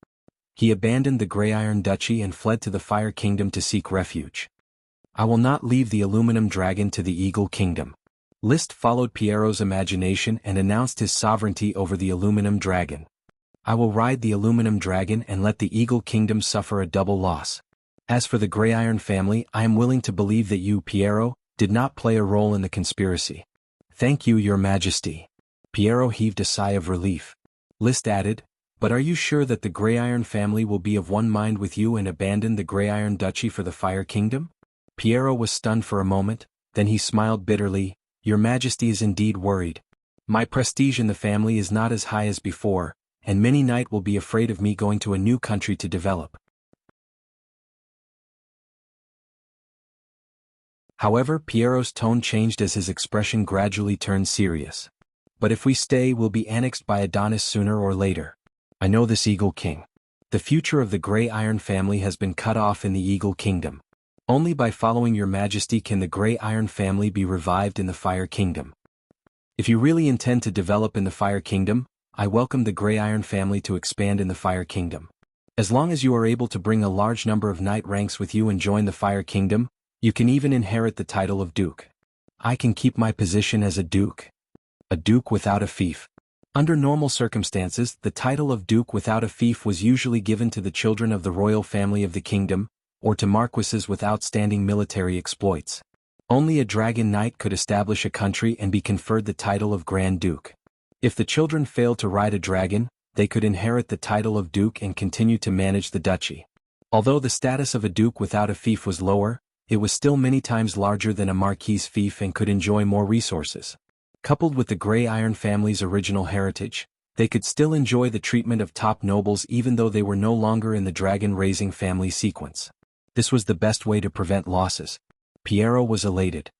He abandoned the Gray Iron Duchy and fled to the Fire Kingdom to seek refuge. I will not leave the aluminum dragon to the Eagle Kingdom. List followed Piero's imagination and announced his sovereignty over the aluminum dragon. I will ride the aluminum dragon and let the Eagle Kingdom suffer a double loss. As for the Gray Iron family, I am willing to believe that you, Piero, did not play a role in the conspiracy. Thank you, Your Majesty. Piero heaved a sigh of relief. List added, but are you sure that the Gray Iron family will be of one mind with you and abandon the Gray Iron Duchy for the Fire Kingdom? Piero was stunned for a moment, then he smiled bitterly. Your Majesty is indeed worried. My prestige in the family is not as high as before, and many knights will be afraid of me going to a new country to develop. However, Piero's tone changed as his expression gradually turned serious. But if we stay, we'll be annexed by Adonis sooner or later. I know this Eagle King. The future of the Gray Iron family has been cut off in the Eagle Kingdom. Only by following your Majesty can the Gray Iron family be revived in the Fire Kingdom. If you really intend to develop in the Fire Kingdom, I welcome the Gray Iron family to expand in the Fire Kingdom. As long as you are able to bring a large number of knight ranks with you and join the Fire Kingdom, you can even inherit the title of Duke. I can keep my position as a duke. A duke without a fief. Under normal circumstances, the title of duke without a fief was usually given to the children of the royal family of the kingdom, or to marquises with outstanding military exploits. Only a dragon knight could establish a country and be conferred the title of Grand Duke. If the children failed to ride a dragon, they could inherit the title of duke and continue to manage the duchy. Although the status of a duke without a fief was lower, it was still many times larger than a marquis's fief and could enjoy more resources. Coupled with the Grey Iron family's original heritage, they could still enjoy the treatment of top nobles even though they were no longer in the dragon-raising family sequence. This was the best way to prevent losses. Piero was elated.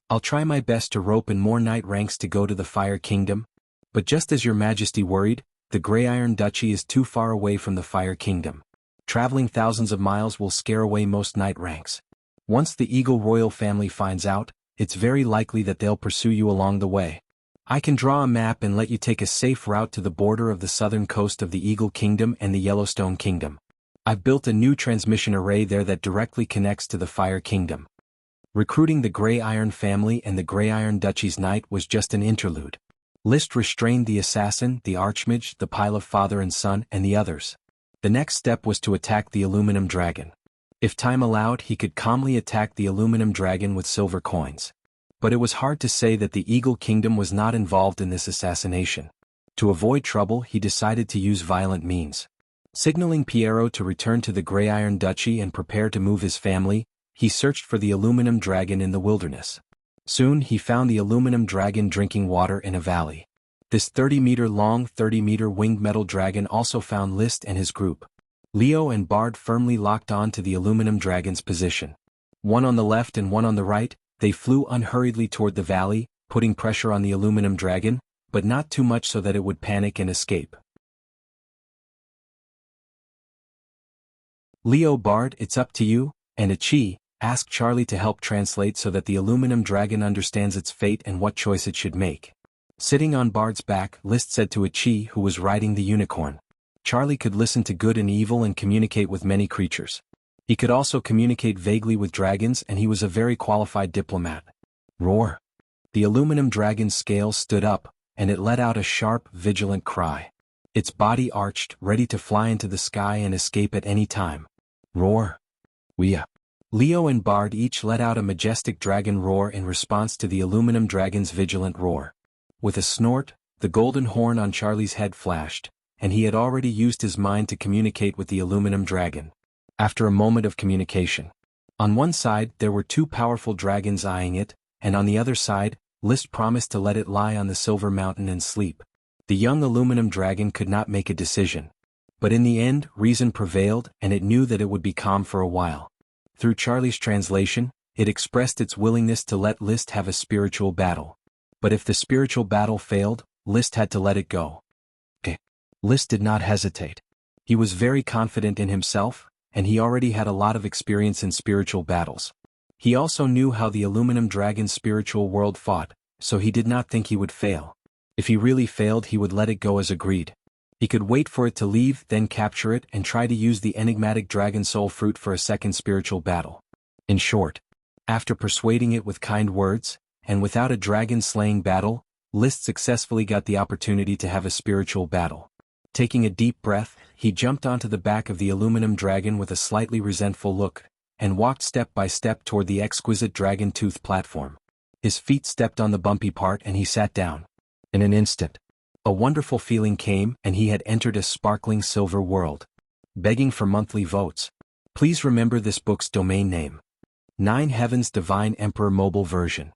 I'll try my best to rope in more knight ranks to go to the Fire Kingdom. But just as your Majesty worried, the Grey Iron Duchy is too far away from the Fire Kingdom. Traveling thousands of miles will scare away most knight ranks. Once the Eagle royal family finds out, it's very likely that they'll pursue you along the way. I can draw a map and let you take a safe route to the border of the southern coast of the Eagle Kingdom and the Yellowstone Kingdom. I've built a new transmission array there that directly connects to the Fire Kingdom. Recruiting the Grey Iron family and the Grey Iron Duchy's knight was just an interlude. List restrained the assassin, the archmage, the pile of father and son, and the others. The next step was to attack the aluminum dragon. If time allowed, he could calmly attack the aluminum dragon with silver coins. But it was hard to say that the Eagle Kingdom was not involved in this assassination. To avoid trouble, he decided to use violent means. Signaling Piero to return to the Grey Iron Duchy and prepare to move his family, he searched for the aluminum dragon in the wilderness. Soon he found the aluminum dragon drinking water in a valley. This 30-meter-long, 30-meter-winged metal dragon also found Liszt and his group. Leo and Bard firmly locked on to the aluminum dragon's position. One on the left and one on the right, they flew unhurriedly toward the valley, putting pressure on the aluminum dragon, but not too much so that it would panic and escape. Leo, Bard, it's up to you, and Achi, asked Charlie to help translate so that the aluminum dragon understands its fate and what choice it should make. Sitting on Bard's back, Liszt said to Achi, who was riding the unicorn. Charlie could listen to good and evil and communicate with many creatures. He could also communicate vaguely with dragons, and he was a very qualified diplomat. Roar! The aluminum dragon's scales stood up, and it let out a sharp, vigilant cry. Its body arched, ready to fly into the sky and escape at any time. Roar! Wuxia! Leo and Bard each let out a majestic dragon roar in response to the aluminum dragon's vigilant roar. With a snort, the golden horn on Charlie's head flashed, and he had already used his mind to communicate with the aluminum dragon. After a moment of communication, on one side there were two powerful dragons eyeing it, and on the other side, Liszt promised to let it lie on the silver mountain and sleep. The young aluminum dragon could not make a decision. But in the end, reason prevailed, and it knew that it would be calm for a while. Through Charlie's translation, it expressed its willingness to let Liszt have a spiritual battle. But if the spiritual battle failed, Liszt had to let it go. Liszt did not hesitate. He was very confident in himself, and he already had a lot of experience in spiritual battles. He also knew how the aluminum dragon's spiritual world fought, so he did not think he would fail. If he really failed, he would let it go as agreed. He could wait for it to leave, then capture it and try to use the enigmatic dragon soul fruit for a second spiritual battle. In short, after persuading it with kind words, and without a dragon-slaying battle, Liszt successfully got the opportunity to have a spiritual battle. Taking a deep breath, he jumped onto the back of the aluminum dragon with a slightly resentful look, and walked step by step toward the exquisite dragon-tooth platform. His feet stepped on the bumpy part and he sat down. In an instant, a wonderful feeling came and he had entered a sparkling silver world. Begging for monthly votes. Please remember this book's domain name. 9 Heavens Divine Emperor Mobile Version.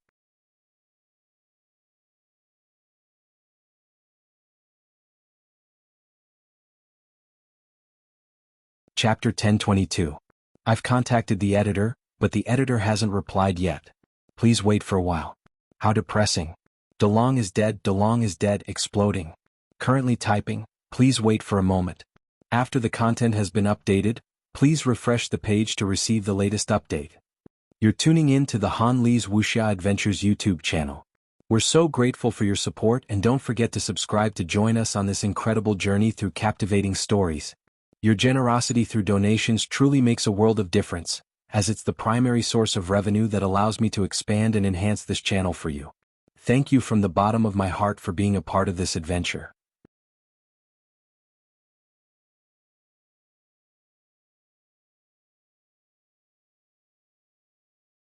Chapter 1022. I've contacted the editor, but the editor hasn't replied yet. Please wait for a while. How depressing. DeLong is dead, exploding. Currently typing, please wait for a moment. After the content has been updated, please refresh the page to receive the latest update. You're tuning in to the Han Lee's Wuxia Adventures YouTube channel. We're so grateful for your support, and don't forget to subscribe to join us on this incredible journey through captivating stories. Your generosity through donations truly makes a world of difference, as it's the primary source of revenue that allows me to expand and enhance this channel for you. Thank you from the bottom of my heart for being a part of this adventure.